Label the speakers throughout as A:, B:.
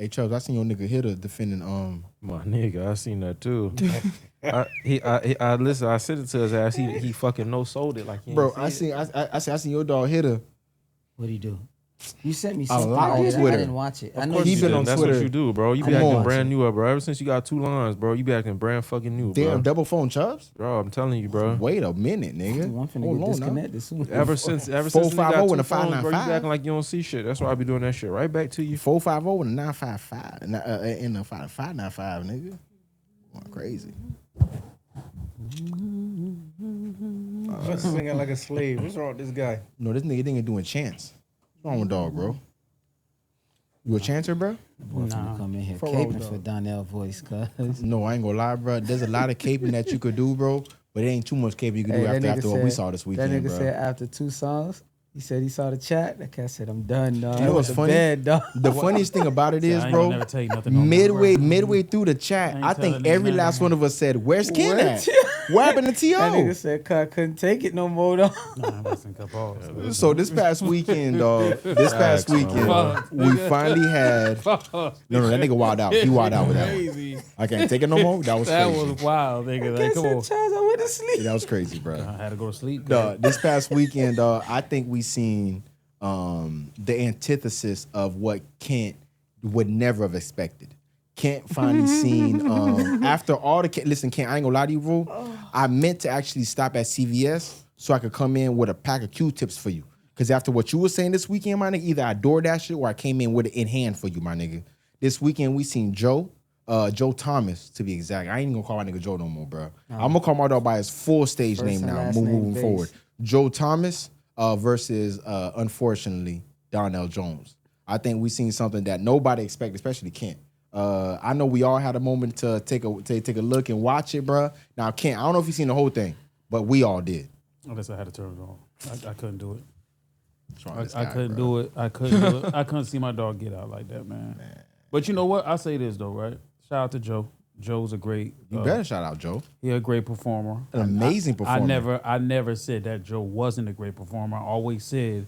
A: Hey Chubbs, I seen your nigga Hitter defending
B: My nigga, I seen that too. I listen. I sent it to his ass. He fucking no sold it like he
A: bro.
B: ain't see
A: I seen your dog Hitter.
C: What'd he do? You sent me
A: A
C: something.
A: lot on
C: I
A: Twitter.
C: didn't watch it. I
B: Of
C: know
B: course
A: he
B: you
A: been
B: did.
A: on
B: That's
A: Twitter.
B: what you do, bro. You be
A: Come
B: acting
A: on.
B: brand new, bro. Ever since you got 2 lines, bro, you be acting brand fucking new, bro.
A: Damn, double phone Chubbs.
B: Bro, I'm telling you, bro.
A: Wait a minute, nigga.
C: I'm finna
A: Hold
C: get
A: on now.
C: disconnected soon.
B: Ever since you
A: 450
B: got
A: and
B: 2
A: a
B: phones, bro, you be
A: 595.
B: acting like you don't see shit. That's why I be doing that shit. Right back to you.
A: 450 and a 955 and a 595, nigga. Going crazy.
D: Just singing like a slave. What's wrong with this guy?
A: No, this nigga ain't doing chants. What's wrong with dog, bro? You a chanter, bro?
C: Boy, finna come in here
A: Fuck wrong
C: caping
A: with
C: for Donell voice, cuz.
A: No, I ain't gonna lie, bro. There's a lot of caping that you could do, bro. But it ain't too much caping you can do after what we saw this weekend,
C: That nigga
A: bro.
C: said after 2 songs, he said he saw the chat. That cat said, I'm done, dog.
A: You know what's funny?
C: Bed, dog.
A: The funniest thing about it is,
E: I ain't
A: bro,
E: gonna never tell you nothing no more, bro.
A: midway through the chat,
E: ain't
A: I think
E: telling
A: every
E: niggas
A: last
E: nothing.
A: one of us said, "Where's Ken
C: Where
A: at? What happened to
C: That nigga
A: T.O.?"
C: said, cuz I couldn't take it no more, dog.
E: Nah, I'm listening to Paul.
A: So this past weekend, dog. This past weekend,
E: Fuck,
A: we finally had. No, that nigga wild out. He wild out with that one.
E: Crazy.
A: I can't take it no more. That was
E: That
A: crazy.
E: was wild, nigga. Like,
C: Cat
E: come
C: said,
E: on.
C: Charles, I went to sleep.
A: Yeah, that was crazy, bro.
E: I had to go to sleep.
A: This past weekend, I think we seen the antithesis of what Kent would never have expected. Kent finally seen after all the listen, Kent, I ain't gonna lie to you, bro. I meant to actually stop at CVS so I could come in with a pack of Q-tips for you. Cause after what you were saying this weekend, my nigga, either I DoorDash it or I came in with it in hand for you, my nigga. This weekend we seen Joe Thomas, to be exact. I ain't even gonna call my nigga Joe no more, bro. I'm gonna call my dog by his full stage
C: First
A: name
C: and
A: now,
C: last name
A: moving
C: base.
A: forward. Joe Thomas versus, unfortunately, Donell Jones. I think we seen something that nobody expected, especially Kent. I know we all had a moment to take a look and watch it, bro. Now, Kent, I don't know if you seen the whole thing, but we all did.
E: Unless I had to turn it on. I couldn't do it.
A: What's wrong with this
E: I
A: guy,
E: couldn't
A: bro?
E: do it. I couldn't do it. I couldn't see my dog get out like that, man. But you know what? I say this though, right? Shout out to Joe. Joe's a great.
A: You better shout out Joe.
E: He a great performer.
A: An amazing performer.
E: I never said that Joe wasn't a great performer. I always said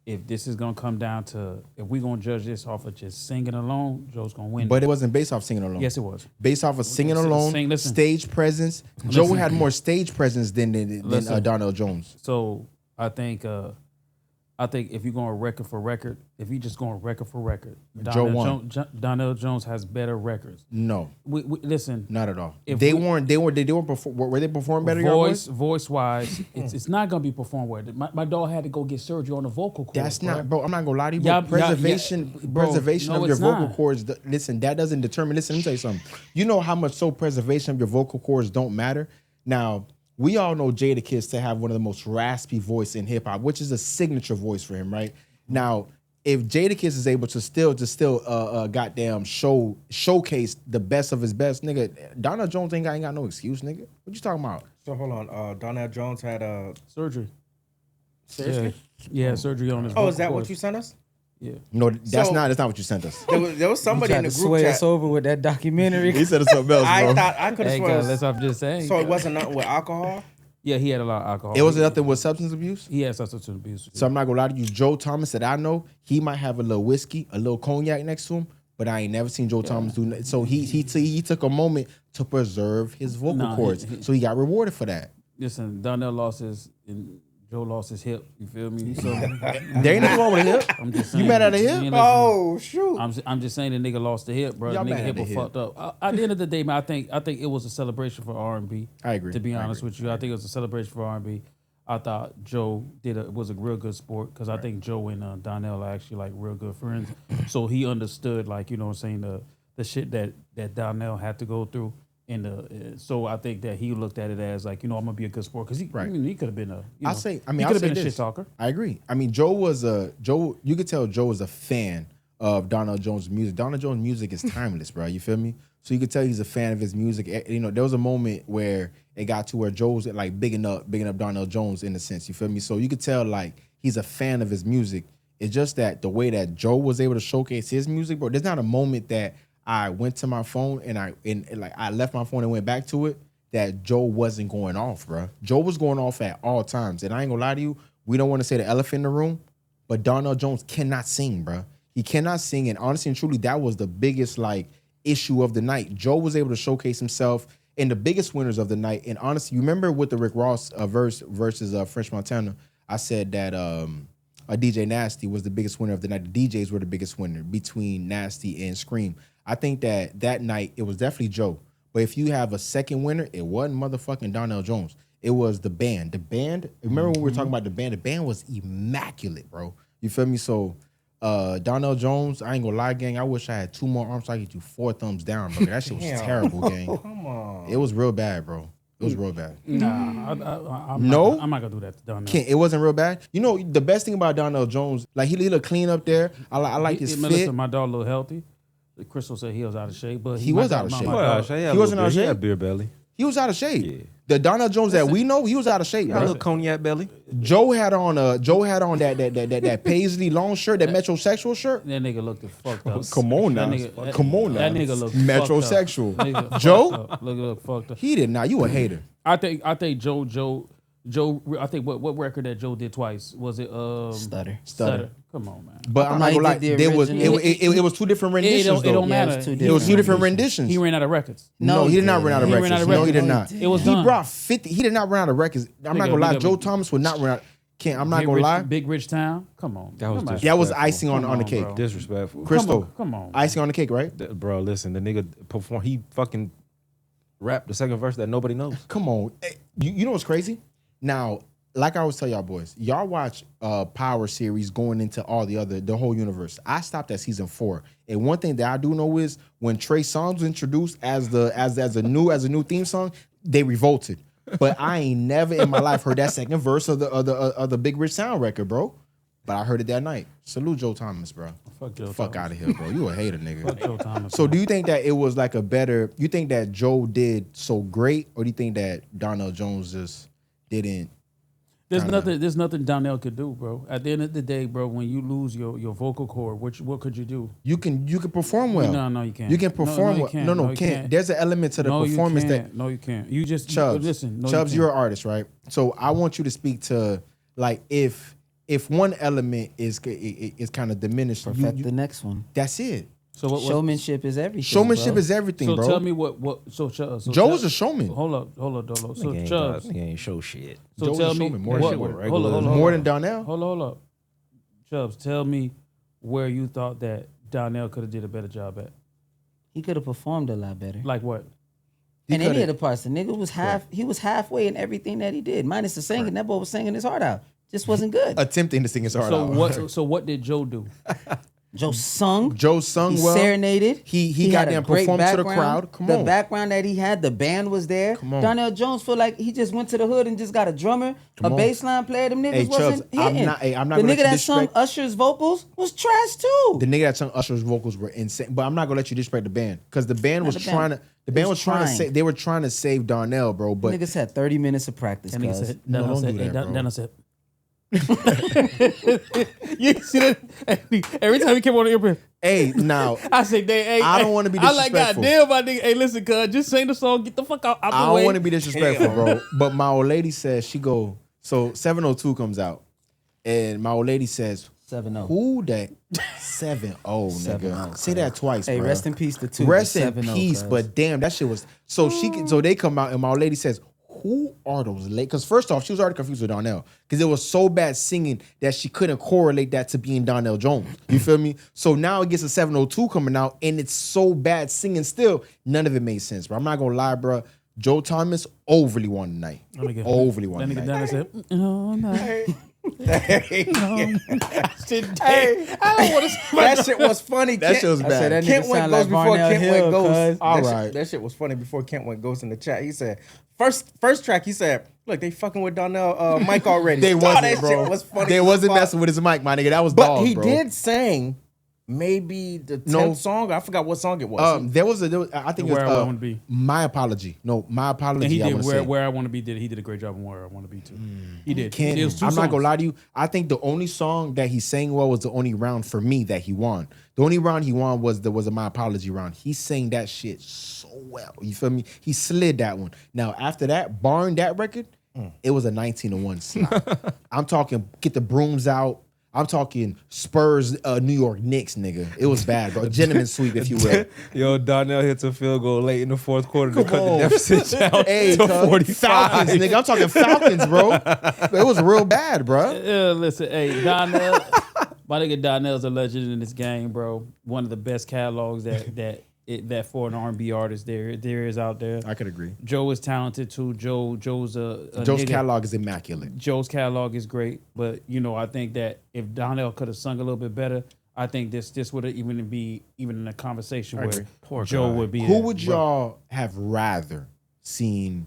E: if this is gonna come down to if we're gonna judge this off of just singing alone, Joe's gonna win.
A: But it wasn't based off singing alone.
E: Yes, it was.
A: Based off of singing
E: Sing-
A: alone,
E: listen.
A: stage presence. Joe had more stage presence than
E: Listen.
A: Donell Jones.
E: So I think if you're going record for record, if you're just going record for record,
A: Joe won.
E: Donell Jones has better records.
A: No,
E: We listen.
A: not at all.
E: If
A: They
E: we-
A: weren't. Were they performing better? Y'all boys?
E: Voice wise, it's not gonna be performed well. My dog had to go get surgery on the vocal cords.
A: That's not, bro. I'm not gonna lie to you, bro.
E: Yeah,
A: Preservation
E: bro,
A: of
E: no,
A: your
E: it's
A: vocal
E: not.
A: cords. Listen, that doesn't determine. Listen, let me tell you something. You know how much so preservation of your vocal cords don't matter. Now, we all know Jadakiss to have one of the most raspy voice in hip hop, which is a signature voice for him, right? Now, if Jadakiss is able to still goddamn showcase the best of his best, nigga, Donell Jones ain't got no excuse, nigga. What you talking about?
D: So hold on. Donell Jones had a.
E: surgery.
D: Seriously?
E: Yeah, surgery on his.
D: Oh,
E: vocal
D: is that what
E: cords.
D: you sent us?
E: Yeah.
A: No, that's
D: So-
A: not what you sent us.
D: There was somebody in
C: Tried
D: the
C: to
D: group
C: sway
D: chat.
C: us over with that documentary.
A: He said it's something else, bro.
D: I thought I could have
E: Hey,
D: sworn.
E: guys, that's what I'm just saying.
D: So it wasn't nothing with alcohol.
E: Yeah, he had a lot of alcohol.
A: It wasn't nothing with substance abuse.
E: He had substance abuse.
A: So I'm not gonna lie to you. Joe Thomas that I know, he might have a little whiskey, a little cognac next to him, but I ain't never seen Joe Thomas do that. So he took a moment to preserve his vocal cords. So he got rewarded for that.
E: Listen, Donell lost his and Joe lost his hip. You feel me? So
A: There ain't nothing wrong with a hip.
E: I'm just
A: You
E: saying.
A: mad at a hip?
E: Man, listen,
D: Oh shoot!
E: I'm just saying the nigga lost the hip, bro.
A: Y'all
E: The
A: mad
E: nigga
A: at
E: hip
A: the
E: was
A: hip.
E: fucked up. At the end of the day, man, I think it was a celebration for R&B.
A: I agree.
E: To be
A: I
E: honest
A: agree.
E: with you, I think it was a celebration for R&B. I thought Joe was a real good sport because I think Joe and Donell are actually like real good friends. So he understood, like, you know what I'm saying, the shit that Donell had to go through. And so I think that he looked at it as like, you know, I'm gonna be a good sport because he could have been a. You know, he could have been a shit talker.
A: I agree. I mean, Joe. You could tell Joe was a fan of Donell Jones' music. Donell Jones' music is timeless, bro. You feel me? So you could tell he's a fan of his music. You know, there was a moment where it got to where Joe was like bigging up Donell Jones in a sense. You feel me? So you could tell like he's a fan of his music. It's just that the way that Joe was able to showcase his music, bro. There's not a moment that I went to my phone and I left my phone and went back to it that Joe wasn't going off, bro. Joe was going off at all times. And I ain't gonna lie to you, we don't want to say the elephant in the room, but Donell Jones cannot sing, bro. He cannot sing, and honestly and truly, that was the biggest like issue of the night. Joe was able to showcase himself in the biggest winners of the night. And honestly, you remember with the Rick Ross versus French Montana, I said that DJ Nasty was the biggest winner of the night. The DJs were the biggest winner between Nasty and Scream. I think that night it was definitely Joe. But if you have a second winner, it wasn't motherfucking Donell Jones. It was the band. The band, remember when we were talking about the band? The band was immaculate, bro. You feel me? So Donell Jones, I ain't gonna lie, gang. I wish I had 2 more arms so I could get you 4 thumbs down, bro. That shit was terrible, gang.
D: Come on.
A: It was real bad, bro. It was real bad.
E: Nah, I'm not gonna do that to Donell.
A: It wasn't real bad. You know, the best thing about Donell Jones, like he look clean up there. I like his fit.
E: Listen, my dog a little healthy. Crystal said he was out of shape, but
A: He was out of shape.
B: He
A: wasn't out of
B: He
A: shape.
B: had beer belly.
A: He was out of shape.
B: Yeah.
A: The Donell Jones that we know, he was out of shape.
B: A
A: Bro.
B: little cognac belly.
A: Joe had on that paisley long shirt, that metrosexual shirt.
E: That nigga looked fucked up.
A: Come on now. Come on now.
E: That nigga looked
A: metrosexual.
E: fucked up. Nigga
A: Joe?
E: fucked up. Look fucked up.
A: He did not. You a hater.
E: I think Joe. I think what record that Joe did twice was it?
C: Stutter.
E: Come on, man.
A: But I'm not gonna lie. There was it was 2 different renditions.
E: It don't matter.
A: It was 2 different renditions.
E: He ran out of records.
A: No, he did not run out of records. No, he did not.
E: It was
A: he
E: done.
A: brought 50. He did not run out of records. I'm not gonna lie. Joe Thomas would not run out. I'm not gonna lie.
E: Big Rich Town. Come on.
A: That was icing on the cake.
E: Bro.
B: Disrespectful.
A: Crystal,
E: Come on.
A: icing on the cake, right?
B: Bro, listen, the nigga performed. He fucking rapped the second verse that nobody knows.
A: Come on. Hey, you know what's crazy? Now, like I always tell y'all boys, y'all watch Power series going into the whole universe. I stopped at season 4. And one thing that I do know is when Trey Songz was introduced as a new theme song, they revolted. But I ain't never in my life heard that second verse of the Big Rich Sound record, bro. But I heard it that night. Salute Joe Thomas, bro. Fuck out of here, bro. You a hater, nigga.
E: Fuck Joe Thomas.
A: So do you think that it was like you think that Joe did so great, or do you think that Donell Jones just didn't?
E: There's nothing Donell could do, bro. At the end of the day, bro, when you lose your vocal cord, what could you do?
A: You can perform well.
E: No, you can't.
A: You can perform well. No, you can't. There's an element to the performance
E: No, you can't. You just
A: Chubbs.
E: listen. No,
A: Chubbs, you're an artist, right? So I want you to speak to like if one element is kind of diminished,
C: Perfect the next one.
A: That's it.
E: So what
C: Showmanship is everything.
A: Showmanship
C: bro.
A: is everything,
E: So
A: bro.
E: tell me what. So
A: Joe was a showman.
E: Hold up. So Chubbs.
B: Nigga ain't show shit.
E: So
A: Joe
E: tell
A: was a
E: me
A: showman. More
E: what.
A: shit with
E: Hold on.
A: more than Donell.
E: Hold up. Chubbs, tell me where you thought that Donell could have did a better job at.
C: He could have performed a lot better.
E: Like what?
C: And any of the parts, the nigga was he was halfway in everything that he did, minus the singing. That boy was singing his heart out. Just wasn't good.
A: Attempting to sing his heart out.
E: So what did Joe do?
C: Joe sung.
A: He
C: Well.
A: Serenaded. He got there and performed to the crowd. Come on.
C: The background that he had, the band was there.
A: Come on.
C: Donell Jones feel like he just went to the hood and just got a drummer, a bass line player. Them niggas
A: Hey,
C: wasn't
A: Chubbs,
C: hitting.
A: I'm not
C: the
A: gonna
C: nigga
A: let you
C: that sung
A: disrespect-
C: Usher's vocals was trash too.
A: The nigga that sung Usher's vocals were insane, but I'm not gonna let you disrespect the band because the band was
C: the band.
A: trying to save. They were trying to save Donell, bro. But
C: Niggas had 30 minutes of practice.
E: That nigga
C: cuz.
E: said.
A: No, don't do that, bro.
E: Donell said. You see that? Every time he came on the airplane,
A: hey, now
E: I say, hey,
A: I don't wanna be
E: I like,
A: disrespectful.
E: goddamn, my nigga. Hey, listen, cuz, just sing the song. Get the fuck out
A: I
E: the
A: don't
E: way.
A: want to be disrespectful, bro. But my old lady says so 702 comes out, and my old lady says
C: 7-0.
A: who that 7-0 nigga.
C: 7-0,
A: Say that twice,
C: Hey,
A: bro.
C: rest in peace to two.
A: Rest in
C: 7-0,
A: peace,
C: cuz.
A: but damn, that shit was so they come out and my old lady says, who are those late? Because first off, she was already confused with Donell because it was so bad singing that she couldn't correlate that to being Donell Jones. You feel me? So now it gets a 702 coming out and it's so bad singing still. None of it made sense, bro. I'm not gonna lie, bro. Joe Thomas overly won tonight. Overly won
E: That nigga
A: tonight.
E: Donell said, oh, no.
D: Hey,
E: I don't want to.
D: that shit was funny.
A: That shit was
C: I said
A: bad.
C: that nigga
D: Kent went
C: sound
D: goes
C: like
D: before
C: Varnell
D: Kent
C: Hill,
D: went goes.
C: cuz.
A: All
D: That
A: right.
D: shit, that shit was funny before Kent went goes in the chat. He said first track. He said, "Look, they fucking with Donell Mike already."
A: They wasn't,
D: that
A: bro.
D: Shit was funny.
A: They
D: as
A: wasn't
D: fuck.
A: messing with his mic, my nigga. That was
D: But
A: dog,
D: he
A: bro.
D: did sing maybe the 10th song. I forgot what song it was.
A: There was I think
E: Where
A: it
E: I
A: was
E: Wanna Be.
A: My Apology. No, My Apology.
E: And he
A: I
E: did
A: wanna say.
E: where I Want to Be. He did a great job on Where I Want to Be too. He did.
A: Can't,
E: It was two
A: I'm not
E: songs.
A: gonna lie to you. I think the only song that he sang well was the only round for me that he won. The only round he won was a My Apology round. He sang that shit so well. You feel me? He slid that one. Now after that, barring that record, it was a 19-1 slot. I'm talking get the brooms out. I'm talking Spurs, New York Knicks, nigga. It was bad, bro. Gentleman sweep, if you will.
B: Yo, Donell hits a field goal late in the fourth quarter to cut the deficit down
A: Hey,
B: to
A: cuz,
B: 45.
A: Falcons, nigga. I'm talking Falcons, bro. It was real bad, bro.
E: Listen, hey, Donell, my nigga Donnell's a legend in this game, bro. One of the best catalogs that for an R&B artist there is out there.
A: I could agree.
E: Joe is talented too. Joe's
A: Joe's
E: nigga.
A: catalog is immaculate.
E: Joe's catalog is great, but I think that if Donell could have sung a little bit better, I think this would have even in a conversation where
B: Poor
E: Joe
B: guy.
E: would be.
A: Who would y'all have rather seen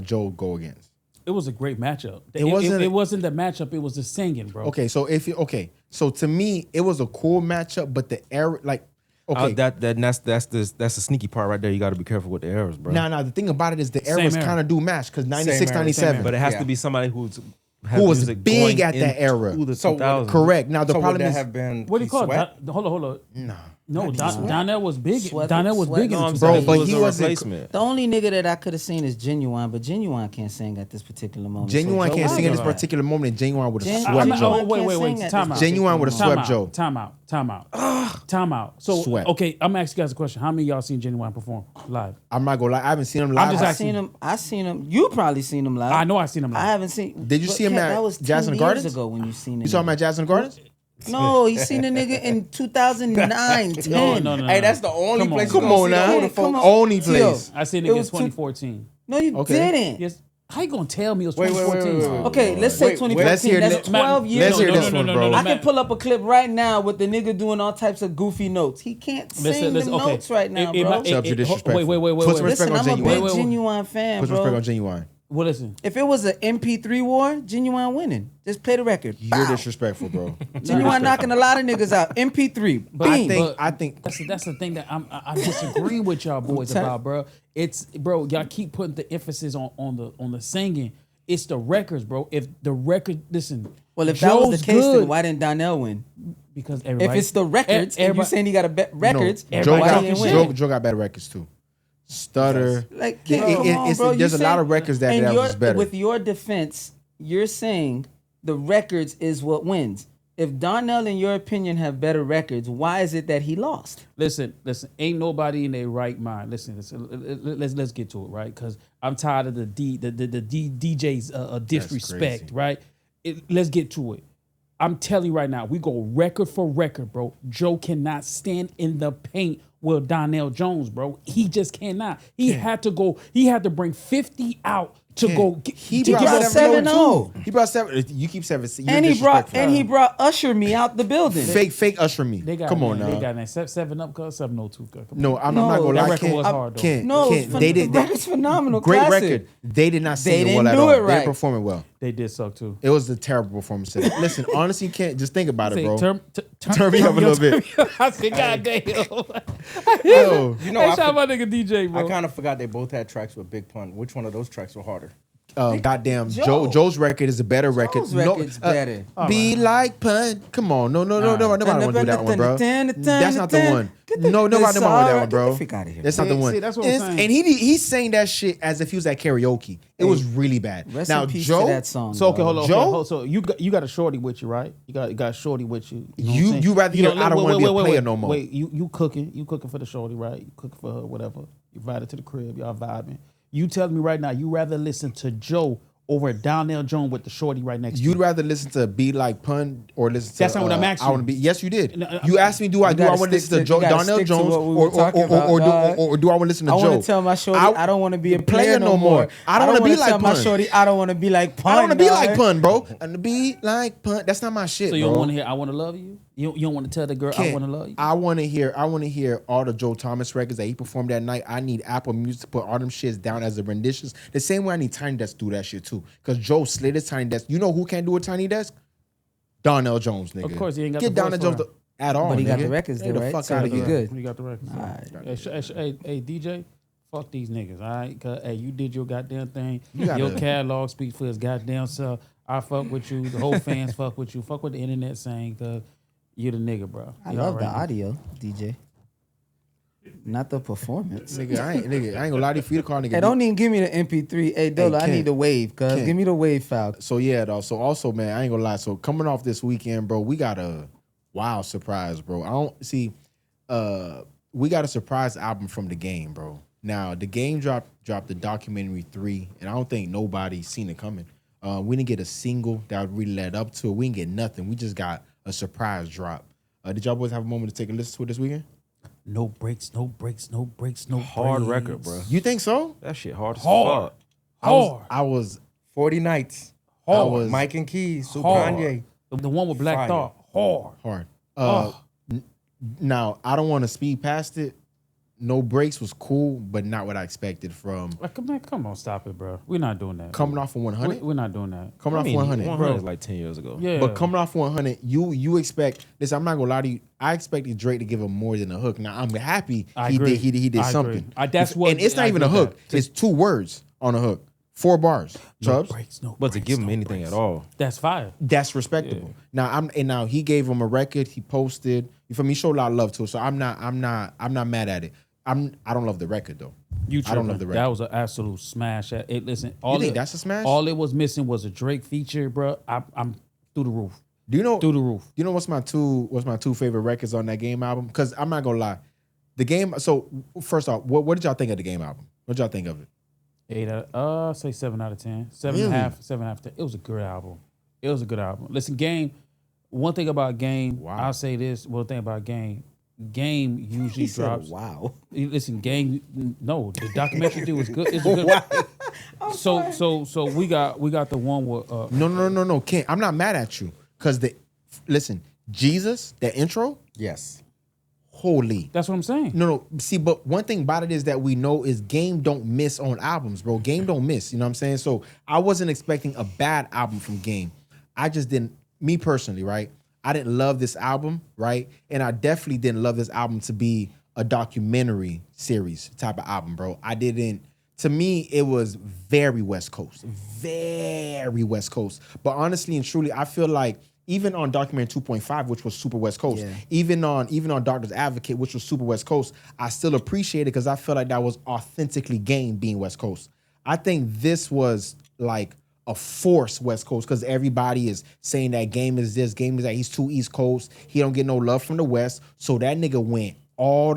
A: Joe go against?
E: It was a great matchup.
A: It wasn't-
E: It wasn't the matchup. It was the singing, bro.
A: Okay, so to me, it was a cool matchup, but the error, like, okay,
B: That's the sneaky part right there. You got to be careful with the errors, bro.
A: nah. The thing about it is the
E: Same
A: errors
E: era.
A: kind of do match because 96,
D: era,
A: 97.
B: But it has
D: Yeah.
B: to be somebody who
A: was
B: music
A: big
B: going
A: at that era.
B: into the
D: So,
B: 2000s.
A: Correct. Now the
D: So would
A: problem
D: that
A: is,
D: have been
E: What do you
D: Keith
E: call it?
D: Sweat?
E: Hold on.
A: nah.
E: No, Donnell was big.
C: Sweat-
E: Donnell was
C: Sweat-
E: big in
B: No,
E: the
B: I'm
E: 2000s.
A: Bro,
B: saying
A: but
B: he was
A: he
B: a
A: wasn't-
B: replacement.
C: The only nigga that I could have seen is Genuine, but Genuine can't sing at this particular moment.
A: Genuine
C: So
A: can't
C: Joe
A: sing at this
C: was-
A: particular moment, and Genuine would have
C: Gen-
A: swept
C: I'm-
A: Joe.
C: oh,
E: Wait,
C: can't sing at
E: time
C: this
E: out.
A: Genuine would have
C: particular
A: swept Joe.
E: Time out. So,
A: Swept.
E: okay, I'm asking you guys a question. How many of y'all seen Genuine perform live?
A: I'm not gonna lie, I haven't seen him live.
E: just
C: I
E: asking.
C: seen him. You probably seen him live.
E: I know I seen him live.
C: I haven't seen.
A: Did you
C: but
A: see him
C: Ken,
A: at
C: that was
A: Jazz
C: 10
A: and
C: years
A: Gardens?
C: ago when you seen him.
A: You saw him at Jazz and Gardens?
C: No, he seen the nigga in 2009, 10.
E: No.
D: Hey, that's the only
E: Come on.
D: place.
A: Come
D: you gonna
A: on
D: see the
A: now.
D: older
C: Come
D: folks.
C: on.
A: Only
C: Tio,
A: place.
E: I seen
C: It
E: it
C: was
E: in 2014.
C: No, you
A: Okay.
C: didn't.
E: Yes. How you gonna tell me it was
D: Wait,
E: 2014?
D: wait.
C: Okay, let's say
D: Wait,
C: 2015.
A: let's hear
C: That's
A: this.
C: 12 years
A: Let's hear
C: ago.
A: this one, bro.
C: I can pull up a clip right now with the nigga doing all types of goofy notes. He can't sing them notes right now, bro.
A: Shut up, you're disrespectful.
E: Wait.
A: Put some respect
C: Listen,
A: on
C: I'm a
A: Genuine.
C: big Genuine fan,
A: Put some respect
C: bro.
A: on Genuine.
E: Well, listen.
C: If it was an MP3 war, Genuine winning. Just play the record.
A: You're
C: Bow.
A: disrespectful, bro.
C: Genuine knocking a lot of niggas out. MP3. Bing.
A: I think
E: That's the thing that I disagree with y'all boys
C: Tell-
E: about, bro. It's bro, y'all keep putting the emphasis on the singing. It's the records, bro. If the record, listen.
C: Well, if that was
E: Joe's
C: the case,
E: good
C: then why didn't Donnell win?
E: because everybody.
C: If it's the records, and you
E: everybody-
C: saying he got a records,
A: no,
E: everybody
C: why
E: talking
C: he didn't
E: shit.
C: win?
A: Joe got better records too. Stutter.
C: Like,
A: It-
C: come
A: it-
C: on,
A: it's-
C: bro.
A: there's
C: You
A: a lot
C: saying-
A: of records that
C: and
A: was better.
C: With your defense, you're saying the records is what wins. If Donnell, in your opinion, have better records, why is it that he lost?
E: Listen. Ain't nobody in their right mind. Listen. Let's get to it, right? Because I'm tired of the DJ's disrespect,
A: crazy.
E: right? Let's get to it. I'm telling you right now, we go record for record, bro. Joe cannot stand in the paint with Donell Jones, bro. He just cannot. He had to go. He had to bring 50 out to go.
A: He
E: to
A: brought
E: give us
C: 7-0.
A: He brought 7. You keep 7. You're
C: And he brought
A: disrespectful.
C: Usher me out the building.
A: fake Usher me.
E: They got
A: Come on
E: They
A: now.
E: got that 7 up, cuz 702. Come on.
A: No, I'm
C: No,
A: not gonna
C: that
A: lie.
E: record
A: Ken,
E: was hard, though.
A: Ken,
C: No,
A: Ken,
C: the
A: they did.
C: record's phenomenal.
A: Great
C: classic.
A: record. They did not
C: They
A: sing it well
C: didn't
A: at
C: do
A: all.
C: it
A: They
C: right.
A: didn't perform it well.
E: They did suck too.
A: It was a terrible performance. Listen, honestly, you can't just think about it,
E: Say,
A: bro.
E: turn
A: me up a little bit.
E: I said, God damn.
A: Yo,
D: You know,
E: Hey,
D: I,
E: shout out my nigga DJ, bro.
D: I kind of forgot they both had tracks with Big Pun. Which one of those tracks were harder?
A: goddamn,
C: Joe.
A: Joe's record is a better record.
C: Joe's record's better.
A: Be like Pun. Come on, no, nobody want to do that one, bro. That's not the one. No, nobody want that one, bro.
C: Get the freak out of here.
A: That's not the
E: See,
A: one.
E: that's what I'm saying.
A: And he sang that shit as if he was at karaoke. It was really bad.
C: Rest
A: Now
C: in peace
A: Joe,
C: to that song.
E: So okay,
C: bro.
E: hold on.
A: Joe?
E: Okay, hold, so you got a shorty with you, right? You got a shorty with you. You know what I'm saying?
A: you rather hear I don't want to be a player no more.
E: Wait, you cooking for the shorty, right? You cooking for her, whatever. You invited to the crib, y'all vibing. You telling me right now you rather listen to Joe over Donell Jones with the shorty right next to you?
A: You'd rather listen to Be Like Pun or listen to
E: That's not what I'm asking
A: I want to be. Yes, you did. You asked me, do I
C: gotta
A: want to listen to
C: stick to- you gotta
A: Donell
C: stick to
A: Jones
C: what we were talking about, dog.
A: or do I want to listen to
C: I
A: Joe?
C: want to tell my shorty I don't want to be a player no more.
A: I don't want to be like
C: tell my
A: Pun.
C: shorty I don't want to be like Pun.
A: I don't want to be
C: dog.
A: like Pun, bro. I want to be like Pun. That's not my shit,
E: So you
A: bro.
E: don't want to hear I want to love you? You don't want to tell the girl I want to love you?
A: I want to hear all the Joe Thomas records that he performed that night. I need Apple Music to put all them shits down as a renditions. The same way I need Tiny Desk to do that shit too. Because Joe slid his Tiny Desk. You know who can't do a Tiny Desk? Donell Jones, nigga.
E: Of course, he ain't got
A: Get
E: the voice
A: Donell
E: for
A: Jones
E: her.
A: at all,
C: But he got
A: nigga.
C: the records
A: Get
C: there,
A: the
C: right?
A: fuck
C: So
A: out
C: he
A: of here.
C: good.
E: You got the records.
C: All right.
E: Hey, DJ, fuck these niggas, all right? 'Cause, hey, you did your goddamn thing.
A: gotta-
E: Your catalog speaks for his goddamn self. I fuck with you. The whole fans fuck with you. Fuck what the internet saying, because you're the nigga, bro.
C: I
E: You
C: love the
E: already know.
C: audio, DJ. Not the performance.
A: Nigga, I ain't gonna lie to you. For you to call nigga.
C: Hey, don't even give me the MP3. Hey, Dolo, I
A: Ken,
C: need the wave, cuz.
A: Ken.
C: Give me the wave file.
A: So yeah, though. So also, man, I ain't gonna lie. So coming off this weekend, bro, we got a wild surprise, bro. I don't see. We got a surprise album from The Game, bro. Now The Game dropped the documentary 3, and I don't think nobody seen it coming. We didn't get a single that really led up to it. We didn't get nothing. We just got a surprise drop. Did y'all boys have a moment to take a listen to it this weekend?
E: No breaks, no breaks, no breaks, no
B: Hard
E: breaks.
B: record, bro.
A: You think so?
B: That shit hard as
E: Hard.
B: fuck.
A: I was
D: 40 Nights.
E: Hard.
D: Mike and Keys. Super
E: Hard.
D: Kanye.
E: The one with Black
D: Fire.
E: Thought. Hard.
A: hard.
E: Oh.
A: Now I don't want to speed past it. No Breaks was cool, but not what I expected from
E: Like, come on, stop it, bro. We're not doing that.
A: coming off of 100.
E: We're not doing that.
A: Coming
B: I
A: off
B: mean,
A: 100.
B: 100 is like 10 years ago.
E: Yeah.
A: But coming off 100, you expect this. I'm not gonna lie to you. I expected Drake to give him more than a hook. Now I'm happy
E: I
A: he
E: agree.
A: did he did
E: I
A: something.
E: agree. That's what-
A: and it's not
E: I
A: even a
E: agree with
A: hook.
E: that.
A: It's 2 words on a hook, 4 bars.
E: no
A: Chubbs,
E: breaks, no
B: But to
E: breaks,
B: give him
E: no
B: anything
E: breaks.
B: at all,
E: That's fire.
A: that's respectable. Now he gave him a record. He posted. You feel me? He showed a lot of love to it. So I'm not mad at it. I don't love the record though.
E: You
A: I don't love
E: tripping.
A: the record.
E: That was an absolute smash. Listen,
A: You think that's a smash?
E: All it was missing was a Drake feature, bro. I'm through the roof.
A: Do you know
E: Through the roof.
A: You know what's my two favorite records on that Game album? Because I'm not gonna lie, the Game. So first off, what did y'all think of the Game album? What did y'all think of it?
E: 8 out say 7 out of 10. 7
A: Really?
E: and a half, 7 out of 10. It was a good album. It was a good album. Listen, Game, one thing about Game,
A: Wow.
E: I'll say this, one thing about Game usually drops.
C: Wow.
E: Listen, Game, no, the documentary dude was good. It's a good. So we got the one with
A: No, Ken. I'm not mad at you because listen, Jesus, that intro,
D: Yes.
A: holy.
E: that's what I'm saying.
A: No. See, but one thing about it is that we know is Game don't miss on albums, bro. Game don't miss. You know what I'm saying? So I wasn't expecting a bad album from Game. I just didn't. Me personally, right? I didn't love this album, right? And I definitely didn't love this album to be a documentary series type of album, bro. I didn't. To me, it was very West Coast, very West Coast. But honestly and truly, I feel like even on Documentary 2.5, which was super West Coast,
C: Yeah.
A: even on Doctor's Advocate, which was super West Coast, I still appreciate it because I felt like that was authentically Game being West Coast. I think this was like a force West Coast because everybody is saying that Game is this, Game is that. He's too East Coast. He don't get no love from the West. So that nigga went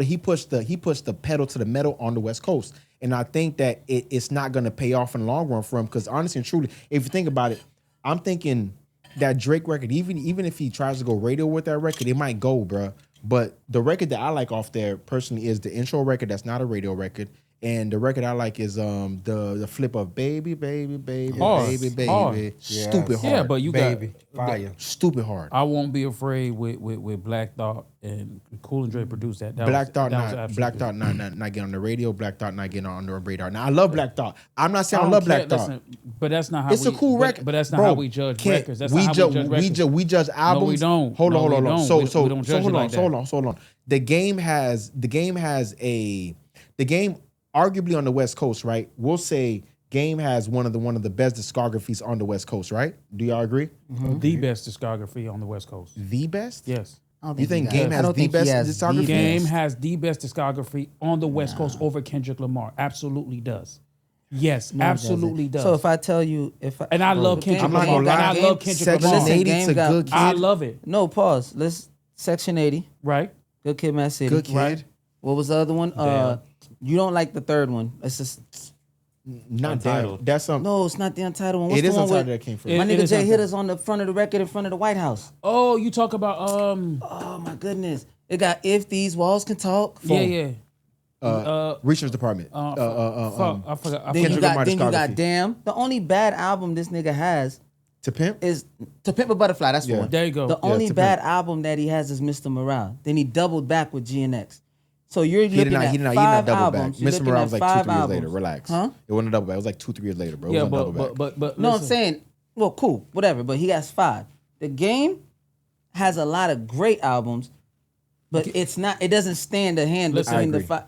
A: he pushed the pedal to the metal on the West Coast. And I think that it's not gonna pay off in the long run for him because honestly and truly, if you think about it, I'm thinking that Drake record, even if he tries to go radio with that record, it might go, bruh. But the record that I like off there personally is the intro record. That's not a radio record. And the record I like is the flip of baby, baby, baby,
E: Hard.
A: baby, baby.
E: Hard.
A: Stupid hard.
E: Yeah, but you
D: Baby.
E: got
D: Fire.
A: Stupid hard.
E: I won't be afraid with Black Thought and Cool and Dre produced that.
A: Black Thought
E: absolutely
A: Black
E: good.
A: Thought not getting on the radio. Black Thought not getting on the radar. Now I love Black Thought. I'm not saying I
E: don't
A: love
E: care.
A: Black Thought.
E: Listen, but that's not how
A: It's a cool record.
E: But that's not
A: Bro,
E: how we judge
A: Kent,
E: records. That's not how we judge records.
A: we judge albums.
E: No, we don't.
A: Hold
E: No,
A: on.
E: we don't.
A: So
E: We don't judge it like that.
A: hold on. The game arguably on the West Coast, right? We'll say Game has one of the best discographies on the West Coast, right? Do y'all agree?
E: The best discography on the West Coast.
A: The best?
E: Yes.
C: I don't
A: You think
C: he
A: Game
C: I
A: has
C: don't
A: the
C: think he
A: best
C: has the
A: discography?
E: Game
C: best.
E: has the best discography on the West Coast over Kendrick Lamar. Absolutely does. Yes,
C: No, it doesn't.
E: absolutely does.
C: So if I tell you,
E: and I love
C: Game-
E: Kendrick
A: I'm not
E: Lamar.
A: gonna lie.
E: And I love Kendrick
A: Section
E: Lamar.
A: 80
C: Game
A: to
C: got-
A: Good Kid.
E: I love it.
C: No, pause. Let's Section 80.
E: Right?
C: Good Kid, Mad City.
A: Good Kid.
E: Right.
C: What was the other one? You don't like the third one. It's just
A: Not
B: Untitled.
A: damn. That's something.
C: no, it's not the untitled one. What's
A: It
C: the
A: is
C: one
A: Untitled
C: with
A: that came from.
C: my
E: It
C: nigga
E: is
C: Jay
E: Untitled.
C: hit us on the front of the record in front of the White House?
E: Oh, you talk about
C: Oh my goodness! It got If These Walls Can Talk.
E: yeah.
A: Research Department.
E: Fuck, I forgot.
C: Then you
A: Kendrick Lamar
C: got
A: discography.
C: Damn. The only bad album this nigga has
A: To Pimp?
C: is To Pimp a Butterfly. That's the
A: Yeah.
C: one.
E: There you go.
C: The
E: Yeah,
C: only
A: To
C: bad album that he has is Mr. Morale. Then he doubled back with GNX. So you're
A: He
C: looking
A: did
C: at
A: not
C: five
A: double back.
C: albums. You're
A: Mr.
C: looking
A: Morale
C: at
A: was like 2-3
C: five
A: years later.
C: albums.
A: Relax.
C: Huh?
A: It wasn't a double back. It was like 2-3 years later, bro. It
E: Yeah,
A: wasn't a double back.
E: but
C: No, I'm
E: listen.
C: saying, well, cool, whatever. But he has 5. The Game has a lot of great albums, but it's not. It doesn't stand a hand
E: Listen,
C: between
A: I
C: the
A: agree.
C: 5.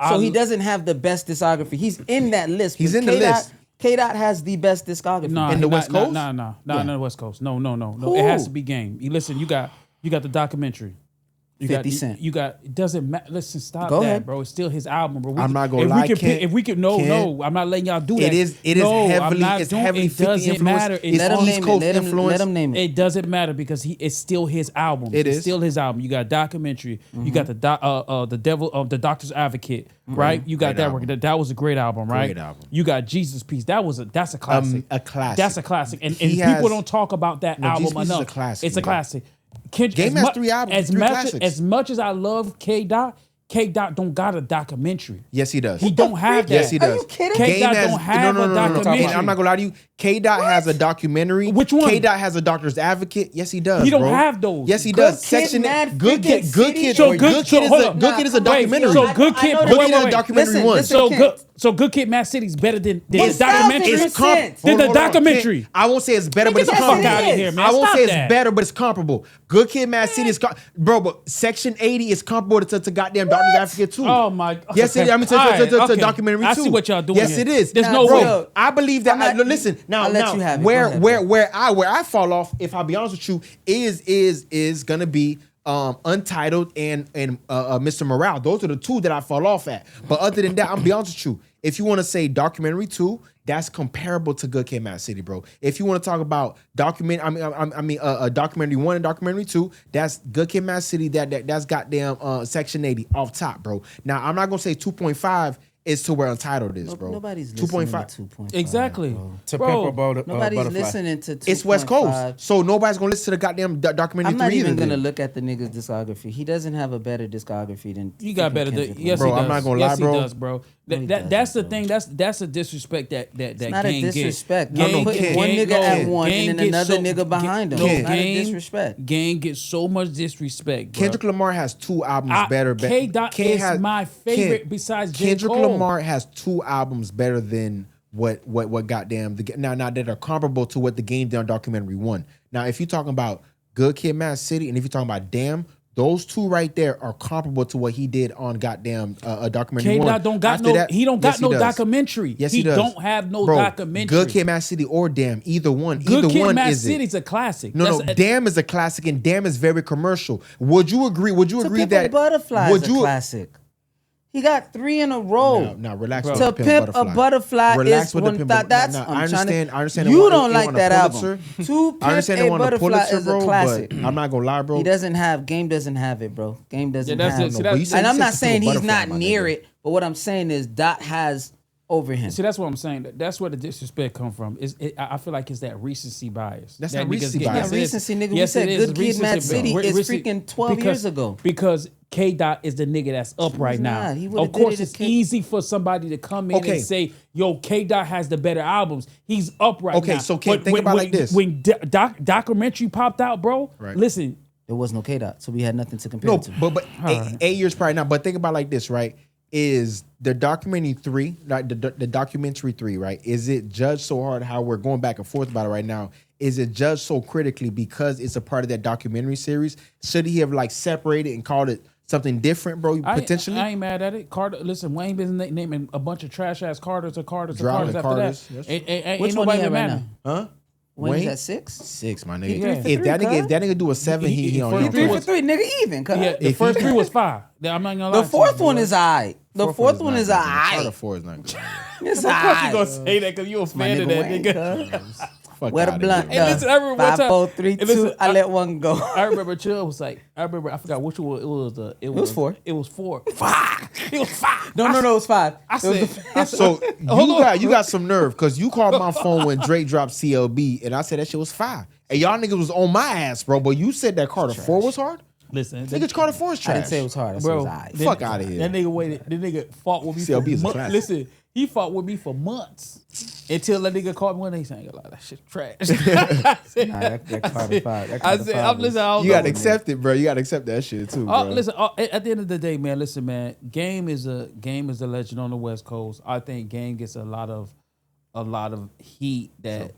C: So he doesn't have the best discography. He's in that list.
A: He's
C: but
A: in the
C: K-Dot-
A: list.
C: K-Dot has the best discography.
E: Nah,
A: In the
E: nah,
A: West
E: nah,
A: Coast?
E: Nah,
A: Yeah.
E: no, the West Coast. No.
C: Who?
E: It has to be Game. You listen. You got the documentary. You
C: 50
E: got,
C: Cent.
E: You got. It doesn't matter. Listen, stop
C: Go
E: that,
C: ahead.
E: bro. It's still his album, bro.
A: I'm not gonna lie,
E: If we could, no, I'm not letting y'all do that.
A: It is
E: No, I'm
A: heavily,
E: not
A: it's
E: doing-
A: heavily
E: It
A: 50
E: doesn't
A: influence.
E: matter.
A: It's
C: Let him
A: East
C: name it.
A: Coast
C: Let him
A: influence.
C: name it.
E: It doesn't matter because it's still his album.
A: It
E: It's
A: is.
E: still his album. You got documentary.
C: Mm-hmm.
E: You got the devil of the Doctor's Advocate, right? You got
A: Great
E: that
A: album.
E: record. That was a great album, right?
A: Great album.
E: You got Jesus Piece. That's a classic.
A: A classic.
E: That's a classic. And
A: He
E: people
A: has-
E: don't talk about that
A: No, Jesus
E: album
A: Piece is a
E: enough.
A: classic,
E: It's a
A: nigga.
E: classic.
A: Game has 3 albums, 3 classics.
E: As much as I love K Dot don't got a documentary.
A: Yes, he does.
E: He don't have that.
A: Yes, he
C: Are
A: does.
C: you kidding?
E: K-Dot don't have a documentary.
A: And I'm not gonna lie to you. K-Dot has a documentary.
E: Which one?
A: K-Dot has a Doctor's Advocate. Yes, he does.
E: He don't
A: bro.
E: have those.
A: Yes, he
C: Good
A: does.
C: Kid,
A: Section
C: Mad
A: Good
C: Freaking
A: Kid. Good
C: City.
A: Kid.
E: So
A: Good Kid is
E: hold
A: a
E: up.
A: Good Kid is a
C: Wait,
A: documentary.
E: so Good Kid.
C: I know
A: Good
C: that.
A: Kid is a documentary
C: Listen,
A: one.
C: listen,
E: So
C: Kid.
E: good. So Good Kid, Mad City's better than the
C: 1,000%.
E: documentary.
C: It's
E: Than the documentary.
A: I won't say it's better, but
E: Get
A: it's
E: the fuck
A: comparable.
E: out of here, man.
A: I won't
E: Stop
A: say it's
E: that.
A: better, but it's comparable. Good Kid, Mad City is bro, but Section 80 is comparable to goddamn Doctor's Advocate too.
E: Oh my!
A: Yes, it is. I mean, to
E: okay.
A: documentary too.
E: I see what y'all doing.
A: Yes,
E: here.
A: it is.
E: There's
C: Nah,
E: no
C: bro.
E: way.
A: I believe that.
C: I'm not-
A: Listen, now,
C: I'll let you have it. Go
A: where
C: ahead,
A: where I fall off, if I'll be honest with you, is gonna be Untitled and Mr. Morale. Those are the 2 that I fall off at. But other than that, I'm be honest with you. If you want to say documentary 2, that's comparable to Good Kid, Mad City, bro. If you want to talk about documentary 1 and documentary 2, that's Good Kid, Mad City. That's goddamn Section 80 off top, bro. Now I'm not gonna say 2.5 is to where Untitled is, bro.
C: Nobody's listening to 2.5.
E: Exactly.
D: To
E: Bro,
D: Pimp a
C: Nobody's
D: Butterfly.
C: listening to 2.5.
A: It's West Coast, so nobody's gonna listen to the goddamn documentary
C: I'm not
A: 3
C: even
A: either.
C: gonna
A: then.
C: look at the nigga's discography. He doesn't have a better discography than
E: You got
C: freaking
E: better.
C: Kendrick
E: Yes,
A: Bro,
E: he does.
A: I'm not gonna
E: yes,
A: lie, bro.
E: he does, bro.
C: No, he
E: That's the
C: doesn't,
E: thing. That's a disrespect that
C: It's not a
E: Gang
C: disrespect.
E: Get.
C: I'm putting one nigga at one and then another nigga behind him.
E: No,
C: It's not a
E: Gang-
C: disrespect.
E: Gang gets so much disrespect, bro.
A: Kendrick Lamar has 2 albums better.
E: K-Dot is my favorite besides J.
A: Kendrick
E: Cole.
A: Lamar has 2 albums better than what goddamn now that are comparable to what the Game done documentary 1. Now if you're talking about Good Kid, Mad City, and if you're talking about Damn, those 2 right there are comparable to what he did on goddamn a documentary 1.
E: K-Dot don't got
A: After
E: no.
A: that,
E: He don't
A: yes,
E: got no
A: does.
E: documentary.
A: Yes, he does.
E: don't have no
A: Bro,
E: documentary.
A: Good Kid, Mad City, or Damn, either one.
E: Good
A: either
E: Kid,
A: one
E: Mad
A: is it.
E: City's a classic.
A: No,
E: That's
A: Damn is a classic, and Damn is very commercial. Would you agree? Would you
C: To
A: agree
C: Pimp
A: that
C: a Butterfly
A: would
C: is a
A: you
C: classic. He got 3 in a row.
A: No, relax.
E: Bro.
A: with
C: To
A: the
C: Pimp a Butterfly
A: Relax
C: is
A: with the
C: one
A: Pimp
C: that.
A: a-
C: That's
A: no,
C: I'm
A: I
C: trying
A: understand.
C: to.
A: I understand.
C: You
A: it
C: don't
A: won
C: like
A: a
C: that
A: Pulitzer.
C: album. To
A: I
C: Pimp
A: understand it
C: a
A: won a
C: Butterfly
A: Pulitzer,
C: is
A: bro.
C: a classic.
A: But I'm not gonna lie, bro.
C: He doesn't have Game doesn't have it, bro. Game doesn't
E: that's
C: have
E: it. See,
C: it.
E: that-
A: But you said-
C: And I'm
A: you
C: not
A: said
C: saying
A: Pimp a
C: he's not
A: Butterfly, my
C: near
A: nigga.
C: it, but what I'm saying is Dot has over him.
E: See, that's what I'm saying. That's where the disrespect come from. I feel like it's that recency bias.
A: That's
E: That
A: not
E: niggas
A: recency
E: get-
A: bias.
E: yes, it is.
C: Recency, nigga. We
E: Yes,
C: said
E: it is.
C: Good Kid, Mad
E: Recency,
C: City
E: bro.
C: is
E: Recency-
C: freaking 12 years ago.
E: Because K Dot is the nigga that's up right now.
C: not. He would've
E: Of course,
C: did it
E: it's
C: if K-
E: easy for somebody to come in
A: Okay.
E: and say, "Yo, K Dot has the better albums. He's up right now."
A: Okay, so K,
E: But
A: think about it like this.
E: When documentary popped out, bro.
A: Right.
E: Listen,
C: There was no K Dot, so we had nothing to compare
A: No,
C: it to.
A: but 8 years prior now. But think about it like this, right? Is the documentary 3, like the documentary 3, right? Is it judged so hard? How we're going back and forth about it right now? Is it judged so critically because it's a part of that documentary series? Should he have like separated and called it something different, bro? Potentially.
E: I ain't mad at it. Carter, listen, Wayne been naming a bunch of trash ass Carters or Carters or
A: Dropping
E: Carters
A: Carters,
E: after
A: yes.
E: that. Ain't
C: Which one
E: nobody
C: he at right
E: mad.
C: now?
A: Huh?
C: When is at 6?
A: 6, my
C: He
A: nigga.
C: three for
A: If that
C: three,
A: nigga do a 7, he on
E: He
A: your
C: He 3
E: was-
C: for 3, nigga, even. Cuz.
E: Yeah, the
A: If
E: first
A: he-
E: 3 was 5. I'm not gonna lie.
C: The fourth one is alright. The fourth one is
A: Carter
C: alright.
A: 4 is not good.
C: It's
E: Of course you gonna
C: alright.
E: say that because you a
C: My
E: fan of that
C: Wayne,
E: nigga.
C: cuz.
A: Fuck
C: Where the
A: outta
C: blunt
A: here.
E: Hey, listen, I remember one
C: 5,
E: time-
C: 4, 3,
E: Hey,
C: 2.
E: listen,
C: I let one go.
E: I remember Chill was like, I forgot which one it was. It
C: was 4.
E: It was 4. 5. It was 5.
C: No, it was 5.
E: I
C: It was
E: said,
C: the-
A: So you got some nerve because you called my phone when Drake dropped CLB and I said that shit was 5. And y'all niggas was on my ass, bro. But you said that Carter 4 was hard?
E: listen,
A: Nigga, Carter 4 is
C: I
A: trash.
C: didn't say it was hard. I said it
E: bro,
C: was alright.
E: that-
A: Fuck outta here.
E: That nigga waited. That nigga fought with me
A: CLB
E: for
A: is a
E: months.
A: classic.
E: Listen, he fought with me for months until that nigga called me one day saying, "Like that shit trash." I said,
C: Nah, that Carter 5. That
E: I
C: Carter
E: said,
C: 5
E: I'm listening. I don't
A: You
E: know.
A: gotta accept it, bro. You gotta accept that shit too, bro.
E: Listen, at the end of the day, man. Listen, man. Game is a legend on the West Coast. I think Game gets a lot of heat that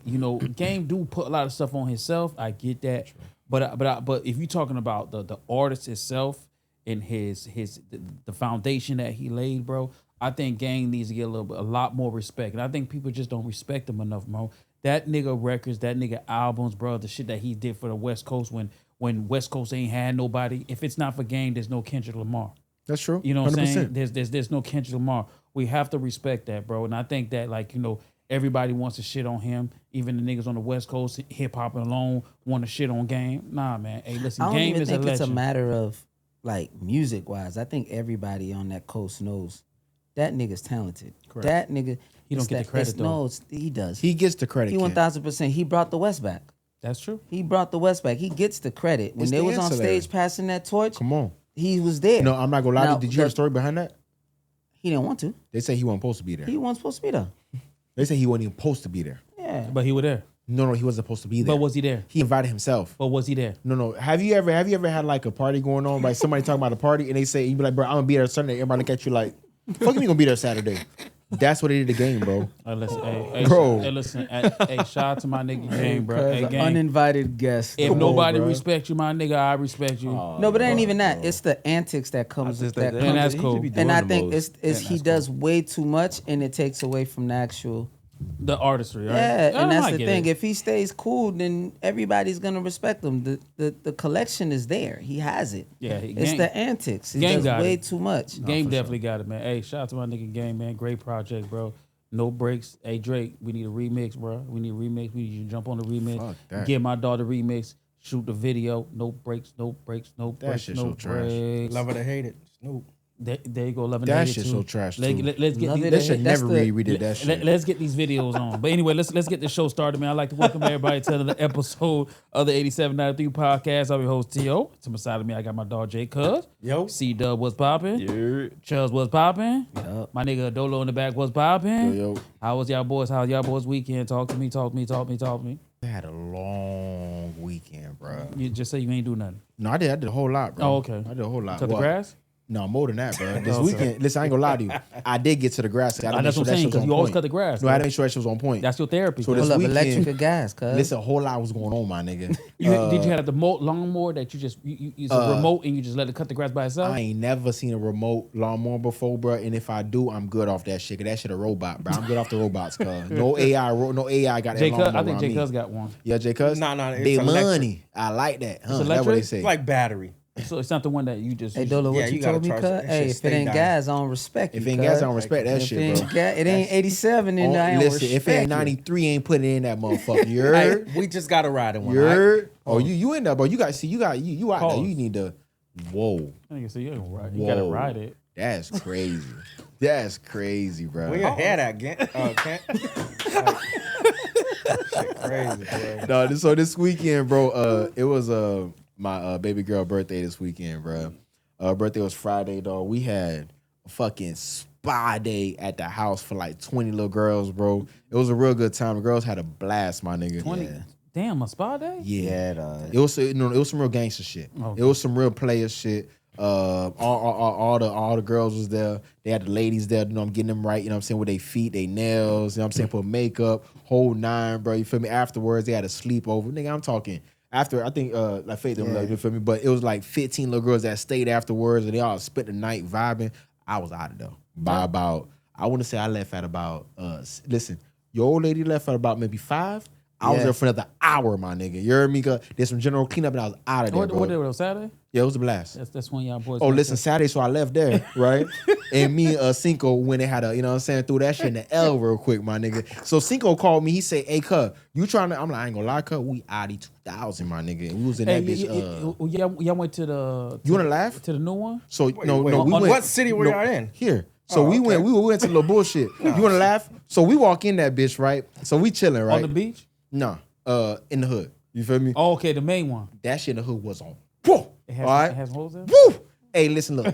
E: Game do put a lot of stuff on himself. I get that, but if you're talking about the artist itself and the foundation that he laid, bro, I think Game needs to get a lot more respect, and I think people just don't respect him enough, bro. That nigga records, that nigga albums, bro, the shit that he did for the West Coast when when West Coast ain't had nobody. If it's not for Game, there's no Kendrick Lamar.
A: That's true.
E: You know what I'm
A: 100%.
E: saying? There's no Kendrick Lamar. We have to respect that, bro. And I think that, like, you know, everybody wants to shit on him. Even the niggas on the West Coast, hip hop alone, want to shit on Game. Nah, man. Hey, listen,
C: I don't
E: Game
C: even
E: is
C: think
E: a
C: it's a
E: legend.
C: matter of like music wise. I think everybody on that coast knows that nigga's talented.
A: Correct.
C: That nigga,
E: He don't
C: it's
E: get the
C: that-
E: credit,
C: it's-
E: though.
C: No, he does.
A: He gets the credit.
C: He
A: Ken.
C: 1000%. He brought the West back.
E: That's true.
C: He brought the West back. He gets the credit. When
A: It's
C: they
A: the
C: was on
A: ancillary.
C: stage passing that torch,
A: Come on.
C: he was there.
A: No, I'm not gonna lie to
C: Now,
A: you. Did you hear the story behind that?
C: He didn't want to.
A: They say he wasn't supposed to be there.
C: He wasn't supposed to be there.
A: They say he wasn't even supposed to be there.
C: Yeah.
E: But he was there.
A: No, he wasn't supposed to be there.
E: But was he there?
A: He invited himself.
E: But was he there?
A: No. Have you ever had like a party going on? Like somebody talking about a party and they say you be like, bro, I'm gonna be there Sunday. Everybody look at you like, fuck you gonna be there Saturday. That's what they did the Game, bro.
E: Listen, hey,
A: Bro.
E: Hey, listen. Hey, shout out to my nigga Game, bro. Hey,
C: Cause
E: Game.
C: uninvited guest.
E: If
A: Come on,
E: nobody
A: bro.
E: respects you, my nigga, I respect you.
C: No, but it ain't even that. It's the antics that comes with that.
E: And that's cool.
C: And I think it's he does way too much, and it takes away from the actual.
E: The artistry, right?
C: Yeah, and that's
E: I
C: the
E: get
C: thing.
E: it.
C: If he stays cool, then everybody's gonna respect him. The collection is there. He has it.
E: Yeah,
C: It's
E: Game-
C: the antics. He
E: Game
C: does
E: got
C: way
E: it.
C: too much.
E: Game definitely got it, man. Hey, shout out to my nigga Game, man. Great project, bro. No breaks. Hey, Drake, we need a remix, bro. We need a remix. We need you to jump on the remix.
A: Fuck that.
E: Give my daughter remix. Shoot the video. No breaks, no breaks, no
A: That
E: breaks,
A: shit's
E: no
A: so trash.
E: breaks.
D: Love it or hate it. Snoop.
E: There you go, loving
A: That
E: Hate It
A: shit's
E: too.
A: so trash,
E: Let's
A: too.
E: get
C: Love
E: these.
C: It or
A: They
C: Hate
A: should
C: That's
A: never
C: the-
A: redid that shit.
E: Let's get these videos on. But anyway, let's get the show started, man. I'd like to welcome everybody to another episode of the 8793 podcast. I'm your host, T.O. To my side of me, I got my dog, J. Cuz.
D: Yo.
E: C-Dub, what's popping? Chubbs, what's popping?
C: Yup.
E: My nigga Dolo in the back, what's popping?
A: Yo.
E: How was y'all boys? How was y'all boys' weekend? Talk to me.
A: I had a long weekend, bro.
E: You just say you ain't do nothing.
A: No, I did a whole lot, bro.
E: Oh, okay.
A: I did a whole lot.
E: Cut the
A: What?
E: grass?
A: No, more than that, bro. This
E: Okay.
A: weekend, listen, I ain't gonna lie to you. I did get to the grass. I had to make
E: That's
A: sure
E: what
A: that
E: I'm saying,
A: shit was
E: because
A: on
E: you always
A: point.
E: cut the grass.
A: No, I had to make sure that shit was on point.
E: That's your therapy.
A: So
E: cuz.
A: this
C: Pull up
A: weekend-
C: electric or gas, cuz.
A: Listen, a whole lot was going on, my nigga.
E: Did you have the lawnmower that you just it's a remote and you just let it cut the grass by itself?
A: I ain't never seen a remote lawnmower before, bro. And if I do, I'm good off that shit. 'Cause that shit a robot, bro. I'm good off the robots, cuz. No AI got that
E: J. Cuz,
A: lawnmower
E: I think
A: around
E: J.
A: me.
E: Cuz got one.
A: Yeah, J. Cuz?
D: Nah, it's
A: Big
D: electric.
A: money. I like that. Huh? That's what they
E: electric?
A: say.
D: It's like battery.
E: So it's not the one that you just.
C: Hey, Dolo,
D: Yeah,
C: what you
D: you gotta
C: told me,
D: charge
C: cuz?
D: that
C: Hey,
D: shit,
C: if
D: stay
C: it ain't
D: down.
C: gas, I don't respect you.
A: If it ain't
C: cuz.
A: gas, I don't respect that
C: If
A: shit,
C: it ain't
A: bro.
C: gas, it ain't 87, then I ain't
A: Listen, if it
C: respect
A: ain't
C: you.
A: 93, ain't putting it in that motherfucker. You
D: Hey,
A: heard?
D: we just got to ride in one.
A: You
D: all right?
A: heard? Oh, you in there, bro. You out there.
E: Pause.
A: You need to. Whoa.
E: You gotta
A: Whoa.
E: ride it.
A: That's crazy. That's crazy, bro.
D: Where your head at, Kent? Kent? Shit crazy, boy.
A: No, so this weekend, bro, it was my baby girl birthday this weekend, bro. Birthday was Friday, dog. We had a fucking spa day at the house for like 20 little girls, bro. It was a real good time. The girls had a blast, my nigga.
E: 20.
A: Yeah.
E: Damn, a spa day?
A: Yeah, it was it was some real gangster shit.
E: Okay.
A: It was some real player shit. All the girls was there. They had the ladies there. You know, I'm getting them right. You know, what I'm saying, with their feet, their nails. You know, what I'm saying, put makeup, whole nine, bro. You feel me? Afterwards, they had a sleepover. Nigga, I'm talking. After I think like Faith them, you feel me? But it was like 15 little girls that stayed afterwards, and they all spent the night vibing. I was out of there by about. I want to say I left at about. Listen, your old lady left at about maybe 5. I was
C: Yeah.
A: there for another hour, my nigga. You heard me? There's some general cleanup, and I was out of there,
E: What
A: bro.
E: day was Saturday?
A: Yeah, it was a blast.
E: That's when y'all boys.
A: Oh,
E: went
A: listen,
E: to-
A: Saturday, so I left there, right? And me and Cinco went and had a, you know what I'm saying, threw that shit in the L real quick, my nigga. So Cinco called me, he said, hey, cuz, you trying to, I'm like, I ain't gonna lie, cuz, we ID 2000, my nigga. And we was in
E: Hey,
A: that bitch,
E: y'all went to the.
A: you wanna laugh?
E: To the new one?
A: So,
D: Wait,
A: no, we went.
D: what city were
A: no,
D: y'all in?
A: Here. So we
D: okay.
A: went to the little bullshit. You wanna laugh? So we walk in that bitch, right? So we chilling, right?
E: On the beach?
A: No, in the hood. You feel me?
E: Oh, okay, the main one.
A: That shit in the hood was on. Whoa.
E: It has,
A: All right?
E: it has holes in it?
A: Woo! Hey, listen, look.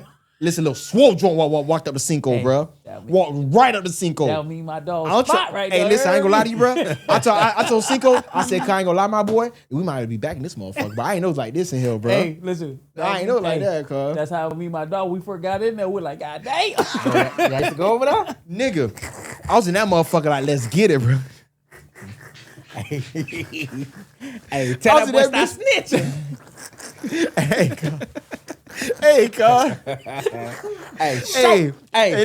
A: Swole joint walked up the Cinco,
E: Hey,
A: bro.
E: that mean-
A: Walked right up the Cinco.
E: That mean my dog
A: I'll
E: spot
A: try-
E: right
A: hey,
E: there.
A: listen, I ain't gonna lie to you,
E: bro.
A: bro. I told Cinco, I said, I ain't gonna lie, my boy. We might be back in this motherfucker, but I ain't know it's like this in here, bro.
E: Hey, listen.
A: I ain't know it like that, cuz.
E: That's how me and my dog, we forgot in there. We're like, God damn.
C: You like to go over there?
A: Nigga, I was in that motherfucker like, let's get it, bro.
D: Hey, tell
A: I was
D: that boy
A: in that
D: stop snitching.
A: Hey, cuz. Hey, God.
D: Hey,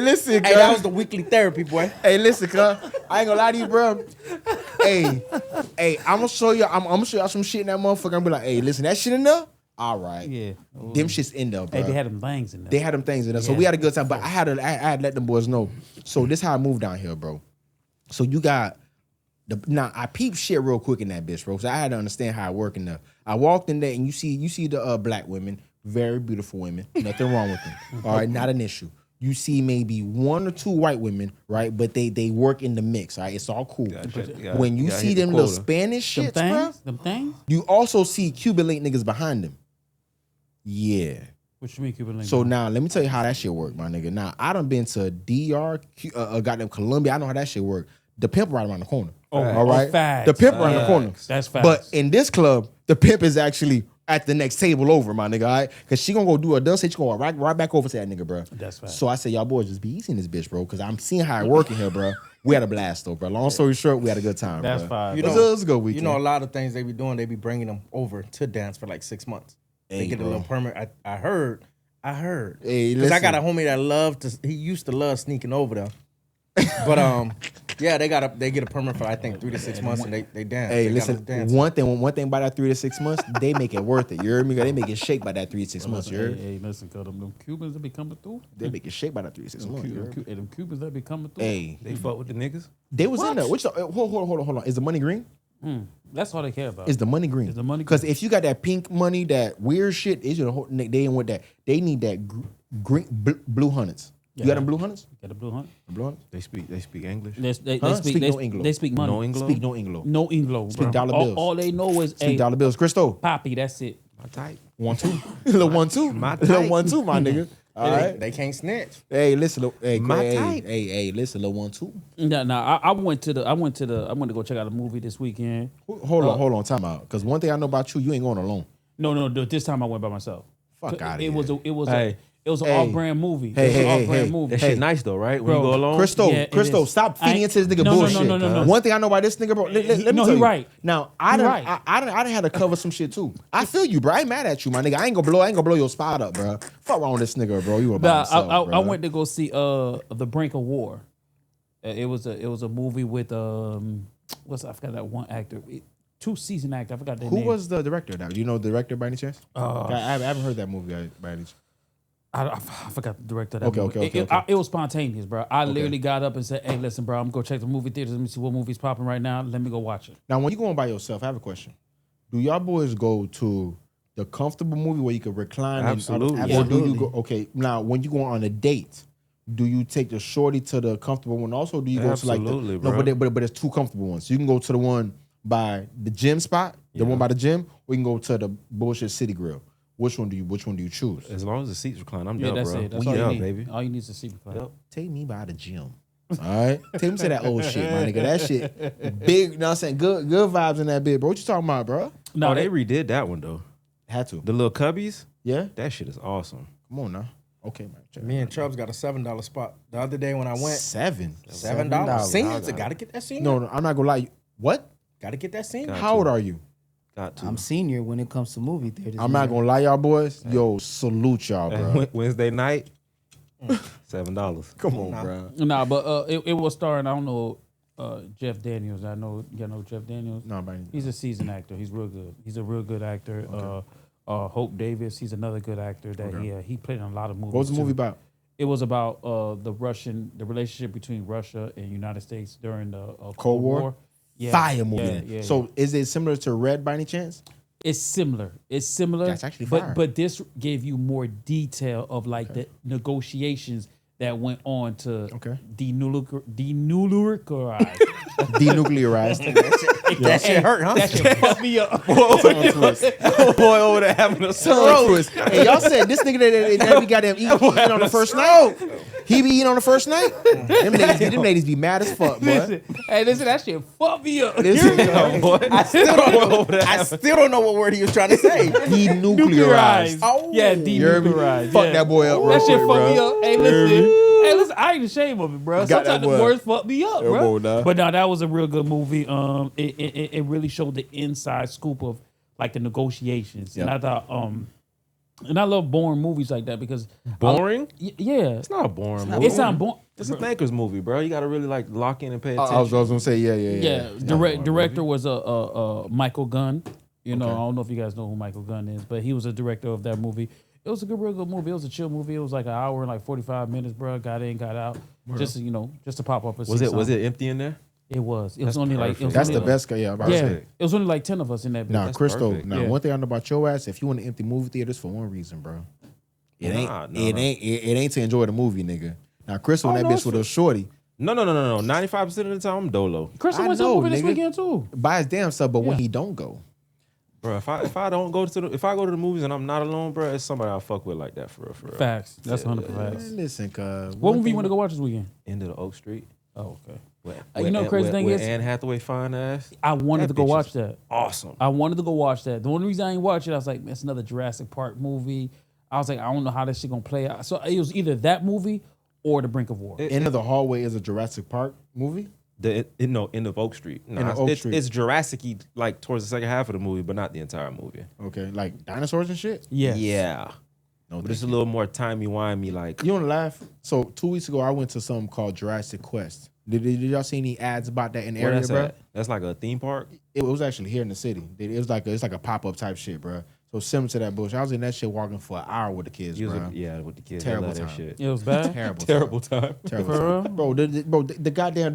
A: listen,
D: Hey,
A: cuz.
D: that was the weekly therapy, boy.
A: Hey, listen, cuz. I ain't gonna lie to you, bro. Hey, I'm gonna show you. I'm gonna show y'all some shit in that motherfucker. I'm gonna be like, hey, listen, that shit in there? All right.
E: Yeah.
A: Them shit's in there, bro.
E: Hey, they had them things in there.
A: They had them things in there. So
E: Yeah.
A: we had a good time. But I had to let them boys know. So this how I moved down here, bro. So you got now I peeped shit real quick in that bitch, bro. So I had to understand how it worked in there. I walked in there and you see the black women, very beautiful women. Nothing wrong with them. All right, not an issue. You see maybe 1 or 2 white women, right? But they work in the mix, right? It's all cool. When you see them little Spanish
E: them
A: shits, bro,
E: things? Them things?
A: you also see Cuban link niggas behind them. Yeah.
E: What you mean Cuban link?
A: So now let me tell you how that shit work, my nigga. Now I done been to DR, goddamn Colombia. I know how that shit work. The pimp right around the corner. All right.
E: facts.
A: The pimp around the corner.
E: That's facts.
A: But in this club, the pimp is actually at the next table over, my nigga. All right, because she gonna go do a done. She gonna go right back over to that nigga, bro.
E: That's facts.
A: So I say, y'all boys just be easy in this bitch, bro, because I'm seeing how it work in here, bro. We had a blast though, bro. Long story short, we had a good time.
E: That's
A: bro.
E: fine.
D: You
A: It
D: know,
A: was a good weekend.
D: You know, a lot of things they be doing, they be bringing them over to dance for like 6 months.
A: Hey,
D: They get
A: bro.
D: a little permit. I heard.
A: Hey,
D: Because I got
A: listen.
D: a homie that loved to. He used to love sneaking over there. But yeah, they get a permit for I think 3 to 6 months, and they dance.
A: Hey,
D: They
A: listen.
D: gotta dance.
A: One thing about that 3 to 6 months, they make it worth it. You heard me? They make it shake by that 3 to 6 months. You heard?
E: Hey, listen, cause them Cubans that be coming through.
A: They make it shake by that 3 to 6 months. You heard?
E: Them Cubans that be coming through.
A: Hey,
B: They fuck with the niggas.
A: they was in there. Which hold on. Is the money green?
E: That's all they care about.
A: Is the money green?
E: Is the money
A: Because
E: green?
A: if you got that pink money, that weird shit, they ain't with that. They need that green blue hundreds. You got them blue hundreds?
E: Got the blue hunt.
A: The blue hundreds?
B: They speak English.
E: They
A: Huh?
E: speak
A: Speak
E: they,
A: no Anglo.
E: they speak money.
B: No Anglo.
A: Speak no Anglo.
E: No Anglo.
A: Speak
E: bro.
A: dollar bills.
E: All they know is
A: Speak
E: hey,
A: dollar bills. Cristo.
E: Poppy. That's it.
B: My type.
A: 1-2. Little 1-2.
B: My
A: Little
B: type.
A: 1-2, my nigga. All right.
D: They can't snitch.
A: Hey, listen. Hey,
B: My
A: hey,
B: type.
A: hey, listen, little 1-2.
E: Nah. I went to go check out a movie this weekend.
A: Hold on, time out. Because one thing I know about you ain't going alone.
E: No. This time I went by myself.
A: Fuck outta
E: It
A: here.
E: was
B: Hey.
E: an
A: Hey.
E: off-brand movie.
A: Hey,
E: It was an
A: hey,
E: off-brand
A: hey.
E: movie.
B: That shit nice though, right? When you
E: Bro,
B: go along.
A: Cristo,
E: Yeah, it
A: Cristo,
E: is.
A: stop feeding
E: I-
A: into this nigga
E: no, no,
A: bullshit.
E: no.
A: One thing I know about this nigga, bro. Let me
E: No,
A: tell
E: he
A: you.
E: right.
A: Now I
E: He
A: done,
E: right.
A: I done had to cover some shit too. I feel you, bro. I ain't mad at you, my nigga. I ain't gonna blow your spot up, bro. Fuck wrong with this nigga, bro. You were by
E: Nah,
A: yourself, bro.
E: I went to go see The Brink of War. It was a movie with I forgot that one actor. 2 season actor. I forgot their
A: Who
E: name.
A: was the director? Now, do you know the director by any chance? I haven't heard that movie by any chance.
E: I forgot the director of that
A: Okay,
E: movie.
A: okay.
E: It was spontaneous, bro. I literally got up and said, "Hey, listen, bro, I'm gonna go check the movie theaters. Let me see what movie's popping right now. Let me go watch it."
A: Now, when you going by yourself, I have a question. Do y'all boys go to the comfortable movie where you can recline?
B: Absolutely.
A: Or do you go? Okay, now when you go on a date, do you take the shorty to the comfortable one? Also, or do you go to like
B: Absolutely,
A: no,
B: bro.
A: but it's 2 comfortable ones. So you can go to the one by the gym spot, the one by the gym, or you can go to the bullshit City Grill. Which one do you choose?
B: As long as the seats recline, I'm
E: Yeah,
B: down,
E: that's
B: bro.
E: it. That's
B: We
E: all you
B: up,
E: need.
B: baby.
E: All you need is a seat.
B: Yep.
A: Take me by the gym. All right, take me to that old shit, my nigga. That shit, big. You know what I'm saying? Good vibes in that bit, bro. What you talking about, bro?
E: No,
B: Oh, they redid that one though.
A: Had to.
B: The little cubbies.
A: Yeah.
B: That shit is awesome.
A: Come on now. Okay, man. Check
D: Me and Chubbs got a $7 spot the other day when I went.
A: $7.
D: $7. Seniors, I gotta get that senior.
A: No, I'm not gonna lie. What?
D: Gotta get that senior.
B: Got
A: How old are you?
B: Got to.
C: I'm senior when it comes to movie theaters.
A: I'm not gonna lie, y'all boys. Yo, salute y'all, bro.
B: Wednesday night, $7.
A: Come on, bro.
E: nah, but it was starring. I don't know Jeff Daniels. I know you know Jeff Daniels.
A: No, but
E: He's a seasoned actor. He's real good. He's a real good actor. Hope Davis. He's another good actor. That he played in a lot of movies.
A: what was the
E: too.
A: movie about?
E: It was about the relationship between Russia and United States during the
A: Cold War?
E: Yeah,
A: Fire movie.
E: Yeah,
A: then.
E: yeah,
A: So is it similar to Red by any chance?
E: it's similar. It's similar.
A: That's actually fire.
E: but this gave you more detail of like the negotiations that went on to denuclearize.
A: Denuclearized.
D: That shit hurt, huh?
E: That shit fucked me up.
B: Boy over there having a
A: Tongue twist. Hey, y'all said this nigga that we got him eating on the first night. He be eating on the first night. Them ladies be mad as fuck, boy.
E: Listen, that shit fucked me up.
D: I still don't know what word he was trying to say.
A: Denuclearized.
D: Oh.
E: Yeah,
A: You heard me?
E: denuclearized.
A: Fuck
E: yeah.
A: that boy up.
E: That
A: real
E: shit
A: quick,
E: fucked me
A: bro.
E: up. Hey, listen, I ain't ashamed of it, bro.
A: Got that
E: Sometimes the
A: boy.
E: words fuck me up,
A: Come
E: bro.
A: on, nah.
E: But no, that was a real good movie. It really showed the inside scoop of like the negotiations, and
A: Yeah.
E: I thought And I love boring movies like that because
B: Boring?
E: yeah,
B: It's not a boring movie.
E: it's not boring.
B: It's a thinker's movie, bro. You got to really like lock in and pay
A: I
B: attention.
A: was gonna say, yeah.
E: Director was Michael Gunn. You know, I don't know if you guys know who Michael Gunn is, but he was a director of that movie. It was a real good movie. It was a chill movie. It was like an hour and like 45 minutes, bro. Got in, got out. Just to pop up.
B: Was it empty in there?
E: It was. It was
B: That's
E: only like
B: perfect.
A: That's the best. Yeah, I'm about to
E: Yeah,
A: say.
E: it was only like 10 of us in that.
A: Now,
E: bitch.
A: Crystal.
B: perfect.
A: Now,
E: Yeah.
A: one thing I know about your ass, if you want to empty movie theaters for one reason, bro, it ain't to enjoy the movie, nigga. Now, Crystal, that bitch with a shorty.
B: No. 95% of the time, I'm dolo.
E: Crystal
A: I
E: went to the
A: know,
E: movie this
A: nigga.
E: weekend too.
A: Buy his damn stuff, but when
E: Yeah.
A: he don't go,
B: Bro, if I don't go to if I go to the movies and I'm not alone, bro, it's somebody I fuck with like that for real.
E: Facts. That's 100 facts.
A: man, listen, cuz.
E: What movie you want to go watch this weekend?
B: End of the Oak Street.
E: Oh, okay.
B: With,
E: You know, crazy thing is,
B: Anne Hathaway fine ass.
E: I wanted to go
B: bitch
E: watch
B: is
E: that.
B: Awesome.
E: I wanted to go watch that. The only reason I ain't watch it, I was like, man, it's another Jurassic Park movie. I was like, I don't know how this shit gonna play out. So it was either that movie or The Brink of War.
A: End of the Hallway is a Jurassic Park movie.
B: End of Oak Street. No,
A: End of Oak Street.
B: It's Jurassic-y like towards the second half of the movie, but not the entire movie.
A: Okay, like dinosaurs and shit.
E: Yes.
B: Yeah.
A: No,
B: But it's a little more timey-wimey like.
A: You want to laugh? So 2 weeks ago, I went to something called Jurassic Quest. Did y'all see any ads about that in the
B: Where
A: area,
B: that's
A: bro?
B: at? That's like a theme park.
A: It was actually here in the city. It was like it's like a pop up type shit, bro. So similar to that bullshit. I was in that shit walking for an hour with the kids, bro.
B: With the kids.
A: Terrible
B: They love that
A: time.
B: shit.
E: It was bad.
A: Terrible time. Terrible
E: For
A: time. Bro, the goddamn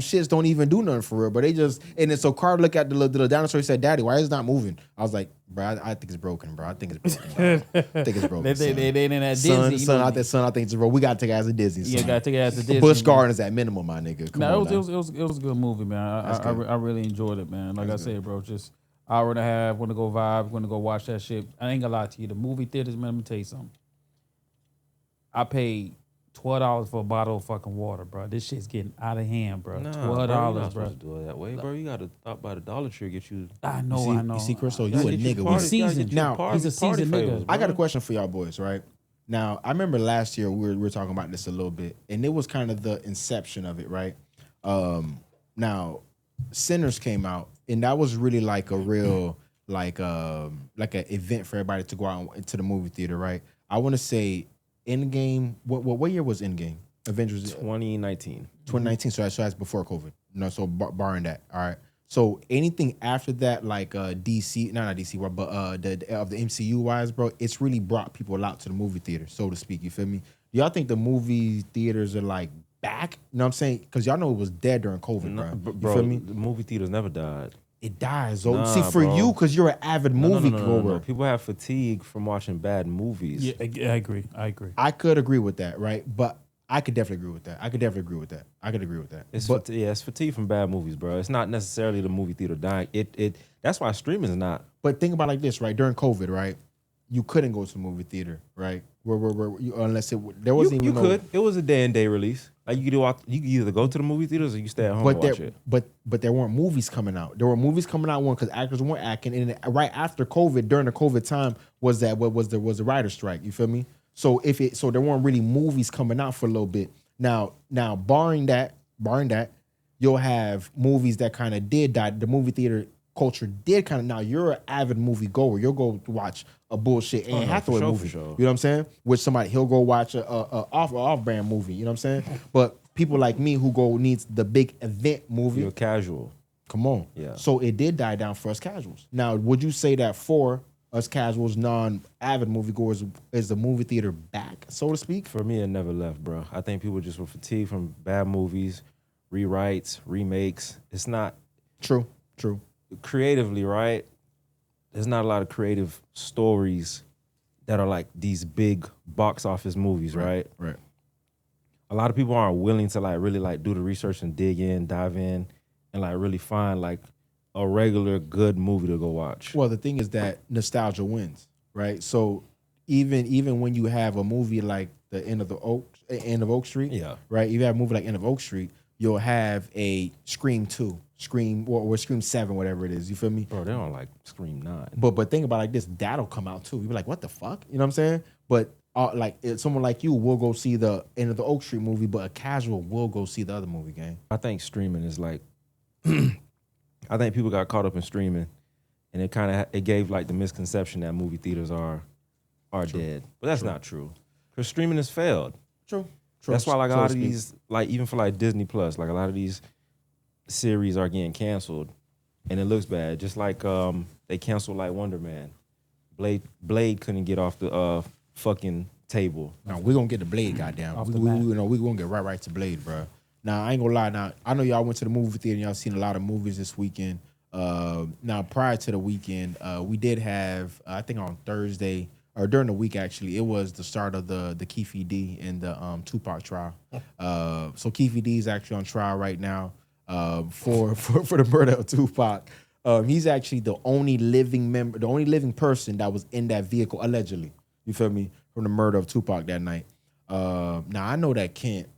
A: shits don't even do nothing for real. But they just and then so Carter looked at the little dinosaur. He said, "Daddy, why is it not moving?" I was like, "Bro, I think it's broken, bro. I think it's broken. Bro. I think it's broken."
E: They in that Disney.
A: son,
E: you
A: son,
E: know,
A: out there, son. I think it's bro. We gotta take it as a Disney.
E: Yeah,
A: son.
E: gotta take it as a Disney.
A: Busch
E: man.
A: Gardens at minimum, my nigga. Come
E: No,
A: on,
E: it was a good movie, man. I really enjoyed it, man. Like I said, bro, just hour and a half. Want to go vibe. Want to go watch that shit. I ain't gonna lie to you. The movie theaters, man. Let me tell you something. I paid $12 for a bottle of fucking water, bro. This shit's getting out of hand, bro.
B: Nah,
E: $12,
B: bro. You're not
E: bro.
B: supposed to do it that way, bro. You got to stop by the Dollar Tree get you.
E: I know.
A: You see, Crystal, you
B: Gotta
A: a
B: get you
A: nigga.
B: party-
E: He's
B: gotta
E: seasoned.
B: get you
A: Now,
B: party-
E: he's a
B: party
E: seasoned
B: favors,
E: nigga.
B: bro.
A: I got a question for y'all boys, right? Now, I remember last year we were talking about this a little bit, and it was kind of the inception of it, right? Now, Sinners came out, and that was really like a real like an event for everybody to go out into the movie theater, right? I want to say Endgame. What year was Endgame? Avengers
B: 2019.
A: 2019. So that's before COVID. No, so barring that, all right. So anything after that, like DC, not DC, but the MCU wise, bro, it's really brought people out to the movie theater, so to speak. You feel me? Y'all think the movie theaters are like back? You know what I'm saying? Because y'all know it was dead during COVID, bro. You feel me?
B: The movie theaters never died.
A: It dies. So
B: Nah,
A: see, for
B: bro.
A: you, because you're an avid movie goer,
B: No. People have fatigue from watching bad movies.
E: Yeah, I agree.
A: I could agree with that, right? But I could definitely agree with that. I could agree with that.
B: It's fatigue from bad movies, bro. It's not necessarily the movie theater dying. That's why streaming is not.
A: But think about it like this, right? During COVID, right? You couldn't go to the movie theater, right? Unless there wasn't
B: You
A: even
B: could. It was a day and day release. Like you could either go to the movie theaters or you stay at home and watch it.
A: But there weren't movies coming out. There were movies coming out because actors weren't acting. And right after COVID, during the COVID time, was the writer's strike. You feel me? So there weren't really movies coming out for a little bit. Now barring that, you'll have movies that kind of did die. The movie theater culture did kind of. Now you're an avid movie goer. You'll go watch a bullshit Anne Hathaway movie.
B: For sure.
A: You know what I'm saying? With somebody, he'll go watch a off-brand movie. You know what I'm saying? But people like me who go needs the big event movie.
B: You're casual.
A: Come on.
B: Yeah.
A: So it did die down for us casuals. Now, would you say that for us casuals, non-avid moviegoers, is the movie theater back, so to speak?
B: For me, it never left, bro. I think people just were fatigued from bad movies, rewrites, remakes. It's not
A: True.
B: creatively, right? There's not a lot of creative stories that are like these big box office movies, right?
A: Right.
B: A lot of people aren't willing to like really like do the research and dig in, dive in, and like really find like a regular good movie to go watch.
A: Well, the thing is that nostalgia wins, right? So even when you have a movie like the End of Oak Street,
B: Yeah.
A: right? You have a movie like End of Oak Street, you'll have a Scream 2, or Scream 7, whatever it is. You feel me?
B: Bro, they don't like Scream 9.
A: But think about it like this, that'll come out too. You'll be like, what the fuck? You know what I'm saying? But someone like you will go see the End of the Oak Street movie, but a casual will go see the other movie, gang.
B: I think streaming is like, I think people got caught up in streaming, and it gave like the misconception that movie theaters are are dead. But that's not true. Because streaming has failed.
A: True.
B: That's why like a
A: So
B: lot
A: to
B: of
A: speak.
B: these, like even for like Disney Plus, like a lot of these series are getting canceled, and it looks bad. Just like they canceled like Wonder Man. Blade couldn't get off the fucking table.
A: No, we're gonna get the Blade, goddamn.
E: Off
A: We
E: the mat.
A: we're gonna get right to Blade, bro. Now I ain't gonna lie. Now I know y'all went to the movie theater and y'all seen a lot of movies this weekend. Now prior to the weekend, we did have I think on Thursday or during the week actually, it was the start of the Keefe D and the Tupac trial. So Keefe D is actually on trial right now for the murder of Tupac. He's actually the only living member, the only living person that was in that vehicle allegedly. You feel me? From the murder of Tupac that night. Now I know that Kent,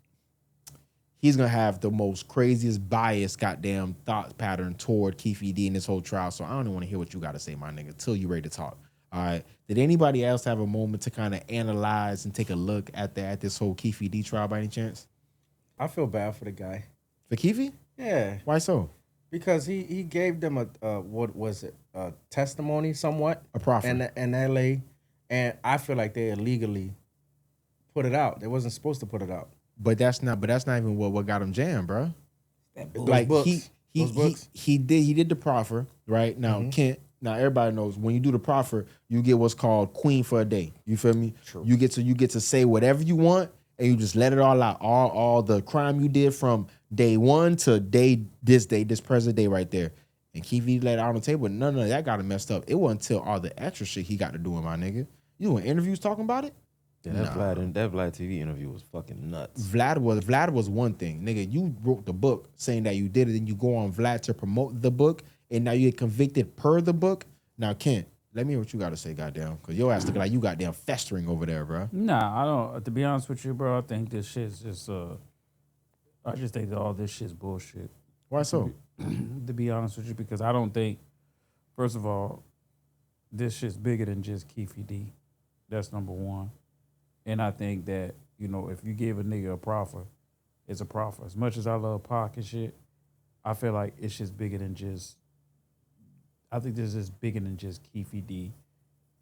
A: he's gonna have the most craziest bias goddamn thought pattern toward Keefe D in this whole trial. So I don't even want to hear what you gotta say, my nigga, till you ready to talk. All right. Did anybody else have a moment to kind of analyze and take a look at this whole Keefe D trial by any chance?
D: I feel bad for the guy.
A: For Keefe?
D: Yeah,
A: Why so?
D: because he gave them a what was it, a testimony somewhat,
A: A proffer.
D: in L.A., and I feel like they illegally put it out. They wasn't supposed to put it out.
A: But that's not even what got him jammed, bro.
D: Those
A: Like
D: books. Those books.
A: he did the proffer, right? Now Kent, now everybody knows when you do the proffer, you get what's called queen for a day. You feel me?
D: True.
A: You get to say whatever you want and you just let it all out. All the crime you did from day one to this present day right there. And Keefe let it out on the table. None of that got him messed up. It wasn't until all the extra shit he got to do with my nigga. You doing interviews talking about it?
B: Yeah, that Vlad TV interview was fucking nuts.
A: Vlad was one thing. Nigga, you wrote the book saying that you did it, and you go on Vlad to promote the book, and now you get convicted per the book. Now, Kent, let me hear what you got to say, goddamn. Because your ass looking like you goddamn festering over there, bro.
E: Nah, I don't. To be honest with you, bro, I think this shit's just. I just think that all this shit's bullshit.
A: Why so?
E: To be honest with you, because I don't think, first of all, this shit's bigger than just Keefe D. That's number one. And I think that, you know, if you give a nigga a proffer, it's a proffer. As much as I love Pac and shit, I feel like it's just bigger than just. I think this is bigger than just Keefe D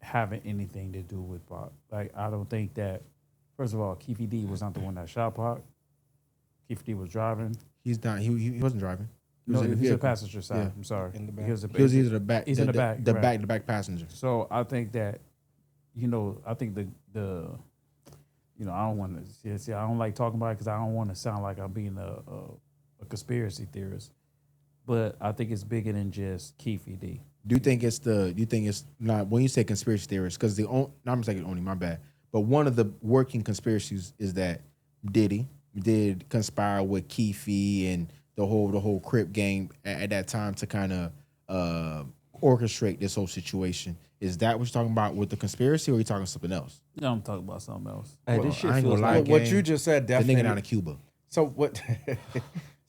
E: having anything to do with Pac. Like, I don't think that. First of all, Keefe D was not the one that shot Pac. Keefe D was driving.
A: He's not. He wasn't driving. He was
E: No,
A: in the
E: he's the
A: vehicle.
E: passenger side.
A: Yeah.
E: I'm sorry.
D: In the back.
E: He was
A: Either the back.
E: He's in the back.
A: The
E: right.
A: back passenger.
E: So I think that, you know, I think you know, I don't want to see. I don't like talking about it because I don't want to sound like I'm being a conspiracy theorist. But I think it's bigger than just Keefe D.
A: Do you think it's not when you say conspiracy theorists? Because I'm saying only my bad. But one of the working conspiracies is that Diddy did conspire with Keefe and the whole Crip gang at that time to kind of orchestrate this whole situation. Is that what you're talking about with the conspiracy, or are you talking something else?
E: No, I'm talking about something else.
B: Hey,
A: Well,
B: this shit
A: I ain't
B: feels
A: gonna lie,
B: like
D: What
A: gang.
D: you just said
A: The
D: definitely.
A: nigga down in Cuba.
D: So what?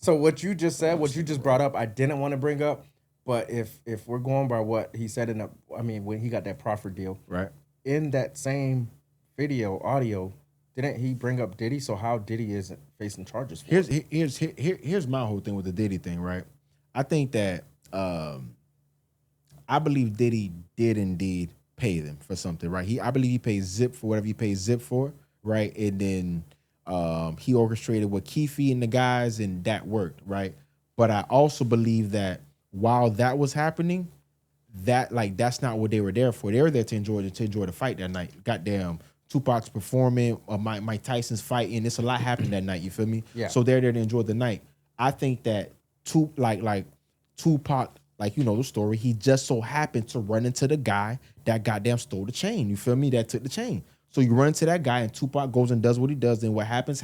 D: So what you just said, what you just brought up, I didn't want to bring up, but if we're going by what he said when he got that proffer deal,
A: Right.
D: in that same audio, didn't he bring up Diddy? So how Diddy isn't facing charges for it?
A: Here's my whole thing with the Diddy thing, right? I think that I believe Diddy did indeed pay them for something, right? I believe he paid Zip for whatever he paid Zip for, right? And then he orchestrated with Keefe and the guys, and that worked, right? But I also believe that while that was happening, that's not what they were there for. They were there to enjoy the fight that night. Goddamn, Tupac's performing, Mike Tyson's fighting. It's a lot happening that night. You feel me?
D: Yeah.
A: So they're there to enjoy the night. I think that Tupac, like you know the story, he just so happened to run into the guy that goddamn stole the chain. You feel me? That took the chain. So you run into that guy, and Tupac goes and does what he does. Then what happens.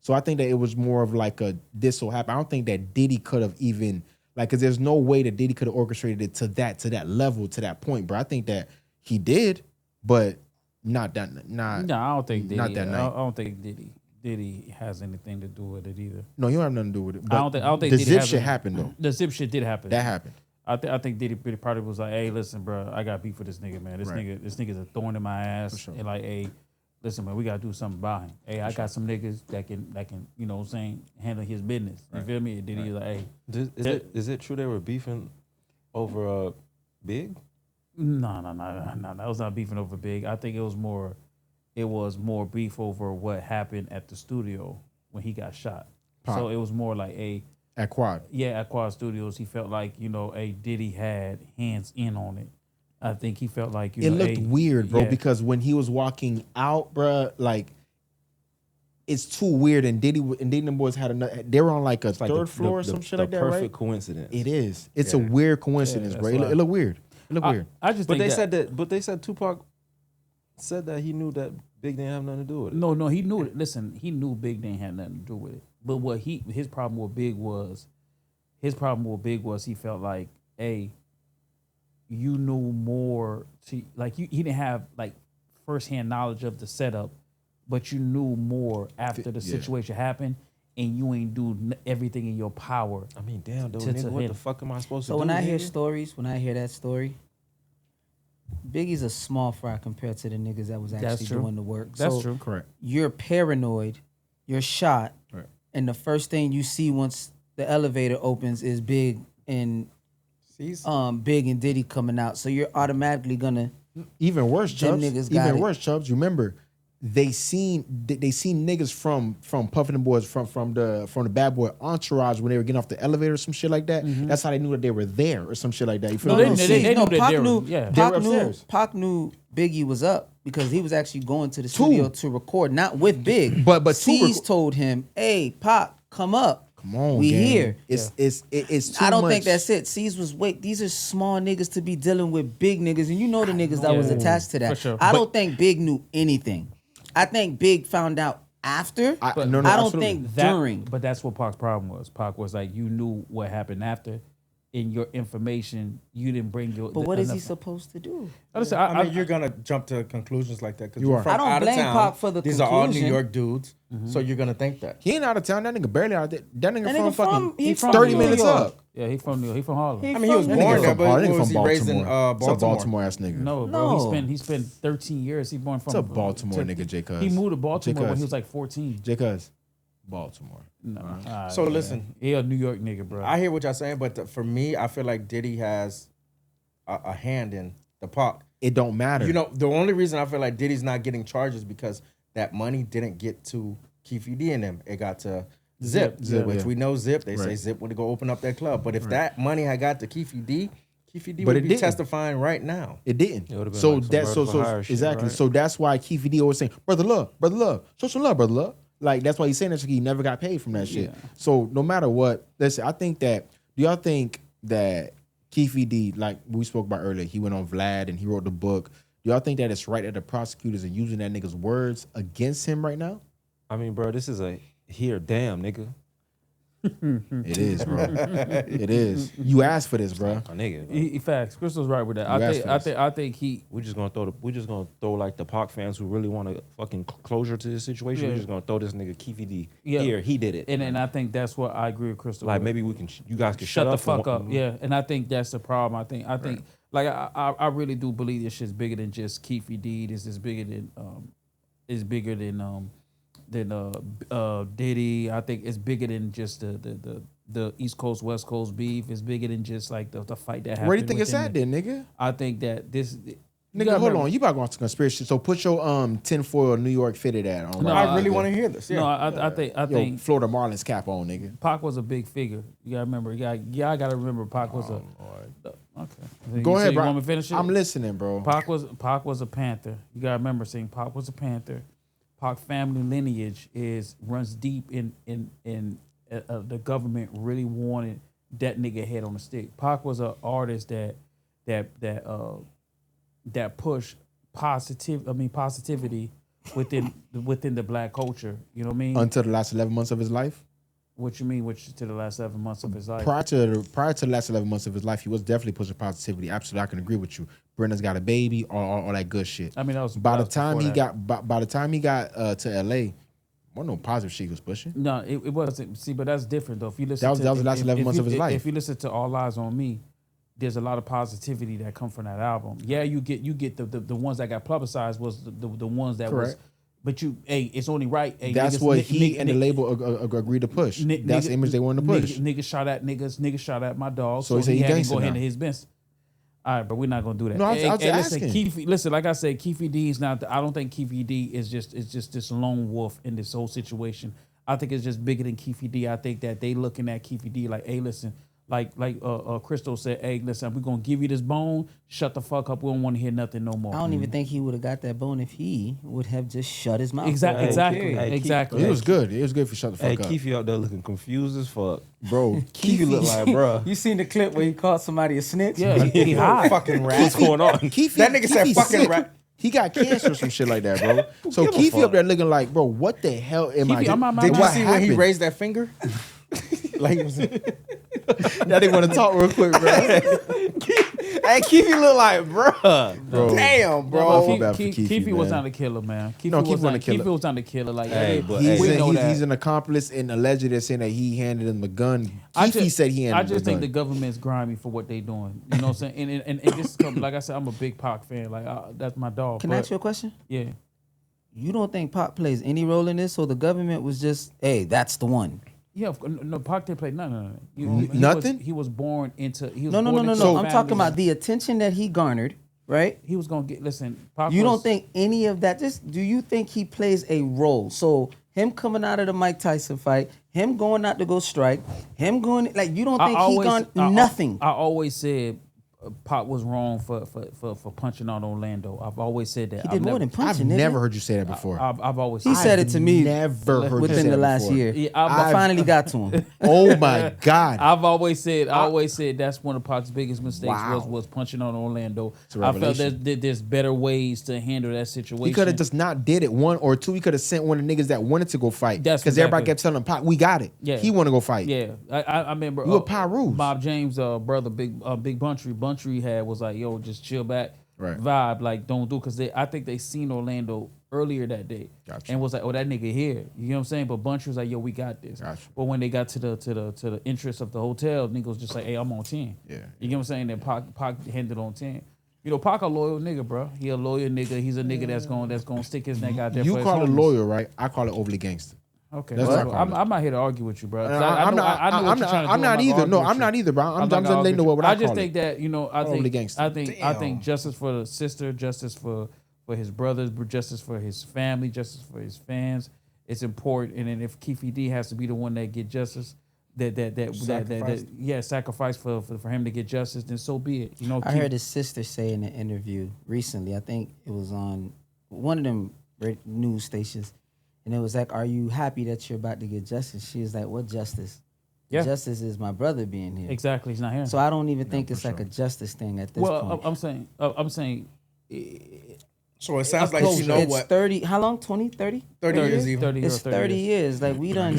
A: So I think that it was more of like a this so happen. I don't think that Diddy could have even because there's no way that Diddy could have orchestrated it to that level, to that point, bro. I think that he did, but not that.
E: No, I don't think Diddy.
A: Not that night.
E: I don't think Diddy has anything to do with it either.
A: No, you don't have nothing to do with it. But
E: I don't think
A: the
E: Diddy
A: Zip
E: has
A: shit
E: any-
A: happened though.
E: The Zip shit did happen.
A: That happened.
E: I think Diddy probably was like, "Hey, listen, bro, I got beef with this nigga, man. This nigga's a thorn in my ass."
A: sure.
E: And like, "Hey, listen, man, we gotta do something about him. Hey, I got some niggas that can, you know what I'm saying, handle his business. You feel me?" And Diddy was like, "Hey,
B: Is it true they were beefing over Big?
E: No. That was not beefing over Big. I think it was more beef over what happened at the studio when he got shot.
A: Pop.
E: So it was more like
A: At Quad.
E: at Quad Studios, he felt like, Diddy had hands in on it. I think he felt like,
A: It looked weird, bro, because when he was walking out, bro, like, it's too weird. And Diddy and them boys had another. They were on like a third floor or some shit like that, right?
B: Perfect coincidence.
A: It is. It's a weird coincidence, bro. It look weird. It look weird.
E: I just
B: But
E: think
B: they said Tupac said that he knew that Big didn't have nothing to do with it.
E: No, he knew it. Listen, he knew Big didn't have nothing to do with it. But what his problem with Big was he felt like, hey, you knew more he didn't have like firsthand knowledge of the setup, but you knew more after the situation happened, and you ain't do everything in your power.
B: I mean, damn, though, nigga, what the fuck am I supposed to do?
C: So when I hear
B: nigga?
C: stories, when I hear that story, Biggie's a small fry compared to the niggas that was actually doing the work.
E: That's
C: so
E: true.
A: Correct.
C: You're paranoid, you're shot,
A: Right.
C: and the first thing you see once the elevator opens is Big and Diddy coming out. So you're automatically gonna.
A: Even worse,
C: Them
A: Chubbs.
C: niggas got
A: Even
C: it.
A: worse, Chubbs. You remember, they seen niggas from Puffin and Boys from the Bad Boy entourage when they were getting off the elevator or some shit like that. That's how they knew that they were there or some shit like that. You feel
E: No,
A: me?
E: they knew that
C: Pac
E: they were-
C: knew.
E: yeah.
A: They were
C: Pac knew.
A: upstairs.
C: Pac knew Biggie was up because he was actually going to the studio to record, not with Big.
A: But to
C: C's told him, "Hey, Pac, come up.
A: Come on,
C: we
A: gang.
C: here."
A: It's too
C: I don't
A: much.
C: think that's it. C's was these are small niggas to be dealing with big niggas, and you know the niggas that was attached to that.
E: For sure.
C: I don't think Big knew anything. I think Big found out after. I don't
A: absolutely.
C: think during.
E: But that's what Pac's problem was. Pac was like, you knew what happened after. In your information, you didn't bring your.
C: But what is he supposed to do?
E: Listen,
D: I mean, you're gonna jump to conclusions like that because
A: You
D: you're
A: are.
D: from
C: I don't
D: out of
C: blame
D: town.
C: Pac for the
D: These are all New
C: conclusion.
D: York dudes, so you're gonna think that.
A: He ain't out of town. That nigga barely out there. That nigga,
C: That
A: from
C: nigga
A: fucking
C: he from
A: 30
C: New
A: minutes
C: York.
A: up.
E: Yeah, he from New York. He from Harlem.
C: He
D: I mean, he was
C: from
D: born
C: New
D: there,
C: York.
D: but
A: That
D: what
A: nigga
D: was
A: from
D: he raised in
A: Baltimore. It's a
D: Baltimore?
A: Baltimore ass nigga.
E: No, bro.
C: No.
E: He spent 13 years. He born from.
A: It's a Baltimore nigga, J. Cuz.
E: He moved to Baltimore
A: J.
E: when
A: Cuz.
E: he was like 14.
A: J. Cuz. Baltimore.
E: No.
D: So listen,
E: he a New York nigga, bro.
D: I hear what y'all saying, but for me, I feel like Diddy has a hand in the Pac.
A: It don't matter.
D: You know, the only reason I feel like Diddy's not getting charges because that money didn't get to Keefe D and them. It got to Zip, which
A: yeah.
D: we know Zip. They say
A: Right.
D: Zip went to go open up that club. But if that money had got to Keefe D
A: But
D: would
A: it
D: be
A: didn't.
D: testifying right now.
A: It didn't.
B: It would've been
A: So
B: like some
A: that's
B: murder for hire shit,
A: exactly.
B: right?
A: So that's why Keefe D always saying, brother love, show some love, brother love. Like that's why he's saying that he never got paid from that shit. So no matter what, listen, I think that do y'all think that Keefe D, like we spoke about earlier, he went on Vlad and he wrote the book. Do y'all think that it's right that the prosecutors are using that nigga's words against him right now?
B: I mean, bro, this is a here, damn, nigga.
A: It is, bro. It is. You asked for this, bro.
B: A nigga. bro.
E: He facts. Crystal's right with that.
A: You asked for this.
E: I think he.
B: We're just gonna throw like the Pac fans who really want a fucking closure to this situation.
E: Yeah.
B: We're just gonna throw this nigga Keefe D
E: Yeah.
B: here. He did it.
E: And I think that's what I agree with Crystal.
B: Like
E: with.
B: maybe we can, you guys can
E: shut the
B: for
E: fuck
B: one-
E: up. Yeah, and I think that's the problem. I think like I really do believe this shit's bigger than just Keefe D. This is bigger than Diddy. I think it's bigger than just the East Coast West Coast beef. It's bigger than just like the fight that happened.
A: Where do you think it's
E: within
A: at
E: the-
A: then, nigga?
E: I think that this
A: Nigga, hold on. You about to go on to conspiracy. So put your tinfoil New York fitted ad on.
E: No,
A: right
D: I really
A: now,
D: want to
A: nigga.
D: hear this. Yeah.
E: No, I think
A: Yo, Florida Marlins cap on, nigga.
E: Pac was a big figure. You gotta remember. I gotta remember Pac was okay.
A: Go
E: So
A: ahead,
E: you
A: bro.
E: want me to finish it?
A: I'm listening, bro.
E: Pac was a Panther. You gotta remember saying Pac was a Panther. Pac family lineage runs deep in the government really wanted that nigga head on the stick. Pac was an artist that pushed positivity within the black culture. You know what I mean?
A: Until the last 11 months of his life.
E: What you mean? Which to the last 7 months of his life?
A: Prior to the last 11 months of his life, he was definitely pushing positivity. Absolutely, I can agree with you. Brenda's got a baby, all that good shit.
E: I mean, that was
A: by
E: that
A: the
E: was
A: time
E: before
A: he
E: that.
A: got by the time he got to LA, wasn't no positive shit he was pushing.
E: No, it wasn't. See, but that's different though. If you listen,
A: That was the last 11 months of his life.
E: If you listen to All Eyes on Me, there's a lot of positivity that come from that album. Yeah, you get the ones that got publicized was the ones that
A: Correct.
E: was. But it's only right. Hey,
A: That's
E: niggas,
A: what
E: Nick-
A: he
E: Nick-
A: and the
E: Nick-
A: label agreed to push.
E: Nick-
A: That's the
E: nigga-
A: image they wanted to push.
E: Niggas shot at niggas. Niggas shot at my dog.
A: So he said he
E: had to
A: gangster
E: go
A: now.
E: into his business. All right, but we're not gonna do that.
A: No, I was just
E: listen,
A: asking.
E: Keefe, listen, like I said, Keefe D is not. I don't think Keefe D is just this lone wolf in this whole situation. I think it's just bigger than Keefe D. I think that they looking at Keefe D like, hey, listen, like Crystal said, hey, listen, we're gonna give you this bone. Shut the fuck up. We don't want to hear nothing no more.
C: I don't even think he would have got that bone if he would have just shut his mouth.
E: Exactly,
B: Hey,
E: exactly,
B: hey, Keefe-
E: exactly.
A: It was good. It was good if you shut the fuck
B: Hey,
A: up,
B: Keefe out there looking confused as fuck.
A: bro.
B: Keefe look like, bruh.
C: You seen the clip where he called somebody a snitch?
E: Yeah, he high.
D: Fucking rat.
B: What's going on?
A: Keefe,
D: That nigga said
A: Keefe's
D: fucking
A: sick.
D: rat.
A: He got cancer or some shit like that, bro. So
B: give a
A: Keefe
B: fuck?
A: up there looking like, bro, what the hell am I
E: Keefe,
A: doing?
D: Did you
A: What
D: see when he
A: happened?
D: raised that finger? Like he was,
A: Now they want to talk real quick, bro.
B: Hey, Keefe look like, bruh.
A: Bro.
D: damn,
E: Bro,
D: bro.
A: Feel bad for Keefe,
E: Keefe was
A: man.
E: not a killer, man. Keefe
A: No, Keefe
E: was
A: wasn't
E: not
A: a killer.
E: Keefe was not a killer. Like,
B: Hey, but
A: He's,
B: hey,
A: an,
E: know
A: he's,
E: that.
A: he's an accomplice and allegedly saying that he handed him the gun.
E: I
A: Keefe
E: just-
A: said he handed
E: I
A: him
E: just
A: the
E: think
A: gun.
E: the government's grimy for what they doing. You know what I'm saying? And this is like I said, I'm a big Pac fan. Like that's my dog.
C: Can I
E: but,
C: ask you a question?
E: Yeah.
C: You don't think Pac plays any role in this? So the government was just, hey, that's the one.
E: Yeah, no, Pac didn't play no.
A: Nothing?
E: He was born into. He was
C: No.
E: born into a
C: I'm talking
E: family
C: about the attention that he garnered, right?
E: He was gonna get. Listen, Pac
C: You
E: was,
C: don't think any of that? Just do you think he plays a role? So him coming out of the Mike Tyson fight, him going out to go strike, him going like you don't think he gone nothing?
E: I always said Pac was wrong for punching out Orlando. I've always said that.
C: He did more than
A: I've
C: punching. didn't
A: never
C: he?
A: heard you say that before.
E: I've always.
C: He said it to me.
A: Never heard you
C: within
A: say
C: the
A: that
C: last
A: before.
C: year.
E: Yeah,
C: I finally got to him.
A: Oh my God.
E: I've always said that's one of Pac's biggest mistakes
A: Wow.
E: was punching on Orlando.
A: a
E: I felt
A: revelation.
E: there's better ways to handle that situation.
A: He could have just not did it. One or two, he could have sent one of the niggas that wanted to go fight.
E: That's
A: Because everybody
E: exactly.
A: kept telling him, Pac, we got it.
E: Yeah.
A: He want to go fight.
E: Yeah, I remember.
A: You a Pyros.
E: Bob James' brother, Big Buntry had was like, yo, just chill back,
A: Right.
E: vibe, like don't do, because I think they seen Orlando earlier that day,
A: Gotcha.
E: and was like, oh, that nigga here, you know what I'm saying? But Buntry was like, yo, we got this.
A: Gotcha.
E: But when they got to the interest of the hotel, nigga was just like, hey, I'm on 10.
A: Yeah.
E: You know what I'm saying? Then Pac handed on 10. You know, Pac a loyal nigga, bro. He a loyal nigga. He's a nigga that's gonna stick his neck out there.
A: You
E: for
A: call
E: his
A: it
E: homies.
A: loyal, right? I call it overly gangster.
E: Okay,
A: That's
E: well,
A: what I call it.
E: I'm not here to argue with you, bro. 'cause
A: I'm
E: know what you're trying to do.
A: not
E: I'm
A: either.
E: gonna
A: No,
E: argue
A: I'm
E: with
A: not
E: you.
A: either, bro. I'm
E: not
A: just
E: gonna
A: letting you know
E: argue with
A: what
E: you.
A: I
E: I just
A: call
E: think
A: it.
E: that
A: Overly gangster.
E: I think
D: Damn.
E: justice for the sister, justice for his brothers, justice for his family, justice for his fans. It's important, and then if Keefe D has to be the one that get justice, sacrifice for him to get justice, then so be it. You know,
C: I heard his sister say in an interview recently. I think it was on one of them news stations, and it was like, "Are you happy that you're about to get justice?" She was like, "What justice?
E: Yeah.
C: Justice is my brother being here."
E: exactly. He's not here.
C: So I don't even think it's like a justice thing at this
E: well,
C: point.
E: I'm saying.
D: So it sounds like
E: closure.
D: you know
C: it's
D: what?
C: 30. How long? 20, 30?
D: 30 years even.
E: 30
C: It's 30 years. Like we done.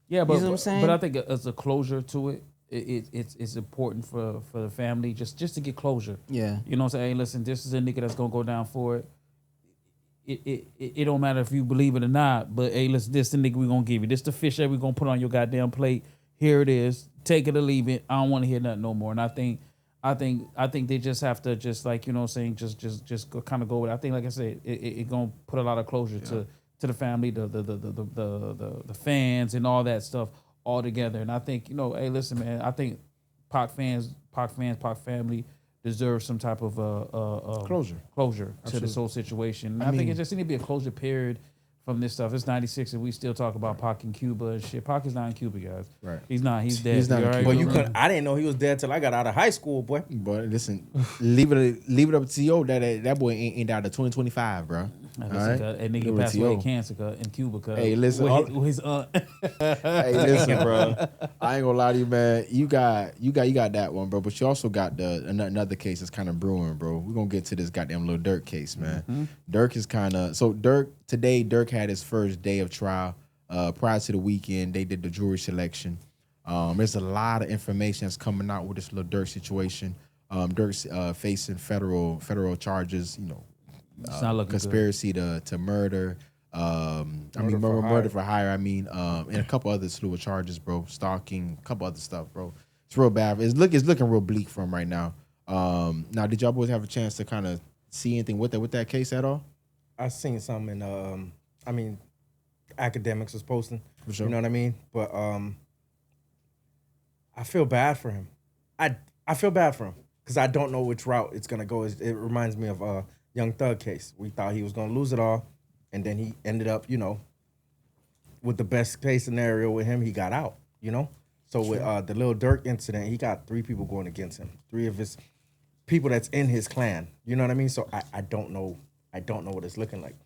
E: Yeah, but
C: know what I'm saying?
E: but I think as a closure to it, it's important for the family just to get closure.
C: Yeah.
E: You know what I'm saying? Hey, listen, this is a nigga that's gonna go down for it. It don't matter if you believe it or not, but hey, listen, this the nigga we gonna give you. This the fish that we gonna put on your goddamn plate. Here it is. Take it or leave it. I don't want to hear nothing no more. And I think they just have to just like, you know what I'm saying, just kind of go with it. I think, like I said, it gonna put a lot of closure to the family, the fans and all that stuff all together. And I think, you know, hey, listen, man, I think Pac family deserve some type of closure to this whole situation. And I think it just need to be a closure period from this stuff. It's 96 and we still talk about Pac in Cuba and shit. Pac is not in Cuba, guys.
A: Right.
E: He's not. He's dead.
A: He's not in
E: You
A: Cuba.
D: But
E: already
D: you
E: know?
D: could. I didn't know he was dead till I got out of high school, boy.
A: But listen, leave it up to you. That boy ain't out of 2025, bro.
E: And
A: All right?
E: that nigga
A: Leave it
E: passed
A: to
E: away
A: you.
E: of cancer in Cuba.
A: Hey, listen,
E: with his aunt.
A: Hey, listen, bro. I ain't gonna lie to you, man. You got that one, bro. But you also got another case that's kind of brewing, bro. We're gonna get to this goddamn Lil Durk case, man. Durk is kind of today. Durk had his first day of trial. Prior to the weekend, they did the jury selection. There's a lot of information that's coming out with this Lil Durk situation. Durk's facing federal charges. You know,
E: It's not looking
A: conspiracy to murder. Murder for hire. And a couple other slew of charges, bro. Stalking, a couple other stuff, bro. It's real bad. It's looking real bleak for him right now. Now, did y'all boys have a chance to kind of see anything with that case at all?
D: I seen some in academics was posting.
A: For sure.
D: You know what I mean? But I feel bad for him. I feel bad for him. because I don't know which route it's gonna go. It reminds me of Young Thug case. We thought he was gonna lose it all, and then he ended up, with the best case scenario with him, he got out. So with the Lil Durk incident, he got 3 people going against him. 3 of his people that's in his clan. You know what I mean? So I don't know. I don't know what it's looking like.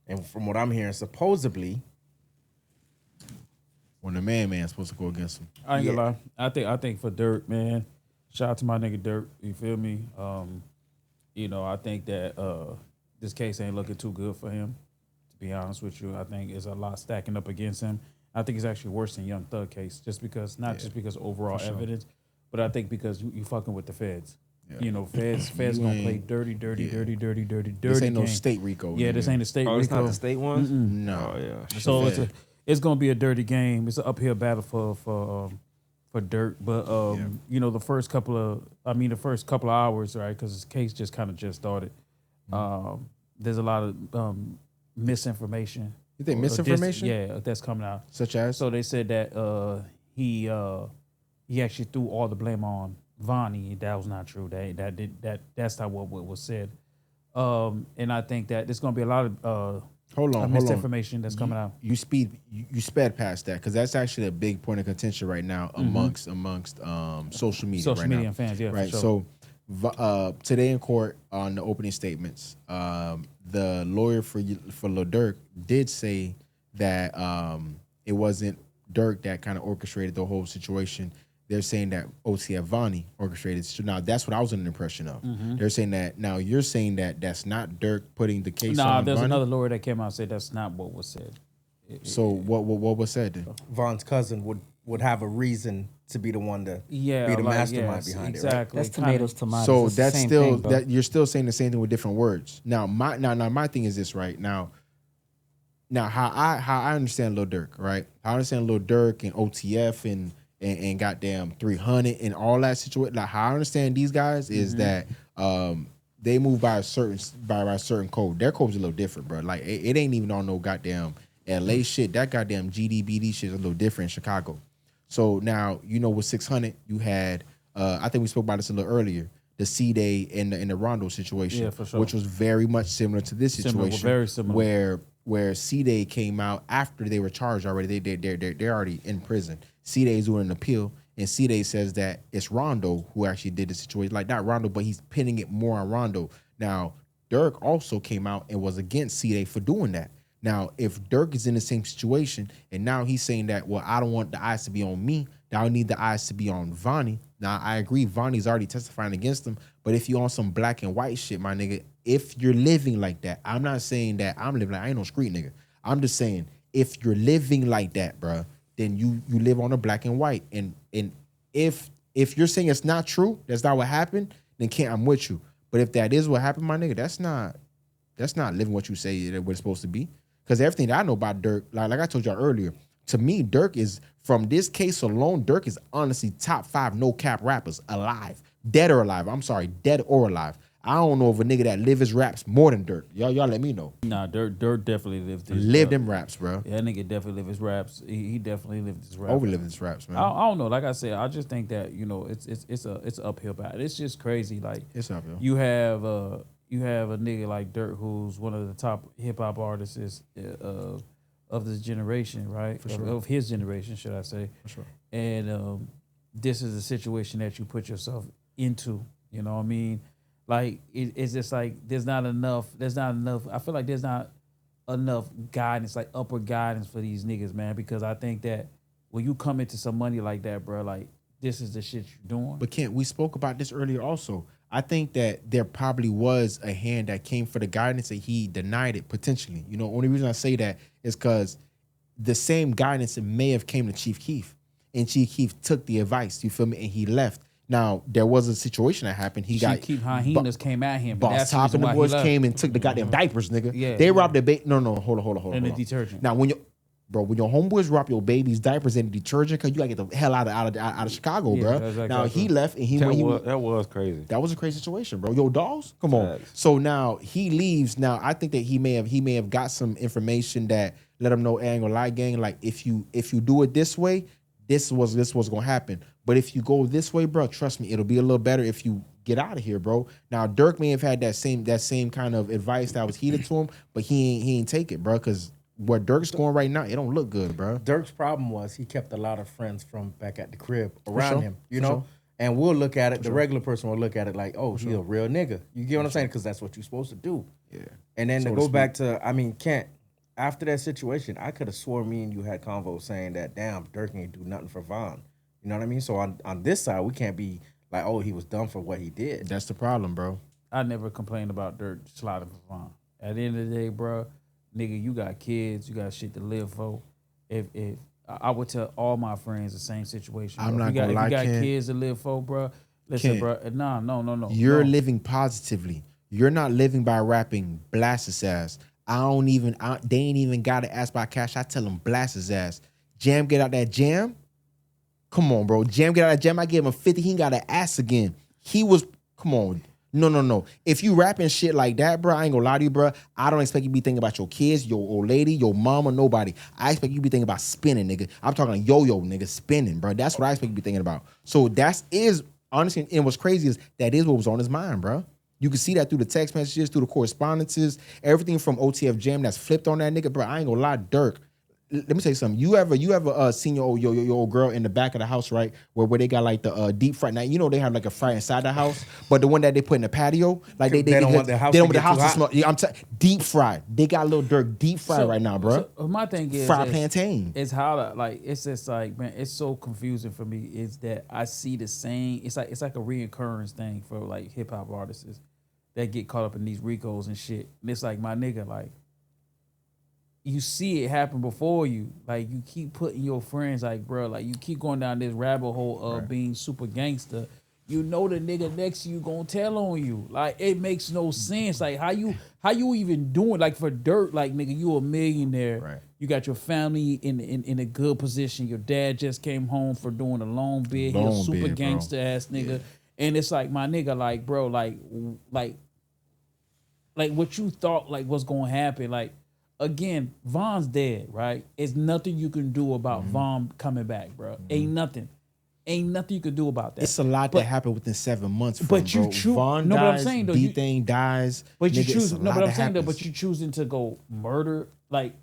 D: And from what I'm hearing, supposedly,
A: when the man's supposed to go against him.
E: I ain't gonna lie. I think for Durk, man, shout out to my nigga Durk. You feel me? I think that this case ain't looking too good for him. To be honest with you, I think it's a lot stacking up against him. I think it's actually worse than Young Thug case, just because of overall evidence, but I think because you fucking with the feds. Yeah. Feds gonna play dirty. This
A: ain't no
E: game.
A: state RICO.
E: Yeah, this ain't a state RICO.
B: It's not the state ones?
A: No.
B: Oh, yeah.
E: So it's gonna be a dirty game. It's an uphill battle for Durk. But the first couple of hours, right? Because this case just started. There's a lot of misinformation.
A: You think misinformation?
E: That's coming out.
A: Such as?
E: So they said that he actually threw all the blame on Vonnie. That was not true. That's not what was said. And I think that there's gonna be a lot of misinformation that's coming out.
A: You sped past that because that's actually a big point of contention right now amongst social media.
E: Social media and fans, yeah.
A: Right.
E: For sure.
A: So today in court on the opening statements, the lawyer for Lil Durk did say that it wasn't Durk that kind of orchestrated the whole situation. They're saying that OTF Vonnie orchestrated. So now that's what I was under the impression of. They're saying that. Now you're saying that that's not Durk putting the case on
E: there's
A: Vonnie?
E: another lawyer that came out and said that's not what was said.
A: So what was said then?
D: Von's cousin would have a reason to be the one to be the mastermind behind it. Right?
C: That's tomatoes.
A: So
C: It's
A: that's
C: the same
A: still
C: thing,
A: that you're still saying the same thing with different words. Now my thing is this, right? Now how I understand Lil Durk, right? I understand Lil Durk and OTF and goddamn 300 and all that situation. Like how I understand these guys is that they move by a certain code. Their code's a little different, bro. Like it ain't even on no goddamn LA shit. That goddamn GDBD shit is a little different in Chicago. So now with 600 you had I think we spoke about this a little earlier. The C-Day and the Rondo situation,
E: for sure.
A: which was very much similar to this situation,
E: very similar.
A: Where C-Day came out after they were charged already. They're already in prison. C-Day is doing an appeal, and C-Day says that it's Rondo who actually did the situation. Like not Rondo, but he's pinning it more on Rondo. Now, Durk also came out and was against C-Day for doing that. Now, if Durk is in the same situation, and now he's saying that, well, I don't want the eyes to be on me. Now I need the eyes to be on Vonnie. Now, I agree, Vonnie's already testifying against him, but if you're on some black and white shit, my nigga, if you're living like that, I'm not saying that I'm living like, I ain't no street nigga. I'm just saying, if you're living like that, bruh, then you live on a black and white. And if you're saying it's not true, that's not what happened, then I'm with you. But if that is what happened, my nigga, that's not living what you say that it's supposed to be. Because everything that I know about Durk, like I told y'all earlier, to me, Durk is, from this case alone, Durk is honestly top 5 no cap rappers alive. Dead or alive. I'm sorry, dead or alive. I don't know of a nigga that live his raps more than Durk. Y'all let me know.
E: Nah, Durk definitely lived his
A: Live them raps, bro.
E: Yeah, that nigga definitely lived his raps. He definitely lived his raps.
A: Overlived his raps, man.
E: I don't know. Like I said, I just think that it's an uphill battle. It's just crazy. Like
A: It's uphill.
E: you have a nigga like Durk who's one of the top hip hop artists of this generation, right?
A: For sure.
E: Of his generation, should I say?
A: For sure.
E: And this is a situation that you put yourself into. You know what I mean? Like it's just like there's not enough. I feel like there's not enough guidance, like upward guidance for these niggas, man. Because I think that when you come into some money like that, bro, like this is the shit you're doing.
A: But Kent, we spoke about this earlier also. I think that there probably was a hand that came for the guidance and he denied it potentially. Only reason I say that is because the same guidance may have came to Chief Keefe, and Chief Keefe took the advice. You feel me? And he left. Now there was a situation that happened.
E: Chief Keefe hyenas came at him.
A: Boss Top and the boys came and took the goddamn diapers, nigga.
E: Yeah,
A: they robbed the baby. No, hold on.
E: And the detergent.
A: Now when your homeboys rob your baby's diapers and the detergent, cause you gotta get the hell out of Chicago, bro.
E: Exactly.
A: Now he left and
B: that was crazy.
A: That was a crazy situation, bro. Yo, dolls, come on.
B: Facts.
A: So now he leaves. Now I think that he may have got some information that let him know, ain't gonna lie, gang. Like if you do it this way, this was gonna happen. But if you go this way, bro, trust me, it'll be a little better if you get out of here, bro. Now Dirk may have had that same kind of advice that was heated to him, but he ain't take it, bro. Because what Dirk's going right now, it don't look good, bro.
D: Dirk's problem was he kept a lot of friends from back at the crib around
A: sure.
D: him, you
A: For
D: know.
A: sure.
D: And we'll look at it. The regular person will look at it like, oh, he a real nigga. You get what I'm saying? Because that's what you're supposed to do.
A: Yeah.
D: And then
A: So
D: to
A: to
D: go
A: speak.
D: back to, I mean, Kent, after that situation, I could have swore me and you had convo saying that, damn, Dirk ain't do nothing for Von. You know what I mean? So on this side, we can't be like, oh, he was done for what he did.
A: That's the problem, bro.
E: I never complained about Dirk sliding for Von. At the end of the day, bro, nigga, you got kids, you got shit to live for. If I would tell all my friends the same situation.
A: I'm
E: bro.
A: not gonna lie,
E: if you got
A: Ken.
E: kids to live for, bro, listen,
A: Ken,
E: bro. No.
A: You're
E: no.
A: living positively. You're not living by rapping blast his ass. They ain't even gotta ask by cash. I tell him blast his ass. Jam, get out that jam. Come on, bro. Jam, get out that jam. I gave him 50. He ain't got to ask again. Come on. No. If you rapping shit like that, bro, I ain't gonna lie to you, bro. I don't expect you to be thinking about your kids, your old lady, your mama, nobody. I expect you to be thinking about spinning, nigga. I'm talking yo-yo, nigga, spinning, bro. That's what I expect you to be thinking about. So honestly, and what's crazy is that is what was on his mind, bro. You can see that through the text messages, through the correspondences, everything from OTF Jam that's flipped on that nigga, bro. I ain't gonna lie, Dirk. Let me tell you something. You ever seen your old girl in the back of the house, right? Where they got like the deep fry. Now you know they have like a fryer inside the house, but the one that they put in the patio, like they don't want the house. They don't want the house to smell. Yeah, deep fried. They got Lil Durk deep fried right now, bro.
E: So my thing is
A: fried plantain.
E: It's how to like. It's just like, man, it's so confusing for me. Is that I see the same. It's like a reoccurrence thing for like hip hop artists that get caught up in these Ricos and shit. And it's like, my nigga, like, you see it happen before you. Like, you keep putting your friends, like, bro, like, you keep going down this rabbit hole of being super gangster. You know the nigga next to you gonna tell on you. Like, it makes no sense. Like, how you even doing? Like, for Dirt, like, nigga, you a millionaire.
A: Right.
E: You got your family in a good position. Your dad just came home for doing a long bid. He a
A: Long
E: super
A: bid, bro.
E: gangster ass nigga. Yeah. And it's like, my nigga, like, bro, like what you thought like was gonna happen, like, again, Von's dead, right? It's nothing you can do about Von coming back, bro. Ain't nothing you can do about that.
A: It's a lot that happened within 7 months.
E: But you
A: bro.
E: choose.
A: Von
E: No,
A: dies,
E: but I'm saying though,
A: D-Thing dies.
E: But you
A: nigga,
E: choose.
A: it's a
E: No,
A: lot
E: but I'm
A: that
E: saying though,
A: happens.
E: but you choosing to go murder, like,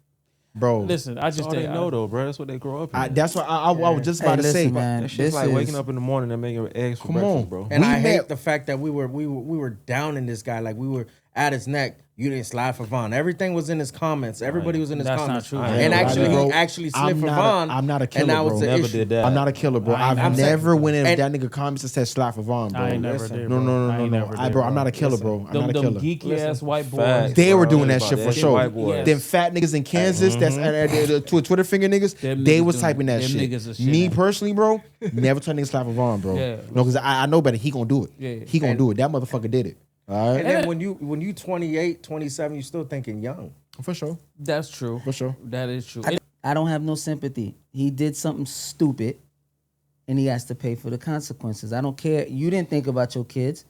A: bro.
E: listen, I
B: That's
E: just
B: all they
E: think
B: know though, bro. That's what they grow up in.
A: That's what I was just about to
C: listen,
A: say.
C: man.
B: That shit's
C: This
B: like
C: is-
B: waking up in the morning and making eggs for
A: Come
B: breakfast,
A: on.
B: bro.
D: And
A: We
D: I hate
A: met-
D: the fact that we were down in this guy, like we were at his neck. You didn't slide for Von. Everything was in his comments. Everybody was in his
E: That's not
D: comments.
E: true.
D: And actually,
A: Bro,
D: he actually slid
A: I'm
D: for
A: not
D: Von.
A: I'm not a
D: and
A: killer,
D: now
A: bro.
D: it's an
B: Never
D: issue.
B: did that.
A: I'm not a killer, bro. I've
D: I'm saying-
A: never went in
D: and-
A: that nigga comments and said slap for Von, bro.
E: I ain't never
D: listen.
E: did.
A: No,
E: bro.
A: no,
E: I
A: no,
E: ain't
A: no.
E: never
A: I,
E: did,
A: bro, I'm not a killer, bro. I'm not a
E: Them
A: killer.
E: geeky ass white boys.
B: Facts,
A: They were
B: bro.
A: doing that
B: That's
A: shit
B: about
A: for
B: that.
A: sure.
B: White boys.
A: Them fat niggas in Kansas, that's Twitter finger niggas,
E: Them
A: they
E: niggas
A: was
E: doing-
A: typing that
E: them
A: shit.
E: niggas is shit
A: Me
E: now.
A: personally, bro, never tell niggas slap for Von, bro.
E: Yeah.
A: No, because I know better. He gonna do it.
E: Yeah.
A: He gonna do it. That motherfucker did it. All right,
D: And then when you 28, 27, you still thinking young.
A: for sure,
E: That's true.
A: for sure.
E: That is true.
C: I don't have no sympathy. He did something stupid, and he has to pay for the consequences. I don't care. You didn't think about your kids.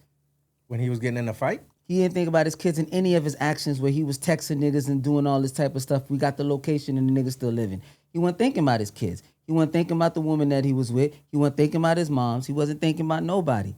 D: When he was getting in a fight,
C: He didn't think about his kids in any of his actions where he was texting niggas and doing all this type of stuff. We got the location and the nigga still living. He wasn't thinking about his kids. He wasn't thinking about the woman that he was with. He wasn't thinking about his moms. He wasn't thinking about nobody.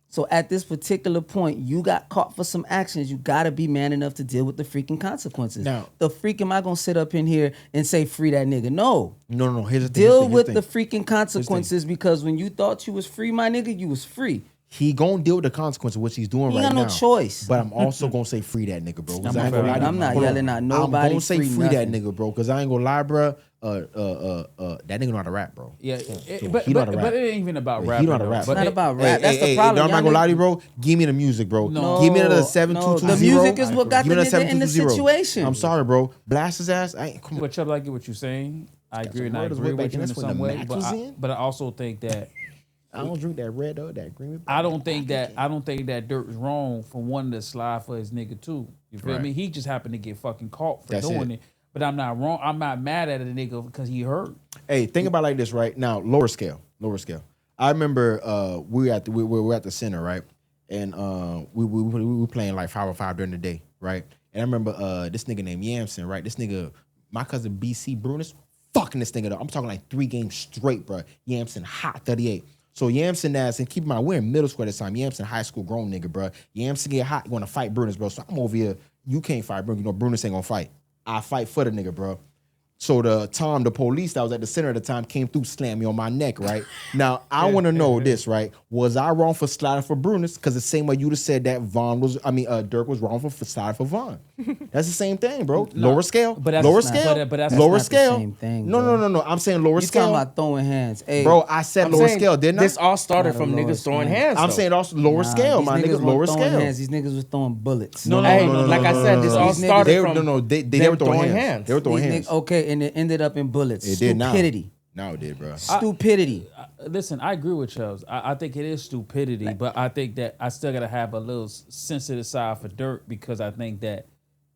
C: So at this particular point, you got caught for some actions. You got to be man enough to deal with the freaking consequences.
A: Now-
C: the freak am I going to sit up in here and say free that nigga? No.
A: No. Here's the thing.
C: Deal
A: here's
C: with
A: thing.
C: the freaking consequences because when you thought you was free, my nigga, you was free.
A: He gonna deal with the consequences of what he's doing
C: He
A: right
C: got
A: now.
C: no choice.
A: But I'm also gonna say free that nigga, bro. 'Cause I ain't gonna lie to you.
C: I'm not
A: Hold on.
C: yelling at
A: I'm
C: nobody,
A: gonna say
C: free
A: free that
C: nothing.
A: nigga, bro. Because I ain't gonna lie, bro. That nigga know how to rap, bro.
E: Yeah,
A: So
E: but
A: he know how to rap.
E: it ain't even about
A: He
E: rapping.
A: know how to
E: though.
A: rap.
E: But
C: It's not
E: it-
C: about rap. That's the problem.
A: I'm not
C: Y'all
A: gonna lie to you,
C: niggas-
A: bro. Give me the music, bro.
E: No.
A: Give me another
C: No,
A: 7220.
C: the music is what got
A: Give me
C: the
A: another
C: nigga in the
A: 7220.
C: situation.
A: I'm sorry, bro. Blast his ass. I ain't come on.
E: But Chubb, I get what you're saying. I agree, and I
A: Murders
E: agree
A: way back
E: with you
A: then.
E: in
A: That's when
E: some
A: the
E: way.
A: Mac
E: But
A: was
E: I,
A: in.
E: but I also think that
A: I don't drink that red or that green.
E: I don't think that Dirt is wrong for wanting to slide for his nigga too. You feel
A: Right.
E: me? He just happened to get fucking caught for
A: That's
E: doing
A: it.
E: it. But I'm not wrong. I'm not mad at a nigga because he hurt.
A: Hey, think about it like this, right? Now, lower scale. I remember we were at the center, right? And we were playing like 5-on-5 during the day, right? And I remember this nigga named Yamson, right? This nigga, my cousin BC Brunis, fucking this nigga up. I'm talking like 3 games straight, bro. Yamson hot 38. So Yamson ass, and keep in mind, we're in middle school at this time. Yamson, high school grown nigga, bro. Yamson get hot, you want to fight Brunis, bro. So I'm over here. You can't fight Brunis. You know, Brunis ain't gonna fight. I fight for the nigga, bro. So the police that was at the center at the time came through, slammed me on my neck, right? Now, I want to know this, right? Was I wrong for sliding for Brunis? Because the same way you'd have said that Durk was wrong for sliding for Von. That's the same thing, bro. Lower scale.
E: but that's
A: lower
E: not-
A: scale.
E: but that's
A: lower
C: not the
A: scale.
C: same thing,
A: no,
C: bro.
A: no. I'm saying lower
C: You
A: scale.
C: talking about throwing hands? Hey,
A: Bro, I said
D: I'm
A: lower
D: saying
A: scale, didn't I?
D: This all started
C: Not a
D: from
C: lower
D: niggas throwing
C: scale.
D: hands.
A: I'm
D: though.
A: saying also lower scale,
C: these
A: my
C: niggas
A: nigga.
C: weren't
A: Lower
C: throwing
A: scale.
C: hands. These niggas was throwing bullets.
D: Hey, like I said, this all
C: These niggas-
D: started
A: They
D: from
A: they were throwing hands. They were throwing
C: These
A: hands.
C: okay, and it ended up in bullets.
A: It did now.
C: Stupidity.
A: No, it did, bro.
C: Stupidity.
E: Listen, I agree with Charles. I think it is stupidity, but I think that I still gotta have a little sensitive side for Dirk because I think that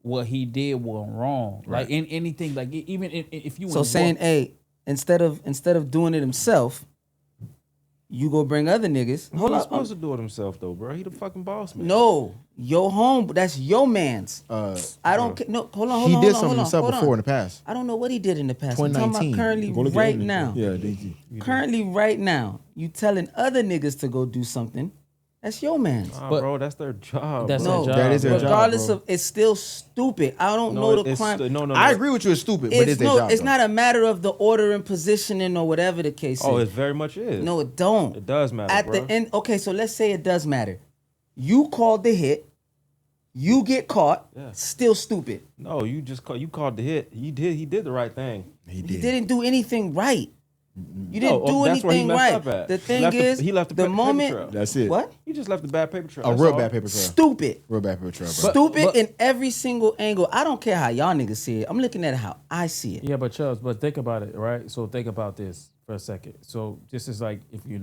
E: what he did was wrong. Like in anything, like even if you
C: So saying, hey, instead of doing it himself, you go bring other niggas.
B: Hold
C: Hold
B: He's
C: on.
B: supposed to do it himself though, bro. He the fucking boss, man.
C: No, your home. That's your man's. I don't. No, hold on. Hold
A: He
C: on.
A: did
C: hold on,
A: something
C: hold
A: himself
C: on, hold
A: before
C: on.
A: in the past.
C: I don't know what he did in the past. I'm talking
A: 2019.
C: about currently,
A: Go look at
C: right
A: it.
C: now.
A: Yeah,
C: Currently, right now, you telling other niggas to go do something. That's your man's.
B: Nah,
E: But-
B: bro, that's their job.
E: That's
B: bro.
E: their
C: No,
E: job.
A: that is their
E: bro.
A: job.
C: regardless
A: bro.
C: of, it's still stupid. I don't know the
B: it's-
C: crime.
B: No.
A: I agree with you. It's stupid, but it's their job.
C: It's
A: though.
C: not a matter of the order and positioning or whatever the case
B: Oh,
C: is.
B: it very much is.
C: No, it don't.
B: It does matter,
C: At
B: bro.
C: the end, okay, so let's say it does matter. You called the hit, you get caught,
B: Yeah.
C: still stupid.
B: No, you called the hit. He did the right thing.
A: He
C: You
A: did.
C: didn't do anything right. You didn't
B: No,
C: do
B: that's where he
C: anything
B: messed
C: right.
B: up at.
C: The
B: He
C: thing
B: left the-
C: is,
B: he left the
C: the
B: paper
C: moment.
B: trail.
A: That's it.
C: What?
B: He just left the bad paper trail.
A: A
B: That's
A: real
B: all.
A: bad paper trail.
C: Stupid.
A: Real bad paper trail, bro.
C: Stupid in every single angle. I don't care how y'all niggas see it. I'm looking at it how I see it.
E: Yeah, but Charles, but think about it, right? So think about this for a second. So this is like if you're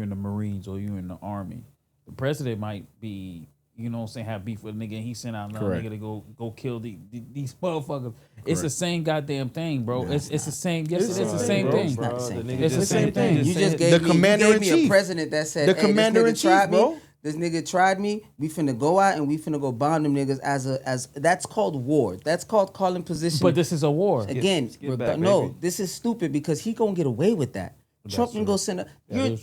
E: in the Marines or you're in the Army, the president might be, you know what I'm saying, have beef with a nigga and he sent out another
A: Correct.
E: nigga to go kill these motherfuckers. It's the same goddamn thing, bro. It's the same. Yes, it's the same
B: bro,
E: thing.
C: It's not the
B: bro.
C: same
B: The
C: thing.
B: nigga
E: It's the
B: just
E: same
B: said-
E: thing.
C: You just
A: The
C: gave me, a
A: commander-in-chief.
C: president that said,
A: The
C: hey,
A: commander-in-chief,
C: this nigga tried
A: bro.
C: me. This nigga tried me. We finna go out and we finna go bomb them niggas as that's called war. That's called calling position.
E: But this is a war.
C: Again,
B: skip back,
C: no,
B: baby.
C: this is stupid because he gonna get away with that. Trump can go send a. I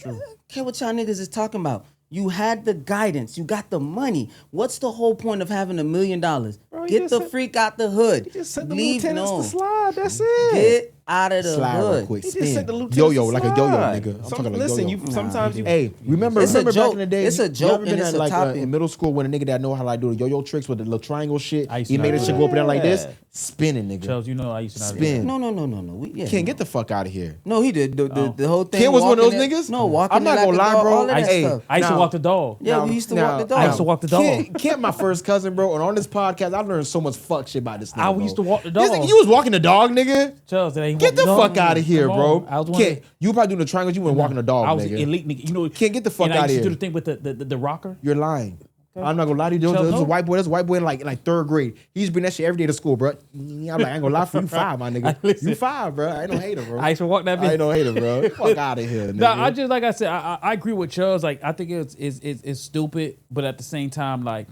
C: care what y'all niggas is talking about. You had the guidance. You got the money. What's the whole point of having $1 million?
B: he
C: Get
B: just
C: the
B: said-
C: freak out the hood.
B: Just sent the
C: Leave
B: lieutenants
C: no.
B: to slide. That's it.
C: Get out of the
A: Slide real
C: hood.
A: quick.
B: He just sent the
A: Spin.
B: lieutenants
A: Yo-yo,
B: to
A: like a yo-yo,
B: slide.
A: nigga. I'm talking like
B: listen,
A: yo-yo.
B: sometimes you.
A: Hey, remember
C: It's a
A: back
C: joke.
A: in the day?
C: It's a
A: you
C: joke
A: ever been
C: and it's
A: at,
C: a
A: like
C: topic.
A: in middle school when a nigga that know how to like do the yo-yo tricks with the little triangle shit?
E: I used
A: He
E: to
A: made
E: not
A: that
E: do
A: shit go up and down like this,
B: that.
A: spinning, nigga.
E: Charles, you know I used to not do
A: Spin.
E: that.
C: No.
A: Can't get the fuck out of here.
C: No, he did. The whole thing.
A: Ken was one of those
C: walking
A: niggas?
C: No, walking.
A: I'm not
C: it like
A: gonna
C: a
A: lie,
C: dog,
A: bro.
C: All of that
A: Hey,
C: stuff.
E: I used to
A: Now-
E: walk the dog.
C: Yeah, we used to walk the dog.
E: I used to walk the dog.
A: Kent, my first cousin, bro, and on this podcast, I learned so much fuck shit about this nigga.
E: I
A: bro.
E: used to walk the
A: This
E: dog.
A: nigga, you was walking the dog, nigga.
E: Charles, that ain't
A: Get the
E: walking dog.
A: fuck out of here,
E: Come
A: bro.
E: on. I was one
A: Kent,
E: of
A: you probably doing the triangles, you weren't walking the dog,
E: I was
A: nigga.
E: an elite nigga. You know,
A: Can't get the fuck
E: and I
A: outta
E: used to do
A: here.
E: the thing with the rocker.
A: You're lying. I'm not gonna lie to you. There
E: Charles,
A: was a
E: no.
A: white boy. There's a white boy in like third grade. He used to bring that shit every day to school, bro. I'm like, I ain't gonna lie for you, 5, my nigga.
E: Listen.
A: You 5, bro. I ain't no hater, bro.
E: I used to walk that
A: I ain't
E: bitch.
A: no hater, bro. Fuck out of here, nigga.
E: No, I just like I said, I agree with Charles. Like I think it's stupid, but at the same time, like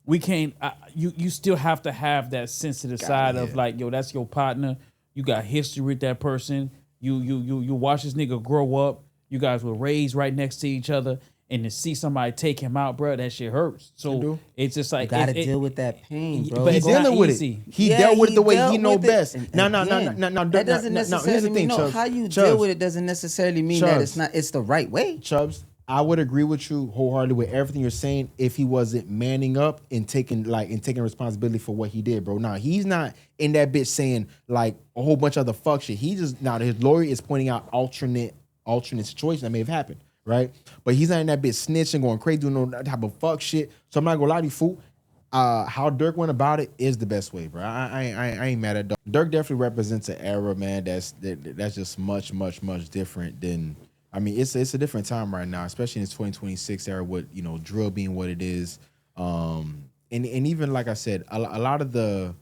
E: we can't. You still have to have that sensitive side of like, yo, that's your partner. You got history with that person. You watch this nigga grow up. You guys were raised right next to each other, and to see somebody take him out, bro, that shit hurts. So it's just like
C: You gotta
E: it-
C: deal with that pain, bro.
E: but
A: He's
E: it's not
A: dealing with
E: easy.
A: it. He
C: Yeah,
A: dealt with it the way
C: dealt
A: he know
C: with it.
A: best.
C: And
A: No.
C: That doesn't necessarily
A: Here's the
C: mean
A: thing,
C: no.
A: Chubbs.
C: How you
A: Chubbs.
C: deal with it doesn't necessarily mean that
A: Chubbs.
C: it's the right way.
A: Chubbs, I would agree with you wholeheartedly with everything you're saying if he wasn't manning up and taking responsibility for what he did, bro. Now he's not in that bitch saying like a whole bunch of other fuck shit. He just now his lawyer is pointing out alternate situations that may have happened, right? But he's not in that bitch snitching, going crazy, doing no type of fuck shit. So I'm not gonna lie to you, fool. How Dirk went about it is the best way, bro. I ain't mad at Dirk. Dirk definitely represents an era, man. That's just much different than. I mean, it's a different time right now, especially in this 2026 era with drill being what it is, and even like I said, a lot of the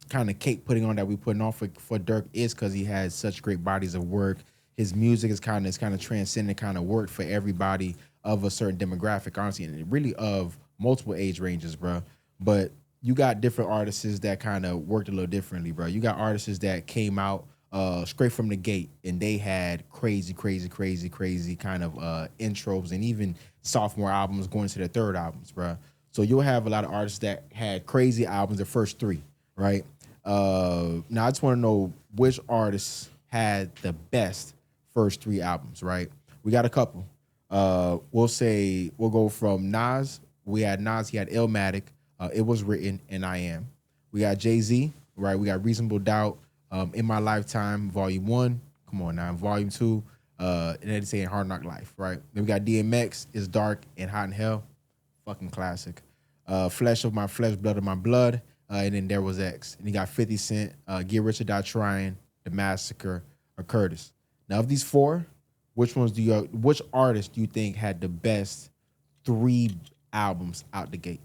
A: kind of cake putting on that we putting on for Dirk is because he has such great bodies of work. His music is kind of transcendent, kind of worked for everybody of a certain demographic, honestly, and really of multiple age ranges, bro. But you got different artists that kind of worked a little differently, bro. You got artists that came out straight from the gate, and they had crazy kind of intros and even sophomore albums going to their third albums, bro. So you'll have a lot of artists that had crazy albums the first three, right? Now I just want to know which artists had the best first three albums, right? We got a couple. We'll go from Nas. We had Nas. He had Illmatic. It Was Written, and I Am. We got Jay-Z, right? We got Reasonable Doubt. In My Lifetime, Volume 1. Come on now. Volume 2. And then they say Hard Knock Life, right? Then we got DMX, It's Dark and Hot in Hell. Fucking classic. Flesh of My Flesh, Blood of My Blood. And then There Was X. And you got 50 Cent, Get Rich or Die Trying, The Massacre, or Curtis. Now, of these four, which artist do you think had the best three albums out the gate?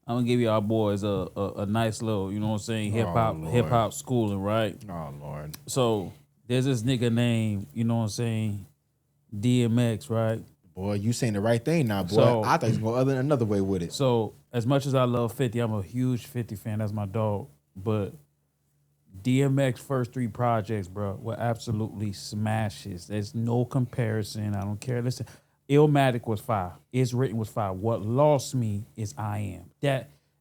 E: I'm gonna give y'all boys a nice little, you know what I'm saying, hip hop schooling, right?
A: Oh Lord.
E: So there's this nigga named, you know what I'm saying, DMX, right?
A: Boy, you saying the right thing now, boy.
E: So-
A: I thought you was going another way with it.
E: So as much as I love 50, I'm a huge 50 fan. That's my dog. But DMX first three projects, bro, were absolutely smashes. There's no comparison. I don't care. Listen, Illmatic was fire. It's Written was fire. What lost me is I Am.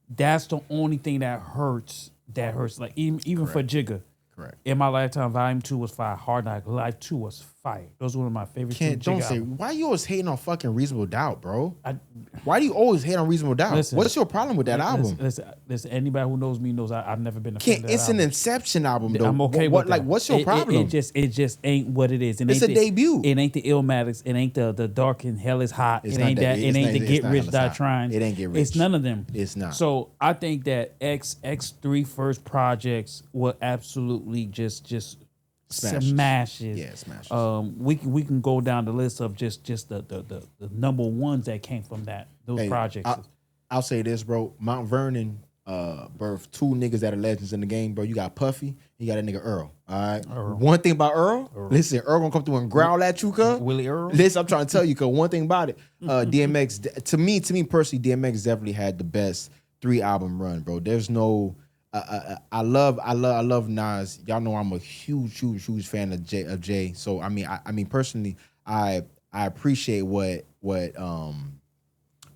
E: That's the only thing that hurts. That hurts. Like even for Jigga.
A: Correct.
E: In My Lifetime, Volume 2 was fire. Hard Knock Life 2 was fire. Those were one of my favorite.
A: Don't say. Why you always hating on fucking Reasonable Doubt, bro?
E: I,
A: Why do you always hate on Reasonable Doubt?
E: Listen,
A: What's your problem with that album?
E: Listen, anybody who knows me knows I've never been a fan of that
A: It's
E: album.
A: an Inception album, though.
E: I'm okay with that.
A: Like, what's your problem?
E: It just ain't what it is.
A: It's a debut.
E: It ain't the Illmatics. It ain't the Dark and Hell is Hot.
A: It's
E: It
A: not
E: ain't
A: that-
E: that.
A: it's
E: It ain't
A: not-
E: the
A: it's
E: Get
A: not
E: Rich
A: Hell is
E: Die
A: Hot.
E: Trying.
A: It ain't Get Rich.
E: It's none of them.
A: It's not.
E: So I think that X3 first projects were absolutely just smashes.
A: Yeah, smashes.
E: We can go down the list of just the number ones that came from those
A: Hey,
E: projects.
A: I'll say this, bro. Mount Vernon birthed two niggas that are legends in the game, bro. You got Puffy, you got a nigga Earl. All right. One thing about Earl, listen, Earl gonna come through and growl at you, cuz.
E: Willie Earl.
A: Listen, I'm trying to tell you, cuz one thing about it, DMX. To me personally, DMX definitely had the best 3-album run, bro. There's no. I love Nas. Y'all know I'm a huge fan of Jay. So I mean personally, I appreciate what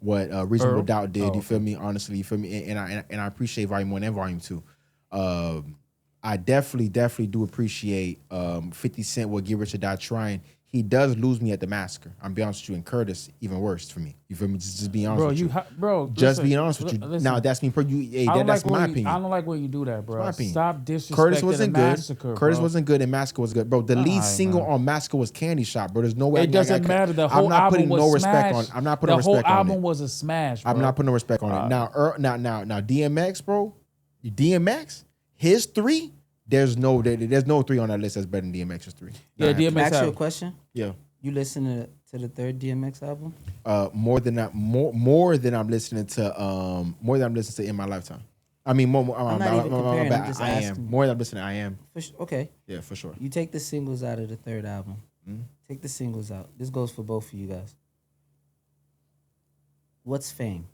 A: Reasonable Doubt did. You feel me? Honestly, you feel me? And I appreciate Volume 1 and Volume 2. I definitely do appreciate 50 Cent what Get Rich or Die Trying. He does lose me at the Massacre. I'm be honest with you, and Curtis even worse for me. You feel me? Just be honest with you. Just being honest with you.
E: Listen,
A: Now that's me. That's my opinion.
E: I don't like when you do that, bro.
A: My opinion.
E: Stop disrespecting
A: Curtis wasn't
E: the
A: good.
E: Massacre,
A: Curtis
E: bro.
A: wasn't good, and Massacre was good, bro. The lead
E: Alright,
A: single
E: man.
A: on Massacre was Candy Shop, bro. There's no way.
E: It doesn't matter. The whole
A: I'm not
E: album
A: putting
E: was
A: no respect
E: smashed.
A: on. I'm not putting
E: the
A: respect on
E: whole album
A: it.
E: was a smash, bro.
A: I'm not putting no respect on it. Now DMX, bro. DMX, his 3. There's no 3 on that list that's better than DMX's 3.
E: Yeah,
C: Can I
E: DMX.
C: ask you a question?
A: Yeah.
C: You listen to the third DMX album?
A: More than I'm listening to In My Lifetime. I mean, more.
C: I'm not even comparing, I'm just
A: I am
C: asking.
A: more than I'm listening to I Am.
C: Okay.
A: Yeah, for sure.
C: You take the singles out of the third album. Take the singles out. This goes for both of you guys. What's fame?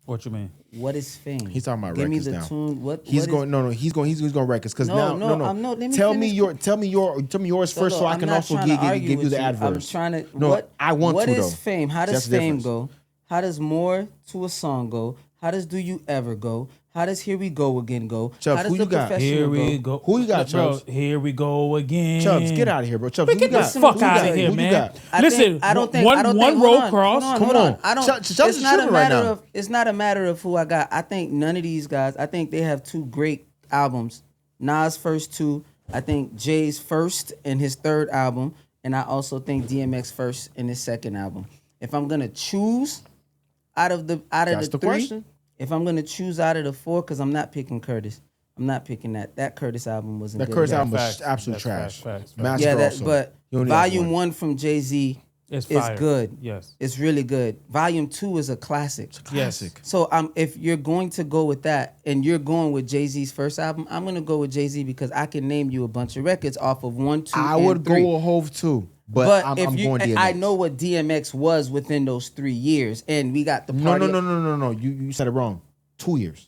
E: What you mean?
C: What is fame?
A: He's talking about
C: Give me
A: records
C: the
A: now.
C: tune. What?
A: He's
C: what
A: going.
C: is,
A: He's going records because
C: No,
A: now.
C: let me
A: Tell me
C: finish.
A: yours first, so I
C: I'm
A: can
C: not
A: also
C: trying to argue
A: give you
C: with
A: the adverse.
C: I'm trying to.
A: No, I want
C: what
A: to
C: is
A: though.
C: fame? How does
A: That's the
C: fame
A: difference.
C: go? How does More to a Song go? How does Do You Ever go? How does Here We Go Again go?
A: Chubbs,
C: How does
A: who
C: The
A: you got?
C: Professional
E: Here we
C: go?
E: go.
A: Who you got,
E: bro,
A: Chubbs?
E: Here we go again.
A: Chubbs, get out of here, bro. Chubbs, who you
E: Get the
A: got?
E: fuck
A: Who you
E: out
A: got?
E: of here,
A: Who you
E: man.
A: got?
E: Listen,
C: I don't think
E: one
C: hold
E: road
C: on,
E: cross.
C: Hold on,
A: Come
C: hold
A: on.
C: on. I don't.
A: Chubbs
C: It's
A: is
C: not a
A: tripping right
C: matter
A: now.
C: of. It's not a matter of who I got. I think none of these guys. I think they have 2 great albums. Nas' first 2. I think Jay's first and his third album, and I also think DMX first and his second album. If I'm gonna choose out of the
A: That's the
C: 3,
A: question.
C: if I'm gonna choose out of the 4, because I'm not picking Curtis. I'm not picking that. That Curtis album wasn't
A: That
C: good.
A: Curtis
C: Yeah.
A: album was
E: Facts.
A: absolute
E: That's
A: trash.
E: facts.
A: Massacre
C: Yeah,
A: also.
C: but
A: You only have
C: Volume 1 from Jay-Z
E: It's
C: is
E: fire.
C: good.
E: Yes.
C: It's really good. Volume 2 is a classic.
A: Classic.
C: So if you're going to go with that and you're going with Jay-Z's first album, I'm going to go with Jay-Z because I can name you a bunch of records off of 1, 2,
A: I
C: and
A: would
C: 3.
A: go with Hove too, but I'm
C: if
A: going DMX.
C: I know what DMX was within those 3 years, and we got the
A: No,
C: party.
A: no. You said it wrong. 2 years.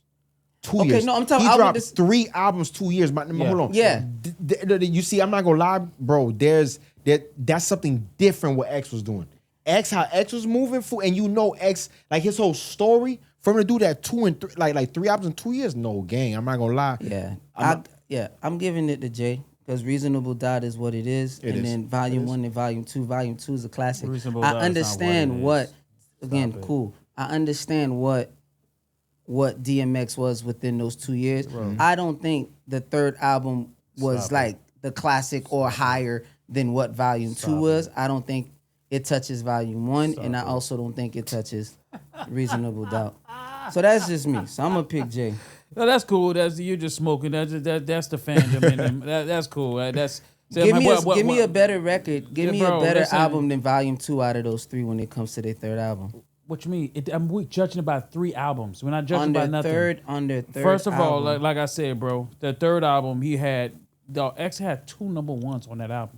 A: 2 years.
C: no, I'm talking.
A: He
C: I
A: dropped
C: would just,
A: 3 albums 2 years. Hold on.
C: Yeah.
A: You see, I'm not gonna lie, bro. That's something different what X was doing. How X was moving, and you know X, like his whole story, for him to do that 2 and 3, like 3 albums in 2 years, no gang. I'm not gonna lie.
C: Yeah, I'm giving it to Jay because Reasonable Doubt is what it is, then Volume 1 and Volume 2. Volume 2 is a classic.
E: Reasonable
C: I
E: Doubt is
C: understand
E: not
C: what
E: it is.
C: again,
E: Stop it.
C: cool. I understand what DMX was within those 2 years. I don't think the third album was
E: Stop
C: like the classic or higher than what Volume 2 was. I don't think it touches Volume 1, and I also don't think it touches Reasonable Doubt. So that's just me. So I'm gonna pick Jay.
E: No, that's cool. You're just smoking. That's the fandom in them. That's cool. That's
C: Give me a better record. Give me a better
E: listen.
C: album than Volume 2 out of those 3 when it comes to their third album.
E: What you mean? We judging about 3 albums. We're not judging
C: On
E: by
C: their
E: nothing.
C: third
E: First of all,
C: album.
E: like I said, bro, the third album X had 2 number ones on that album.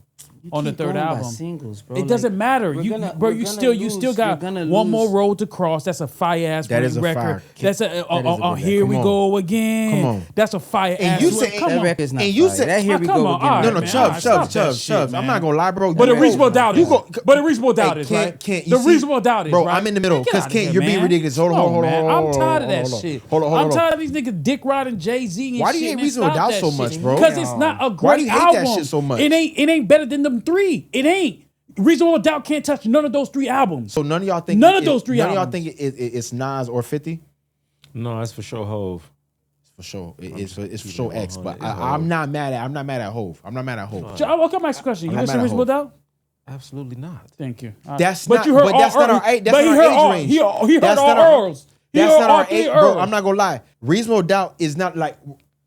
E: On the
C: keep
E: third
C: going by
E: album,
C: singles, bro.
E: it doesn't matter.
C: we're
E: You
C: gonna
E: still got one more road to cross. That's a fire ass
A: That is a
E: record.
A: fire.
E: That's
A: That is a good
E: here
A: record.
E: we
A: Come
E: go again.
A: Come on.
E: That's a fire ass.
A: you say-
E: come
C: that
E: on.
C: record's not
A: And you
C: fire.
A: said-
C: that here we
E: come
C: go
E: on,
C: again.
E: all right,
A: No,
E: man.
A: Chubbs.
E: Stop that shit,
A: I'm
E: man.
A: not gonna lie, bro.
E: But a
A: You
E: reasonable
A: go-
E: doubt
A: you
E: is
A: go-
E: right. But a reasonable doubt is
A: Can't-
E: right.
A: can't- you
E: The
A: see-
E: reasonable doubt is
A: bro,
E: right.
A: I'm in the middle,
E: Get
A: 'cause
E: outta
A: Ken,
E: here,
A: you're being
E: man.
A: ridiculous. Hold on,
E: Come
A: hold on,
E: man.
A: hold on,
E: I'm
A: hold on,
E: tired of
A: hold
E: that
A: on,
E: shit.
A: hold on, hold
E: I'm
A: on.
E: tired of these niggas dick riding Jay-Z and
A: Why do
E: shit.
A: you hate
E: man.
A: Reasonable
E: Stop
A: Doubt
E: that
A: so
E: shit.
A: much, bro?
E: Because it's not a great
A: Why do you hate that
E: album.
A: shit so much?
E: It ain't better than them 3. It ain't. Reasonable Doubt can't touch none of those 3 albums.
A: So none of y'all think
E: None of those 3
A: None of y'all
E: albums.
A: think it's Nas or 50?
B: No, that's for sure Hove.
A: For sure, it's for sure
B: keeping it
A: X.
B: 100.
A: But
B: It's
A: I'm not mad at Hove. I'm not mad at Hove.
E: So, okay, my next question. You
A: I'm
E: listen to
A: mad at
E: Reasonable Doubt?
B: Absolutely not.
E: Thank you.
A: That's
E: But
A: not.
E: you heard
A: But
E: all
A: that's not
E: Earl-
A: our. That's
E: but
A: not
E: he
A: our
E: heard
A: age
E: all-
A: range.
E: he heard
A: That's
E: all
A: not our-
E: Earls. He
A: That's
E: heard
A: not
E: all
A: our
E: 3
A: age, bro.
E: Earls.
A: I'm not gonna lie. Reasonable Doubt is not like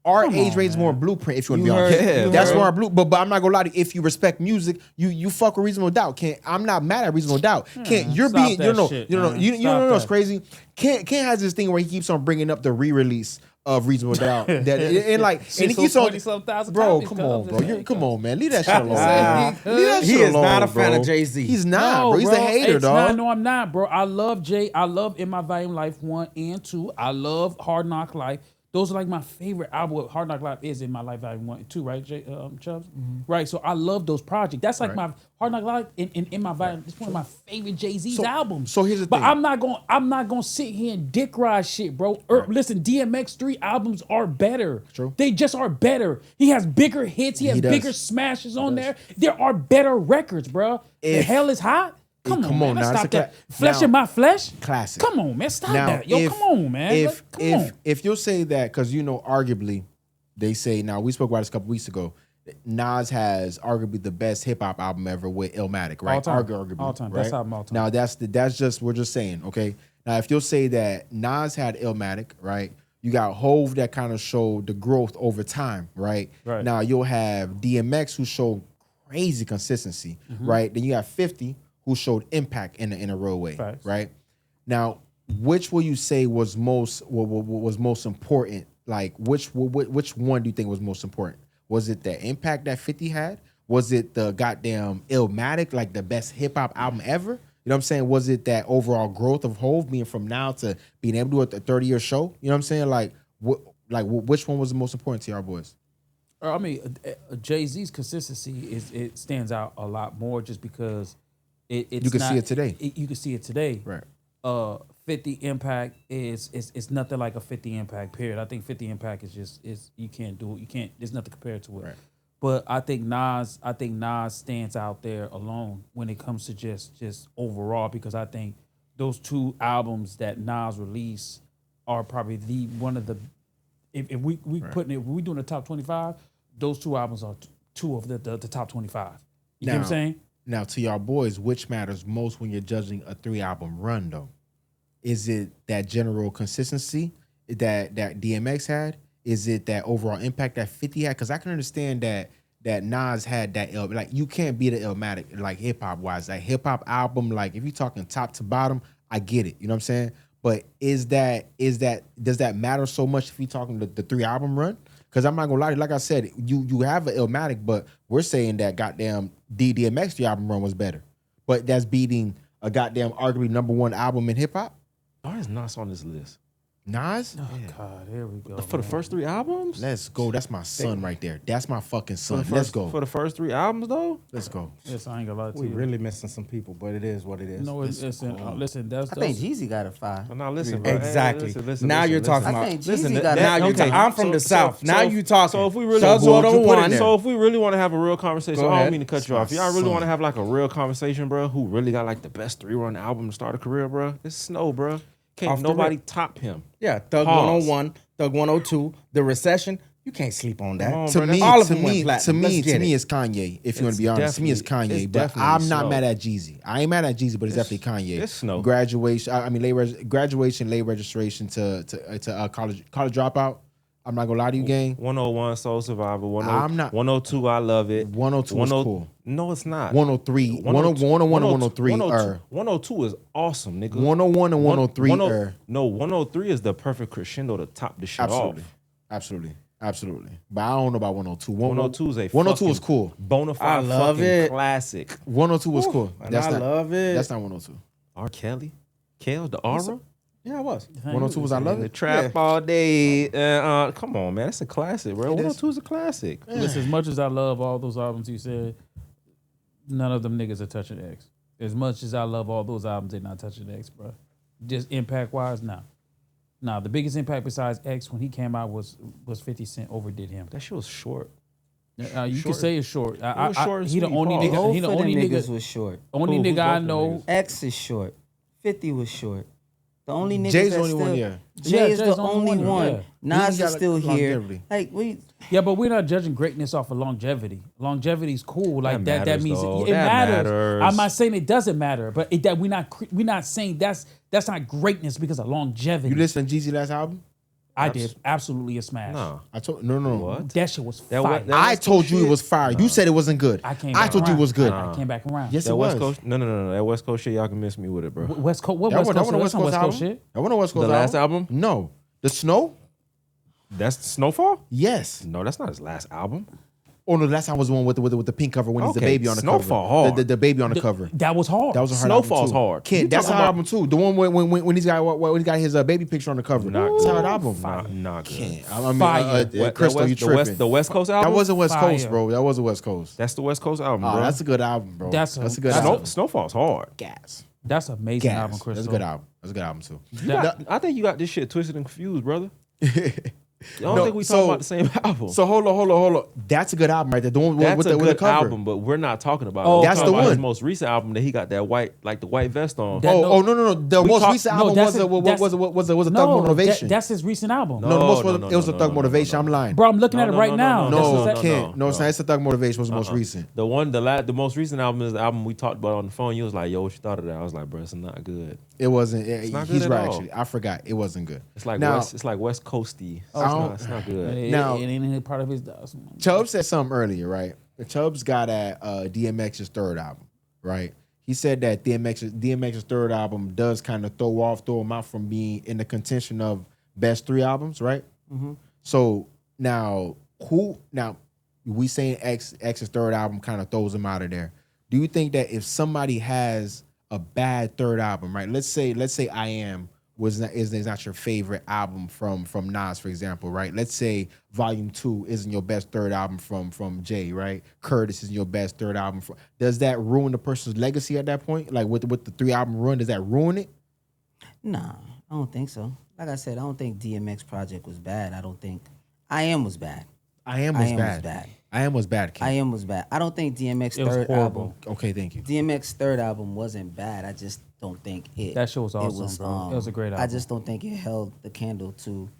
A: our
E: Come
A: age
E: on,
A: range is more
E: man.
A: blueprint. If you want to
C: You
A: be honest,
C: heard- you
A: that's
C: heard-
A: more our blue. But I'm not gonna lie to you. If you respect music, you fuck with Reasonable Doubt. I'm not mad at Reasonable Doubt. You're
E: stop
A: being
E: that
A: you know
E: shit,
A: you know
E: man.
A: you
E: Stop
A: know what's
E: that.
A: crazy. Kent has this thing where he keeps on bringing up the re-release of Reasonable Doubt. and he keeps on.
E: 20-some-thousand
A: Bro,
E: copies,
A: come on,
E: cuz.
A: bro.
E: There you
A: Come
E: go.
A: on, man. Leave that shit alone.
E: saying.
A: man. Leave that
D: He
A: shit
D: is
A: alone,
D: not a fan
A: bro.
D: of Jay-Z.
A: He's not,
E: No,
A: bro. He's a hater,
E: it's
A: dog.
E: Not, no, I'm not, bro. I love Jay. I love In My Volume Life 1 and 2. I love Hard Knock Life. Those are like my favorite album. Hard Knock Life is In My Life Volume 1 and 2, right, Chubbs? Right. So I love those projects. That's like my Hard Knock Life in My Volume. It's one of my favorite Jay-Z's albums.
A: So here's the
E: but
A: thing.
E: I'm not gonna sit here and dick ride shit, bro. Listen, DMX 3 albums are better.
A: True.
E: They just are better. He has bigger hits. He has
A: does.
E: bigger smashes on there. There are better records, bro. The Hell Is Hot. Come on, man. Let's
A: now,
E: stop
A: it's a
E: that. Flesh
A: now-
E: in My Flesh.
A: Classic.
E: Come on, man. Stop
A: Now,
E: that. Yo, come on, man.
A: If you'll say that, because arguably, they say now we spoke about this a couple weeks ago. Nas has arguably the best hip hop album ever with Illmatic, right?
E: All time.
A: Arguably,
E: All time.
A: Right?
E: Best album all time.
A: Now that's just we're just saying, okay. Now if you'll say that Nas had Illmatic, right? You got Hove that kind of showed the growth over time, right?
E: Right.
A: Now you'll have DMX who showed crazy consistency,
E: Mm-hmm.
A: right? Then you have 50 who showed impact in a real way,
E: Facts.
A: right? Now, which will you say was most important? Like, which one do you think was most important? Was it the impact that 50 had? Was it the goddamn Illmatic, like the best hip hop album ever? You know what I'm saying? Was it that overall growth of Hove being from now to being able to do a 30-year show? You know what I'm saying? Like, which one was the most important to y'all boys?
E: I mean, Jay-Z's consistency it stands out a lot more just because it's
A: You can see it today.
E: You can see it today.
A: Right.
E: 50 Impact is nothing like a 50 Impact, period. I think 50 Impact is you can't do it. You can't. There's nothing compared to it.
A: Right.
E: But I think Nas stands out there alone when it comes to just overall because I think those 2 albums that Nas released are probably one of the if we putting it, if we doing the top 25, those 2 albums are 2 of the top 25. You know what I'm saying?
A: Now, to y'all boys, which matters most when you're judging a 3-album run, though? Is it that general consistency that DMX had? Is it that overall impact that 50 had? Because I can understand that Nas had that, like, you can't beat an Illmatic, like, hip-hop-wise. Like, hip-hop album, like, if you're talking top to bottom, I get it. You know what I'm saying? But does that matter so much if you're talking the 3-album run? Because I'm not gonna lie to you, like I said, you have an Illmatic, but we're saying that goddamn DMX 3-album run was better. But that's beating a goddamn arguably #1 album in hip hop.
B: Why is Nas on this list?
A: Nas?
E: Oh God, here we go.
B: For the first 3 albums?
A: Let's go. That's my son right there. That's my fucking
B: For
A: son.
B: the first,
A: Let's go.
B: For the first 3 albums, though?
A: Let's go.
E: Yes, I ain't gonna lie to
D: We
E: you.
D: really missing some people, but it is what it is.
E: No, listen. That's
C: I think Jeezy got a 5.
B: Now listen, bro.
D: Exactly.
B: Hey, listen,
D: Now you're talking
C: I
D: about.
C: think
B: Listen,
C: Jeezy
B: that-
C: got
D: Now
C: a
D: you
B: okay.
D: I'm from the South. Now you talking.
B: So if we really
D: Thug
A: what you put in
D: 101.
A: there?
B: So if we really want to have a real conversation,
D: Go
B: I
D: ahead.
B: don't mean to cut you off.
A: It's
B: Y'all
A: my
B: really
A: son.
B: want to have like a real conversation, bro? Who really got like the best 3-run album to start a career, bro? It's Snow, bro. Can't
D: Off the
B: nobody
D: rip.
B: top him.
D: Yeah, Thug
B: Pause.
D: 101, Thug 102, The Recession. You can't sleep on that.
B: Come on,
A: To
B: bro,
A: me,
D: all of
A: to
D: them went
A: me, to
D: platinum.
A: me,
D: Let's
A: to
D: get
A: me,
D: it.
A: it's Kanye. If you want
B: It's
A: to be honest, to me, it's
B: definitely-
A: Kanye.
B: it's
A: But
B: definitely
A: I'm not
B: Snow.
A: mad at Jeezy. I ain't mad at Jeezy, but it's definitely Kanye.
B: it's Snow.
A: Graduation. I mean, graduation, late registration to college dropout. I'm not gonna lie to you, gang.
B: 101 Soul Survivor. 10,
A: I'm not-
B: 102 I Love It.
A: 102 is cool.
B: No, it's not.
A: 103, 101 and 103 are
B: 102 is awesome, nigga.
A: 101 and 103
B: One-
A: are
B: 103 is the perfect crescendo to top the shit
A: absolutely,
B: off.
A: absolutely. But I don't know about 102.
B: 102 is a
A: 102 is
B: fucking
A: cool.
B: bona fide
D: I love
B: fucking
D: it.
B: classic.
A: 102 was cool.
D: And I love it.
A: That's not 102.
B: R. Kelly, Kale, the Aura,
D: Yeah, it was.
A: 102 was I love
B: in the
A: it.
B: trap
D: Yeah.
B: all day. Come on, man, that's a classic, bro. 102 is a classic.
E: Listen, as much as I love all those albums you said, none of them niggas are touching X. As much as I love all those albums, they're not touching X, bro. Just impact wise, nah. Nah, the biggest impact besides X when he came out was 50 Cent overdid him.
B: That shit was short.
E: You
B: Short.
E: can say it's short.
B: It was short and
E: He the
B: sweet,
E: only
B: pause.
E: nigga.
C: Both
E: He the
C: of them
E: only
C: niggas
E: nigga.
C: was short.
E: Only
B: Who's
E: nigga
B: both
E: I
B: them
E: know.
B: niggas?
C: X is short. 50 was short. The only niggas
A: Jay's
C: that
A: the only
C: still,
A: one, yeah.
C: Jay
E: Yeah,
C: is
E: Jay's
C: the only one.
E: yeah.
C: Nas
A: He's
C: is
A: got
C: still here.
A: longevity.
C: Like we,
E: Yeah, but we're not judging greatness off of longevity. Longevity's cool. Like
B: That
E: that
B: matters,
E: means
B: though.
E: it
B: That
E: matters.
B: matters.
E: I'm not saying it doesn't matter, but that we're not saying that's not greatness because of longevity.
A: You listen to Jeezy last album?
E: I did absolutely a smash.
B: Nah.
A: I told no.
B: What?
E: That shit was
B: That
E: fire.
B: wa- that-
A: I
B: West
A: told
B: Coast
A: you it
B: shit?
A: was fire. You said it wasn't good.
E: I came.
A: I
E: back
A: told you it
E: around.
A: was good.
E: I came back around.
A: Yes,
B: That
A: it
B: West
A: was.
B: Coast, no. That West Coast shit, y'all can miss me with it, bro.
E: West Coast. What
A: That
E: West Coast?
A: wasn't a
E: That's not West Coast
A: album.
E: shit.
A: That wasn't a West Coast
B: The last album?
A: No. The Snow?
B: That's Snowfall?
A: Yes.
B: No, that's not his last album.
A: Oh no, last time was the one with the pink cover when he's the
B: Okay,
A: baby on the
B: Snowfall
A: cover.
B: hard.
A: The baby on the cover.
E: That was hard.
A: That was a hard
B: Snowfall's
A: album too.
B: hard.
A: Kid,
B: You
A: that's a
B: talking
A: hard
B: about-
A: album too. The one when he's got his baby picture on the cover.
B: Not
A: It's a
B: good.
A: hard album.
B: Not good.
A: Can't. I mean,
E: Fire.
A: Crystal, you tripping?
B: The West Coast album?
A: That wasn't West Coast,
E: Fire.
A: bro. That wasn't West Coast.
B: That's the West Coast album,
A: Oh,
B: bro.
A: that's a good album, bro.
E: That's a-
A: a good
E: that's
A: album.
B: Snowfall's hard.
A: Gas.
E: That's an amazing
A: Gas.
E: album, Crystal.
A: That's a good album. That's a good album too.
B: I think you got this shit twisted and confused, brother. I don't
A: No,
B: think we
A: so-
B: talking about the same album.
A: So hold on. That's a good album right there. The one
B: That's
A: with
B: a
A: the
B: good
A: cover.
B: album, but we're not talking about.
E: Oh,
B: it. We're
A: that's
B: talking
A: the
B: about His
A: one.
B: most recent album that he got that white, like the white vest on.
E: That-
A: No. The
B: We
A: most
B: talk-
A: recent
E: no,
A: album
E: that's
A: was
E: it.
A: a Thug
E: No,
A: Motivation.
E: that's his recent album.
A: No, the most
B: No,
A: was
B: no,
A: it was
B: no,
A: a Thug
B: no,
A: Motivation.
B: no,
A: I'm lying.
E: Bro, I'm looking at it
B: No,
E: right
B: no,
E: now.
B: no,
E: That's
A: No,
E: his-
A: can't. No, it's not. It's the Thug Motivation was the most recent.
B: The one, the most recent album is the album we talked about on the phone. You was like, "Yo, what you thought of that?" I was like, "Bro, it's not good.
A: It wasn't.
B: not
A: He's
B: good
A: right.
B: at all.
A: Actually, I forgot. It wasn't good.
B: It's like
A: Now-
B: West Coasty. It's not good."
A: Now-
E: it ain't part of his.
A: Chubb said something earlier, right? Chubb's got at DMX's third album, right? He said that DMX's third album does kind of throw him out from being in the contention of best 3 albums, right?
E: Mm-hmm.
A: So now we saying X's third album kind of throws him out of there. Do you think that if somebody has a bad third album, right? Let's say I Am is not your favorite album from Nas, for example, right? Let's say Volume 2 isn't your best third album from Jay, right? Curtis isn't your best third album. Does that ruin the person's legacy at that point? Like with the 3 album run, does that ruin it?
C: Nah, I don't think so. Like I said, I don't think DMX project was bad. I don't think I Am was bad.
A: I Am was bad. I Am was bad, King.
C: I Am was bad. I don't think DMX
E: It was
C: third
E: horrible.
C: album.
A: Okay, thank you.
C: DMX third album wasn't bad. I just don't think it.
E: That shit was awesome, bro. It was a great
C: I
E: album.
C: just don't think it held the candle to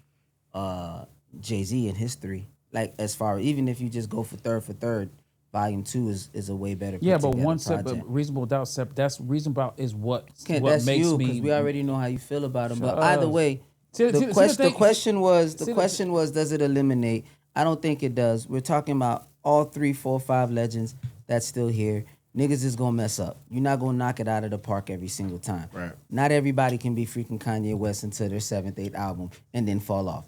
C: Jay-Z in history. Like as far even if you just go for third, Volume 2 is a way better.
E: Yeah,
C: put
E: but
C: together
E: one step,
C: project.
E: but Reasonable Doubt step. That's Reasonable Doubt is what
C: That's
E: makes
C: you
E: me.
C: because we already know how you feel about him. But
E: Shut
C: either
E: up.
C: way,
E: See,
C: the
E: thing-
C: question was
E: see the-
C: does it eliminate? I don't think it does. We're talking about all 3, 4, 5 legends that's still here. Niggas is gonna mess up. You're not gonna knock it out of the park every single time.
A: Right.
C: Not everybody can be freaking Kanye West until their 7th, 8th album and then fall off.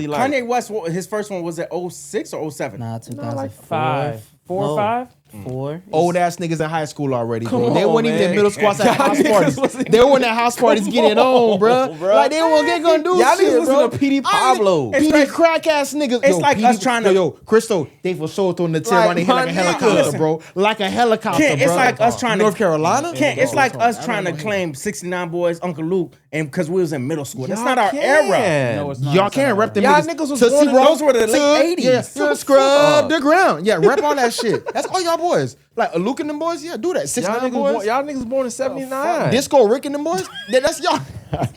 B: really like
D: Kanye West, his first one was at 06 or 07?
C: Nah, 2005.
E: Five. 4 or 5.
C: 4.
A: Old ass niggas in high school already, bro.
B: Come
A: They
B: on,
A: weren't even
B: man.
A: in middle school outside
B: Y'all
A: house
B: niggas
A: parties.
B: wasn't
A: They were in at house parties getting on, bro.
B: bro.
A: Like they weren't gonna do
B: Y'all
A: shit,
B: niggas
A: bro.
B: listen to PD Pablo.
A: PD crack ass niggas.
D: It's like us trying to-
A: Yo, Crystal, they for sure throwing the tail
B: Like,
A: around their head like a
B: my
A: helicopter,
B: nigga.
A: bro. Like a helicopter,
D: Kent,
A: bro.
D: it's like us trying to
A: North Carolina.
D: Kent, it's like us trying to claim 69 Boys, Uncle Luke, and because we was in middle school. That's not our era.
E: No, it's not.
A: Y'all
E: It's
A: can't
E: not.
A: rep them
B: Y'all
A: niggas.
B: niggas was
A: Tootsie
B: born in-
A: Roll,
D: those were the late 80s.
A: Yeah,
B: So
A: scrub
B: fuck.
A: the ground. Yeah, rep all that shit. That's all y'all boys. Like Luke and them boys, yeah, do that. 69 boys.
B: Y'all niggas born in 79.
A: Disco Rick and them boys. That's y'all.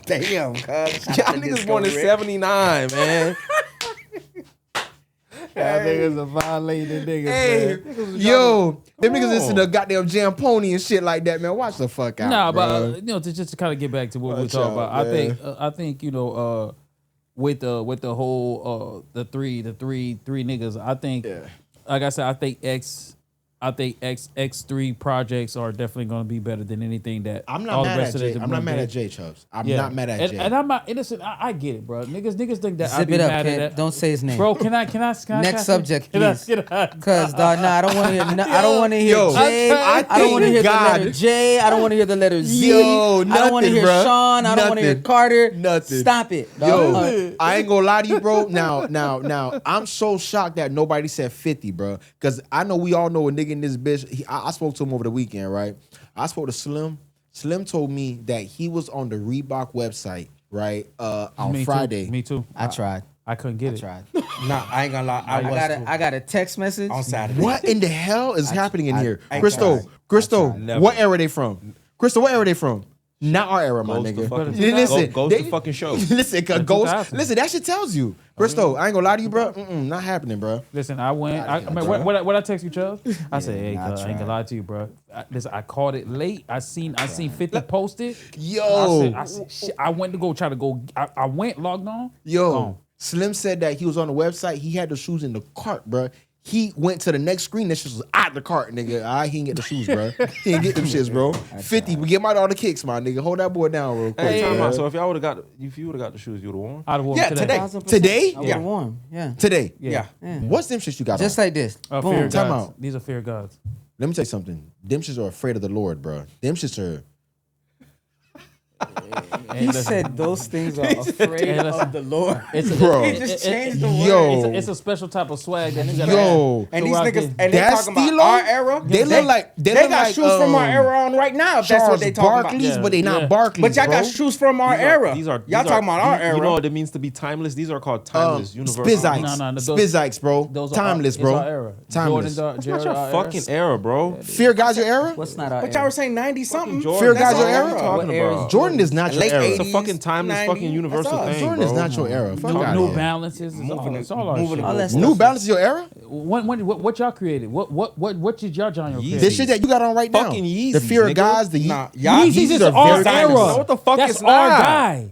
D: Damn, cuz.
B: Y'all niggas born in 79, man.
E: Y'all niggas are violating niggas,
A: Hey,
E: man.
A: yo, them niggas listen to goddamn Jam Pony and shit like that, man. Watch the fuck out.
E: Nah, but
A: bro.
E: you know, just to kind of get back to what we were
A: Watch
E: talking
A: out,
E: about,
A: man.
E: I think you know, with the whole the three niggas, I think, like I said, I think X3 projects are definitely going to be better than anything that
A: I'm
E: all
A: not
E: the
A: mad
E: rest
A: at
E: of
A: Jay.
E: the
A: I'm not mad
E: did.
A: at Jay Chubbs. I'm
E: Yeah.
A: not mad at Jay.
E: And I'm not innocent. I get it, bro. Niggas think that I
C: Zip
E: be
C: it up,
E: mad at
C: Kent.
E: that.
C: Don't say his name.
E: Bro, can I
C: Next subject,
E: Can I-
C: please.
E: can I-
C: Cause dog, nah, I don't want to hear. I don't want to hear
A: Yo,
C: J.
A: I
C: I don't want to hear
A: thank
C: the letter
A: God.
C: J. I don't want to hear the letter Z.
A: Yo,
C: I don't want to
A: nothing,
C: hear
A: bruh.
C: Sean. I don't want to hear
A: Nothing.
C: Carter.
A: Nothing.
C: Stop it,
A: Yo,
C: dog.
A: I ain't gonna lie to you, bro. Now, I'm so shocked that nobody said 50, bro. Because I know we all know a nigga in this bitch. I spoke to him over the weekend, right? I spoke to Slim. Slim told me that he was on the Reebok website, right, on
E: Me too.
A: Friday.
E: Me too.
C: I tried.
E: I couldn't get
C: I
E: it.
C: tried.
D: Nah, I ain't gonna lie.
C: I got a text message.
D: on Saturday.
A: What in the hell is happening in here?
D: I
A: Crystal,
D: tried.
A: Crystal,
B: Never.
A: what era they from? Crystal, what era they from? Not our era, my
B: Goes to
A: nigga.
B: fucking-
A: Listen,
B: goes
A: they-
B: to fucking show.
A: Listen, cause Ghost.
E: 2000.
A: Listen, that shit tells you. Crystal, I ain't gonna lie to you, bro. Not happening, bro.
E: Listen, I went. I mean, what I text you, Chubbs? I said, "Hey, cuz, I ain't gonna lie to you, bro. Listen, I caught it late. I seen 50 posted.
A: Yo.
E: I said, shit, I went to go try to go. I went logged on.
A: Yo,
E: gone.
A: Slim said that he was on the website. He had the shoes in the cart, bro. He went to the next screen. That shit was out the cart, nigga. He didn't get the shoes, bro. He didn't get them shits, bro. 50. We get him out all the kicks, my nigga. Hold that boy down real quick.
B: Hey, time
A: bro.
B: out. So if you would have got the shoes, you would have won.
E: I'd have worn
D: Yeah,
E: today.
D: today.
C: 1000%.
A: Today?
C: I
D: Yeah.
C: would warm. Yeah.
A: Today.
D: Yeah.
A: What's them shits you got
C: Just
A: on?
C: like this.
E: Fear
C: Boom.
E: of
A: Time
E: gods.
A: out.
E: These are fear of gods.
A: Let me tell you something. Them shits are afraid of the Lord, bro. Them shits are.
C: He said those things are afraid
E: Hey, listen.
C: of the Lord.
E: It's a,
A: Bro.
C: He just changed the word.
A: Yo.
E: It's a special type of swag that you gotta
A: Yo.
E: have.
D: And these
E: throughout
D: niggas,
E: the-
D: and they
A: That's
D: talking about
A: Stilo?
D: our era.
A: They look like- they look
D: got
A: like,
D: shoes from our era on right now. If that's what
A: Charles
D: they talking
A: Barkley's,
D: about.
A: but they not
E: Yeah.
A: Barkley's,
D: But y'all
A: bro.
D: got shoes from our era.
B: These are
D: y'all talking about our era.
B: You know what it means to be timeless? These are called timeless, universal.
A: Spizikes.
E: No, those-
A: Spizikes, bro.
E: Those are
A: Timeless,
E: it's
A: bro.
E: our era.
A: Timeless.
E: Jordan,
B: That's not
E: Jared,
B: your
E: our
B: fucking era, bro.
A: Fear God's your era?
C: What's not our
D: But y'all
C: era?
D: were saying 90 something.
A: Fear God's your era?
B: What are you talking
C: What era is
B: about?
A: Jordan is not your
D: Late
A: era.
B: It's a
D: 80s,
B: fucking timeless,
D: 90s,
B: fucking universal
D: that's us.
B: thing,
A: Jordan
B: bro.
A: is not your era. Fuck
E: New,
A: outta
E: New
A: here.
E: Balances. It's all our
D: moving
E: shit.
C: All that
A: New
C: stuff.
A: Balance is your era?
E: What y'all created? What did y'all genre create?
A: This shit that you got on right now.
B: Fucking Yeezys,
A: The Fear of
B: nigga.
A: God's, the
D: Nah,
A: Yeezys
E: Yeezys is
A: are
E: our
A: very
E: era.
A: timeless.
B: What the fuck
E: That's
B: is
E: our
B: not?
E: guy.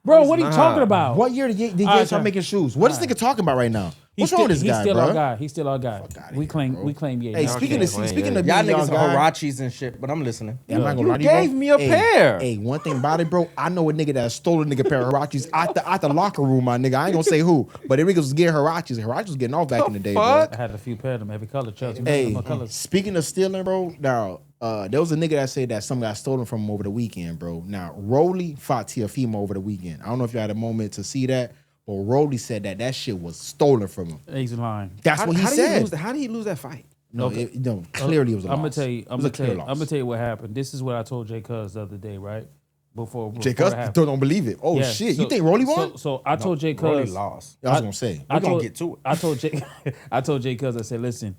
E: Bro, what are you
B: not.
E: talking about?
A: What year did Ye
E: All right,
A: start
E: fam.
A: making shoes? What is this nigga talking about right now? What's
E: He's
A: wrong with this
E: he's
A: guy,
E: still our
A: bro?
E: guy. He's still our guy. We claim yeah.
A: Hey,
E: nah,
A: speaking
B: can't
A: of
B: claim,
A: speaking
B: yeah.
A: of
D: Y'all
A: being
D: niggas
A: y'all
D: are
A: guy,
D: Hirachis and shit, but I'm listening.
A: I'm not gonna
B: You
A: lie to you,
B: gave
A: bro.
B: me a
A: Hey,
B: pair.
A: Hey, one thing about it, bro, I know a nigga that stole a nigga pair of Hirachis out the locker room, my nigga. I ain't gonna say who, but them niggas was getting Hirachis. Hirachis was getting off back in the day, bro.
B: fuck?
E: I had a few pairs of them, every color, Chubbs. You
A: Hey,
E: know my colors.
A: speaking of stealing, bro, now there was a nigga that said that something got stolen from him over the weekend, bro. Now, Rolly fought Teofimo over the weekend. I don't know if you had a moment to see that, but Rolly said that shit was stolen from him.
E: He's lying.
A: That's what he said.
B: How did he lose that fight?
A: No, clearly it was a loss.
E: I'm gonna tell you.
A: It
E: I'm
A: was a
E: gonna tell
A: clear
E: you.
A: loss.
E: I'm gonna tell you what happened. This is what I told Jay Cuz the other day, right? Before
A: Jay
E: it
A: Cuz
E: happened.
A: don't believe it. Oh
E: Yeah,
A: shit!
E: so-
A: You think Rolly won?
E: So I told Jay
D: Rolly
E: Cuz.
D: lost.
A: I was gonna say.
E: I
D: We gonna
E: told-
D: get to it.
E: I told Jay. I told Jay Cuz. I said, listen,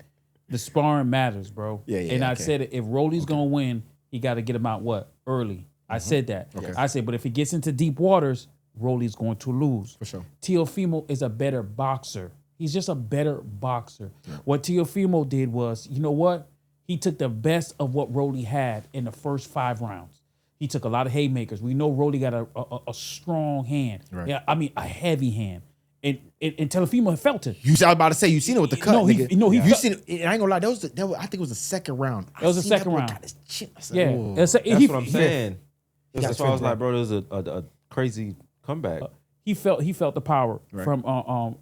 E: the sparring matters, bro.
A: Yeah, yeah,
E: And I
A: okay.
E: said, if Rolly's gonna win, he got to get him out what early. I said that. I said, but if he gets into deep waters, Rolly's going to lose.
A: For sure.
E: Teofimo is a better boxer. He's just a better boxer. What Teofimo did was, you know what? He took the best of what Rolly had in the first 5 rounds. He took a lot of haymakers. We know Rolly got a strong hand.
A: Right.
E: Yeah, I mean a heavy hand. And Teofimo felt it.
A: I was about to say you seen it with the cut.
E: No, he-
A: nigga.
E: no, he
A: you
E: felt-
A: seen it. And I ain't gonna lie. That was I think it was the second round.
E: It was the
A: I seen that
E: second
A: boy
E: round.
A: got his chin. I said,
E: Yeah,
A: "Whoa."
E: That's
B: That's what I'm saying.
A: got
B: That's why I was
A: straight
B: like, bro, there was a crazy comeback.
E: He felt the power from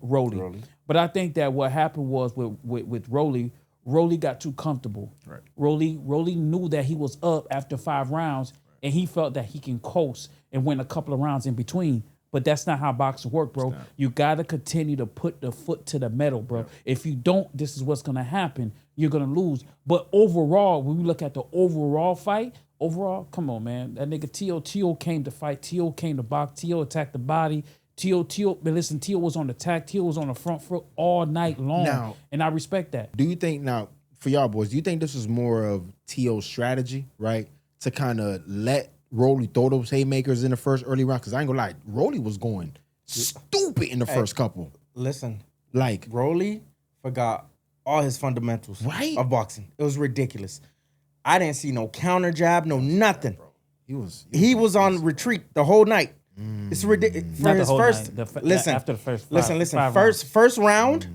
E: Rolly. But I think that what happened was with Rolly Rolly got too comfortable.
A: Right.
E: Rolly knew that he was up after 5 rounds, and he felt that he can coast and win a couple of rounds in between. But that's not how boxing work, bro. You gotta continue to put the foot to the metal, bro. If you don't, this is what's gonna happen. You're gonna lose. But overall, when we look at the overall fight, come on, man. That nigga Tio came to fight. Tio came to box. Tio attacked the body. Tio, but listen, Tio was on the attack. Tio was on the front foot all night long.
A: Now,
E: and I respect that.
A: Do you think now, for y'all boys, do you think this was more of Tio's strategy, right? To kind of let Rolly throw those haymakers in the first early round? Because I ain't gonna lie, Rolly was going stupid in the first couple.
D: Listen,
A: Like,
D: Rolly forgot all his fundamentals
A: Right?
D: of boxing. It was ridiculous. I didn't see no counter jab, no nothing. He was on retreat the whole night. It's ridiculous. For
E: Not the
D: his
E: whole
D: first,
E: night.
D: listen,
E: After the first
D: listen.
E: five rounds.
D: First round,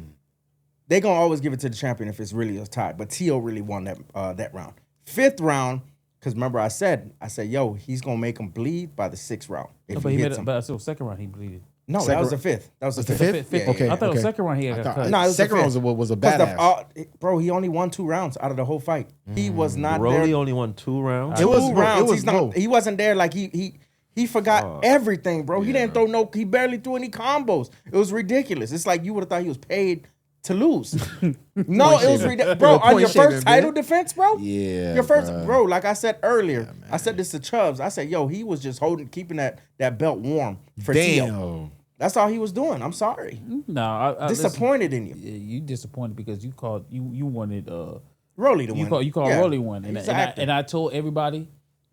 D: they gonna always give it to the champion if it's really a tie. But Tio really won that round. 5th round, because remember I said, yo, he's gonna make him bleed by the 6th round if
E: But
D: he
E: he
D: hits
E: made it,
D: him.
E: but still, second round he bleeded.
D: No, that was the 5th. That was the fifth.
E: Fifth.
D: Yeah,
A: Okay.
E: I thought it was
A: okay.
E: second round he got cut.
D: No, it was
A: second
D: the
A: round
D: fifth.
A: was a
D: 'Cause
A: badass.
D: bro, he only won 2 rounds out of the whole fight. He was not
B: Rolly
D: there.
B: only won 2 rounds.
A: It was-
D: 2
A: bro, it
D: rounds.
A: was low.
D: He wasn't there like he forgot everything, bro. He didn't throw he barely threw any combos. It was ridiculous. It's like you would have thought he was paid to lose. No, it was ridiculous. Bro, on your
A: shaving,
D: first title defense, bro.
A: Yeah,
D: Your first,
A: bro.
D: bro, like I said earlier, I said this to Chubbs. I said, yo, he was just keeping that belt warm for Tio.
A: Damn.
D: That's all he was doing. I'm sorry.
E: No, I
D: Disappointed in you.
E: You disappointed because you called you wanted
D: Rolly to win.
E: you called
D: Yeah.
E: Rolly one, and
D: He's an actor.
E: I told everybody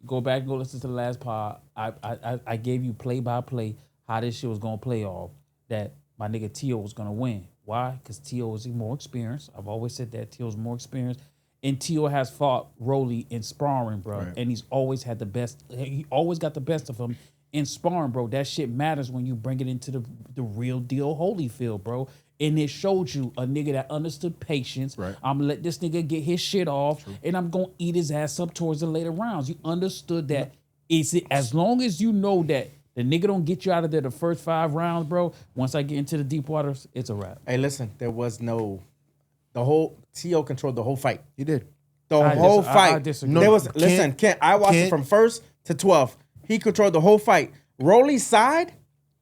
E: go back and go listen to the last pod. I gave you play by play how this shit was gonna play off. That my nigga Tio was gonna win. Why? Because Tio is more experienced. I've always said that Tio's more experienced, and Tio has fought Rolly in sparring, bro, and he's always had the best. He always got the best of him in sparring, bro. That shit matters when you bring it into the real deal Holyfield, bro. And it showed you a nigga that understood patience.
A: Right.
E: I'm gonna let this nigga get his shit off, and I'm gonna eat his ass up towards the later rounds. You understood that. Is it as long as you know that the nigga don't get you out of there the first 5 rounds, bro. Once I get into the deep waters, it's a wrap.
D: Hey, listen, there was the whole Tio controlled the whole fight.
A: He did.
D: The
E: I
D: whole
E: dis- I
D: fight.
E: disagree.
D: There was
A: Kent-
D: Kent, I watched it
A: Kent-
D: from 1st to 12th. He controlled the whole fight. Rolly's side,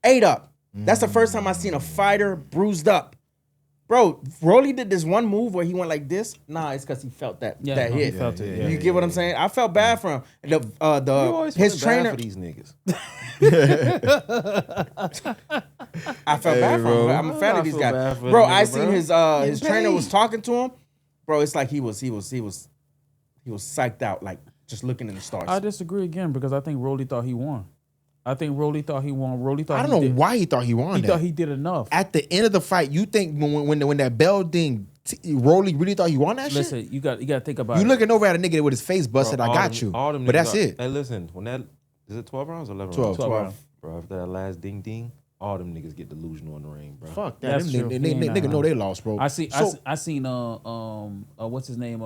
D: 8 up. That's the first time I seen a fighter bruised up. Bro, Rolly did this one move where he went like this. Nah, it's because he felt that
E: Yeah,
D: that
E: no,
D: hit.
E: he felt it, yeah,
D: You get what I'm saying? I felt bad for him.
B: You always
D: His
B: feeling bad
D: trainer.
B: for these niggas.
D: I felt bad for him.
B: bro.
D: I'm a fan
B: I
D: of these
B: feel
D: guys.
B: bad for
D: Bro,
B: the
D: I
B: nigga,
D: seen
B: bro.
D: his trainer was talking to him. Bro, it's like he was psyched out, like just looking in the stars.
E: I disagree again because I think Rolly thought he won. I think Rolly thought he won. Rolly thought
A: I don't know why he thought he won
E: he
A: that.
E: thought he did enough.
A: At the end of the fight, you think when that bell ding, Rolly really thought he won that shit?
E: Listen, you got to think about
A: You
E: it.
A: looking over at a nigga with his face busted,
B: Bro,
A: I
B: all
A: got
B: them-
A: you.
B: all them
A: But
B: niggas
A: that's
B: are-
A: it.
B: Hey, listen, when that is it 12 rounds or 11
A: 12.
B: rounds?
E: 12 rounds.
B: Bro, after that last ding ding, all them niggas get delusional in the ring, bro.
A: Fuck that.
E: That's
A: Them
E: true.
A: niggas-
E: He ain't
A: nigga know they lost, bro.
E: I seen
A: So-
E: I seen what's his name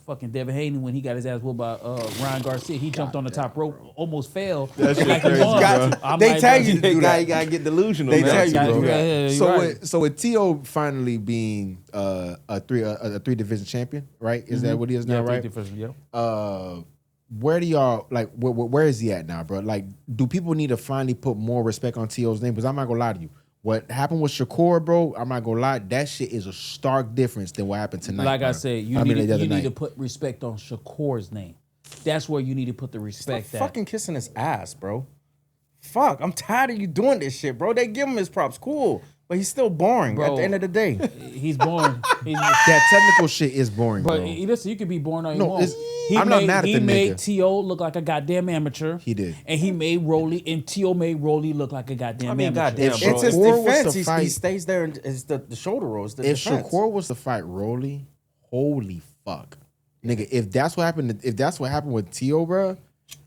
E: fucking Devin Haney when he got his ass whooped by Ryan Garcia. He jumped on the top rope, almost fell.
A: That shit
E: like he
A: crazy,
E: won.
A: bro.
E: I'm
D: They
E: like,
D: tell
E: bro,
D: you to do that.
B: You gotta get delusional,
D: They
B: man.
D: tell you,
E: Yeah,
D: bro.
E: yeah, you're
A: So
E: right.
A: with Tio finally being a 3 division champion, right? Is that what he is now,
E: yeah,
A: right?
E: different, yeah.
A: Where do y'all like? Where is he at now, bro? Like, do people need to finally put more respect on Tio's name? Because I'm not gonna lie to you. What happened with Shakur, bro? I'm not gonna lie. That shit is a stark difference than what happened tonight.
E: Like I
A: bro.
E: said,
A: I mean, the other
E: you need
A: night.
E: to put respect on Shakur's name. That's where you need to put the
D: Stop
E: respect at.
D: fucking kissing his ass, bro. Fuck, I'm tired of you doing this shit, bro. They give him his props, cool, but he's still boring at
E: Bro.
D: the end of the day.
E: He's boring.
A: That technical shit is boring,
E: But
A: bro.
E: listen, you can be boring all you
A: No,
E: want.
A: it's- I'm not mad at
E: he
A: the
E: made
A: nigga.
E: T.O. look like a goddamn amateur.
A: He did.
E: And he made Rolly, and T.O. made Rolly look like a goddamn
B: I mean,
E: amateur.
B: goddamn,
A: If
B: bro.
D: It's his
A: Shakur was
D: defense.
A: to
D: He
A: fight-
D: stays there and it's the shoulder rolls. The
A: If
D: defense.
A: Shakur was to fight Rolly, holy fuck, nigga. If that's what happened with Tio, bro,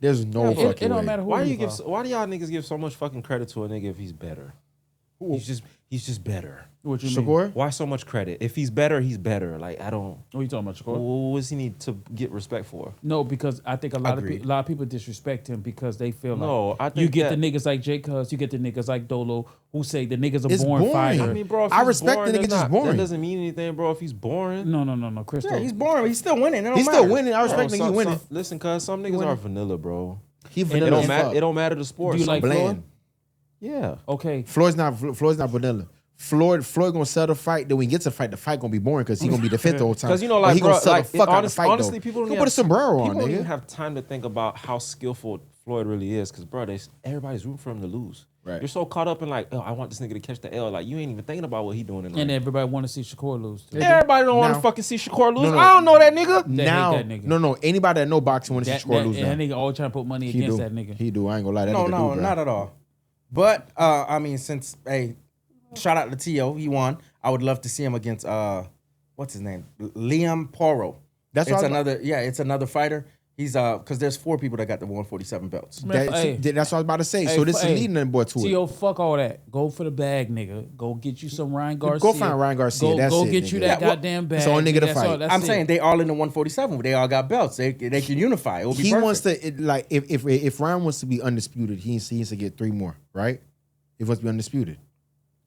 A: there's no fucking
E: it don't
A: way.
E: matter who
B: Why do
E: you
B: you give?
E: fight.
B: Why do y'all niggas give so much fucking credit to a nigga if he's better? He's just better.
E: What you mean?
A: Shakur?
B: Why so much credit? If he's better, he's better. Like I don't.
E: What are you talking about, Shakur?
B: What does he need to get respect for?
E: No, because I think a lot
D: Agreed.
E: of people disrespect him because they feel
B: No,
E: like
B: I think
E: you get
B: that-
E: the niggas like Jay Cuz, you get the niggas like Dolo who say the niggas are
A: It's
E: born
A: boring.
E: fighter.
B: I mean, bro, if
A: I
B: he's
A: respect
B: boring,
A: the nigga
B: that's
A: just
B: not-
A: boring.
B: That doesn't mean anything, bro. If he's boring,
E: No, Crystal.
D: Yeah, he's boring. But he's still winning. It don't
A: He's
D: matter.
A: still winning. I respect
B: Bro,
A: nigga winning.
B: Listen, cuz some niggas are vanilla, bro.
A: He
B: It
A: vanilla
B: don't
A: as
B: matter.
A: fuck.
B: It don't matter the sport.
E: Do you
B: Some
E: like
A: bland.
B: Yeah.
E: Okay.
A: Floyd's not vanilla. Floyd gonna sell the fight. Then when he gets a fight, the fight gonna be boring because he gonna be defensive the whole time.
B: Because you know,
A: But
B: like,
A: he
B: bro,
A: gonna sell
B: like,
A: the fuck out the
B: honest,
A: fight.
B: honestly,
A: though.
B: people don't
A: He'll
B: even
A: put a sombrero on,
B: People don't even
A: nigga.
B: have time to think about how skillful Floyd really is. Because, bro, everybody's rooting for him to lose.
A: Right.
B: You're so caught up in like, oh, I want this nigga to catch the L. Like, you ain't even thinking about what he doing in the
E: And
B: ring.
E: everybody want to see Shakur lose. Too.
B: Everybody don't want
A: Now-
B: to fucking see Shakur lose.
A: No.
B: I don't know that nigga.
E: They hate
A: Now,
E: that nigga.
A: no. Anybody that know boxing want to see Shakur lose.
E: and
A: now.
E: that nigga always trying to put money
A: He
E: against
A: do.
E: that nigga.
A: He do. I ain't gonna lie. That
D: No,
A: nigga
D: no,
A: do, bro.
D: not at all. But I mean, since shout out to Tio, he won. I would love to see him against what's his name, Liam Poro.
A: That's
D: It's
A: what I-
D: another. Yeah, it's another fighter. He's because there's 4 people that got the 147 belts.
E: Man, hey.
A: That's what I was about to say.
E: Hey,
A: So this is
E: hey,
A: leading them boy to it.
E: T.O., fuck all that. Go for the bag, nigga. Go get you some Ryan Garcia.
A: Go find Ryan Garcia. That's
E: go
A: it,
E: get you
A: nigga.
E: that
D: Yeah, well,
E: goddamn bag.
A: it's all nigga to
E: That's
A: fight.
E: all- that's
D: I'm
E: it.
D: saying they all in the 147. They all got belts. They can unify. It will be
A: He
D: perfect.
A: wants to like if Ryan wants to be undisputed, he needs to get 3 more, right? He wants to be undisputed.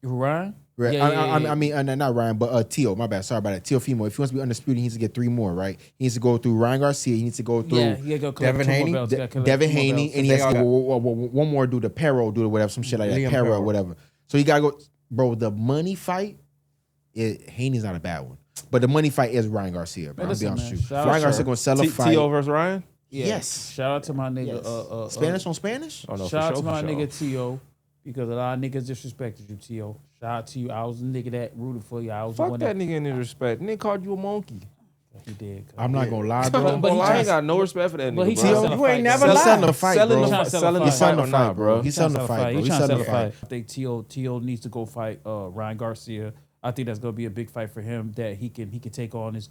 E: Ryan?
A: Right.
E: Yeah,
A: I mean, not Ryan, but Teo. My bad. Sorry about that. Teofimo. If he wants to be undisputed, he needs to get 3 more, right? He needs to go through Ryan Garcia. He needs to go through
E: Yeah, he gotta go collect
D: Devin
E: 2 more
D: Haney?
E: belts. Gotta collect
A: Devin
E: 2 more
A: Haney,
E: belts.
A: and he
D: They
A: has to
D: all
A: go one more do the Perro, do the whatever, some shit like that.
D: Liam
A: Perro or
D: Perro.
A: whatever. So you gotta go, bro. The money fight, Haney's not a bad one, but the money fight is Ryan Garcia. Bro.
E: Man,
A: I'll be
E: listen,
A: honest
E: man,
A: with you.
E: shout
A: Ryan
E: out-
A: Garcia gonna sell a fight.
B: T.O. versus Ryan?
E: Yeah.
A: Yes.
E: Shout out to my nigga.
A: Yes. Spanish on Spanish?
B: Oh, no,
E: Shout out
B: for
E: to my
B: sure.
E: nigga T.O. because a lot of niggas disrespected you, T.O. Shout out to you. I was the nigga that rooted for you. I was the
B: Fuck
E: one
B: that nigga in his respect. Nigga called you a monkey.
E: He did.
A: I'm not gonna lie,
B: I'm
A: bro.
B: gonna lie, I
E: trying-
B: ain't got no respect for that
E: But he
B: nigga,
E: trying to
B: bro.
E: sell a
D: You ain't
E: fight.
D: never
E: bro.
A: He's selling the
D: lied.
A: fight,
B: Selling
A: bro.
B: the
E: He's
B: fight,
E: trying to sell
B: selling
E: a
B: the
E: fight.
A: He's selling
B: fight
A: the
B: or not,
A: fight,
B: bro.
A: bro. He's selling the fight, bro.
E: He's
A: He's
E: trying to
A: selling
E: sell
A: the
E: a
A: fight.
E: fight. I think T.O. needs to go fight Ryan Garcia. I think that's gonna be a big fight for him that he can take on. It's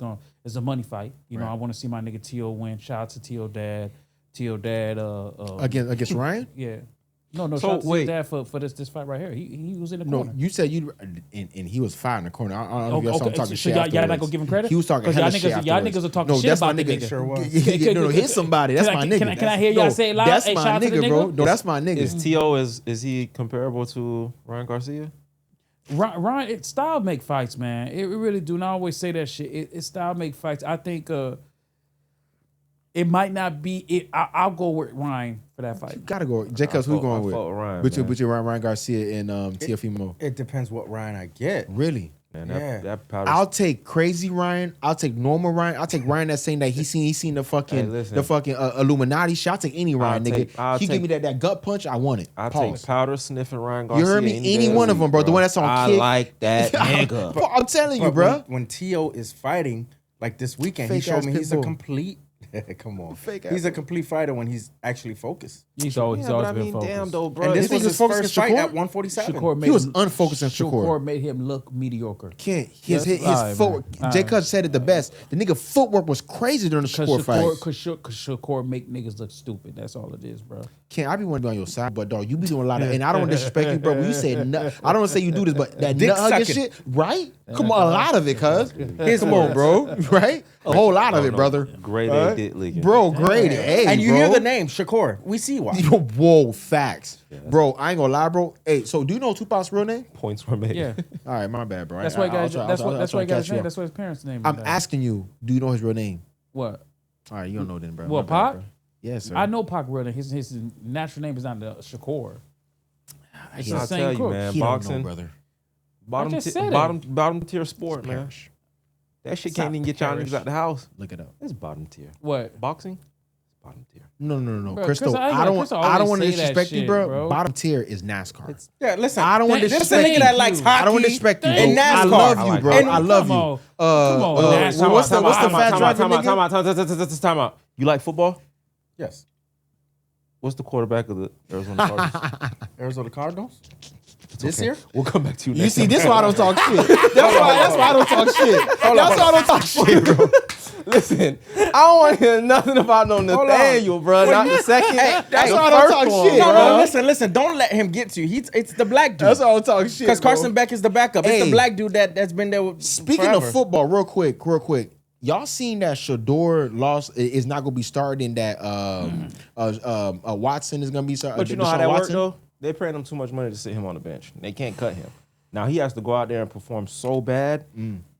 E: a money fight. You know, I want to see my nigga T.O. win. Shout out to T.O. dad. T.O. dad.
A: Against Ryan?
E: Yeah. No.
B: So,
E: Shout out to
B: wait.
E: his dad for this fight right here. He was in the
A: No,
E: corner.
A: you said you and he was fine in the corner. I don't know if y'all saw him talking
E: so
A: shit.
E: y'all not
A: afterwards.
E: gonna give him credit?
A: He was talking
E: 'Cause
A: hella
E: y'all
A: shit
E: niggas- y'all
A: afterwards.
E: niggas are talking
A: no,
E: shit
A: that's
E: about
A: my
E: the
A: nigga.
E: nigga.
D: Sure was.
A: No, here's somebody. That's my nigga.
E: Can I hear y'all say it loud?
A: That's
E: Hey,
A: my
E: shout out to the
A: nigga, bro.
E: nigga.
A: No, that's my nigga.
B: Is T.O. is he comparable to Ryan Garcia?
E: Ryan, style make fights, man. It really do. And I always say that shit. It style make fights. I think it might not be it. I'll go with Ryan for that fight.
A: Gotta go. Jacobs, who you going with?
B: I fought with Ryan,
A: Between
B: man.
A: Ryan Garcia and Teofimo.
D: It depends what Ryan I get.
A: Really?
B: Man,
D: Yeah.
B: that powder.
A: I'll take crazy Ryan. I'll take normal Ryan. I'll take Ryan that's saying that he seen the fucking
B: Hey, listen.
A: Illuminati shit. I'll take any Ryan, nigga.
B: I'll
A: He give me that gut punch. I want it.
B: I'll
A: Pause.
B: take powder sniffing Ryan Garcia.
A: You heard me? Any
B: day
A: one
B: the
A: of them,
B: week,
A: bro. The one that's on
B: I
A: kick.
B: like that nigga.
A: Bro, I'm telling you,
D: But
A: bro.
D: when T.O. is fighting, like this weekend,
A: Fake
D: he showed
A: ass
D: me he's
A: pit
D: a
A: bull.
D: complete. Come on,
A: Fake ass
D: he's a complete fighter when he's actually focused.
E: He's always
B: Yeah, but I
E: been
B: mean,
E: focused.
B: damn though, bro.
D: And this
A: This
D: was
A: nigga's
D: his
A: focused
D: first
A: on
D: fight
A: Shakur?
D: at 147.
E: Shakur made
A: He was
E: him-
A: unfocused on Shakur.
E: made him look mediocre.
A: Can't his
E: All right,
A: footwork.
E: man.
A: Jay Cutch said it the best. The nigga footwork was crazy during the Shakur fight.
E: Cause Shakur make niggas look stupid. That's all it is, bro.
A: Can't I be want to be on your side, but dog, you be doing a lot of, and I don't want to disrespect you, bro. But you said nut. I don't want to say you do this, but that
D: Dick
A: nut hugging
D: sucking.
A: shit, right? Come on, a lot of it, cuz. Come on, bro, right? A whole lot of it, brother.
B: Grade A dick licking.
A: Bro, great. Hey,
D: And you
A: bro.
D: hear the name Shakur, we see why.
A: Yo, whoa, facts, bro. I ain't gonna lie, bro. Hey, so do you know Tupac's real name?
B: Points were made.
E: Yeah,
A: All right, my bad, bro.
E: that's why he got. That's why he got his
A: you
E: name.
A: up.
E: That's why his parents' name.
A: I'm
E: is that.
A: asking you, do you know his real name?
E: What?
A: All right, you don't know then, bro.
E: What,
A: My bad,
E: Pac?
A: bro. Yes, sir.
E: I know Pac real name. His natural name is not Shakur. It's
B: I'll
E: the same
B: tell you,
E: crook.
B: man.
A: He don't know,
B: Boxing,
A: brother.
B: bottom,
E: I just
B: ti-
E: said it.
B: bottom tier sport, man.
A: Perish.
B: That shit
E: Stop,
B: can't even get y'all
E: perish.
B: niggas out the house.
A: Look it up.
B: It's bottom tier.
E: What?
B: Boxing, it's bottom tier.
A: No,
E: Bro,
A: Crystal.
E: Crystal, I ain't
A: I don't.
E: gonna- Crystal
A: I don't
E: always
A: want to
E: say that
A: disrespect you,
E: shit,
A: bro.
E: bro.
A: Bottom tier is NASCAR.
D: Yeah, listen.
A: I don't want to
E: Thank-
D: This is a
A: disrespect
D: nigga
A: you.
D: that likes hockey.
A: I don't want to disrespect you.
D: and
A: bro.
D: NASCAR.
A: I love
B: I
A: you,
B: like
A: bro.
B: it.
A: I love
E: Come
A: you.
E: on. Come on, NASCAR.
A: What's the fat driver nigga?
B: You like football?
D: Yes.
B: What's the quarterback of the Arizona Cardinals?
D: Arizona Cardinals. This year?
B: We'll come back to you.
A: You
B: Next
A: see,
B: episode.
A: this is why I don't talk shit. That's why I don't talk shit. That's why I don't talk shit, bro.
B: Listen, I don't want to hear nothing about no Nathaniel, bro. Not the second.
A: That's
B: the
A: why I don't
B: first
A: talk
B: one,
A: shit,
B: bro.
D: No, listen. Don't let him get to you. It's the black dude.
A: That's why I don't talk shit.
D: Because Carson Beck is the backup. It's
A: Hey.
D: the black dude that's been there.
A: Speaking
D: forever.
A: of football, real quick. Y'all seen that Shador is not gonna be starting, that Watson is gonna be starting.
B: But you know how that works, though? They're paying him too much money to sit him on the bench. They can't cut him. Now, he has to go out there and perform so bad,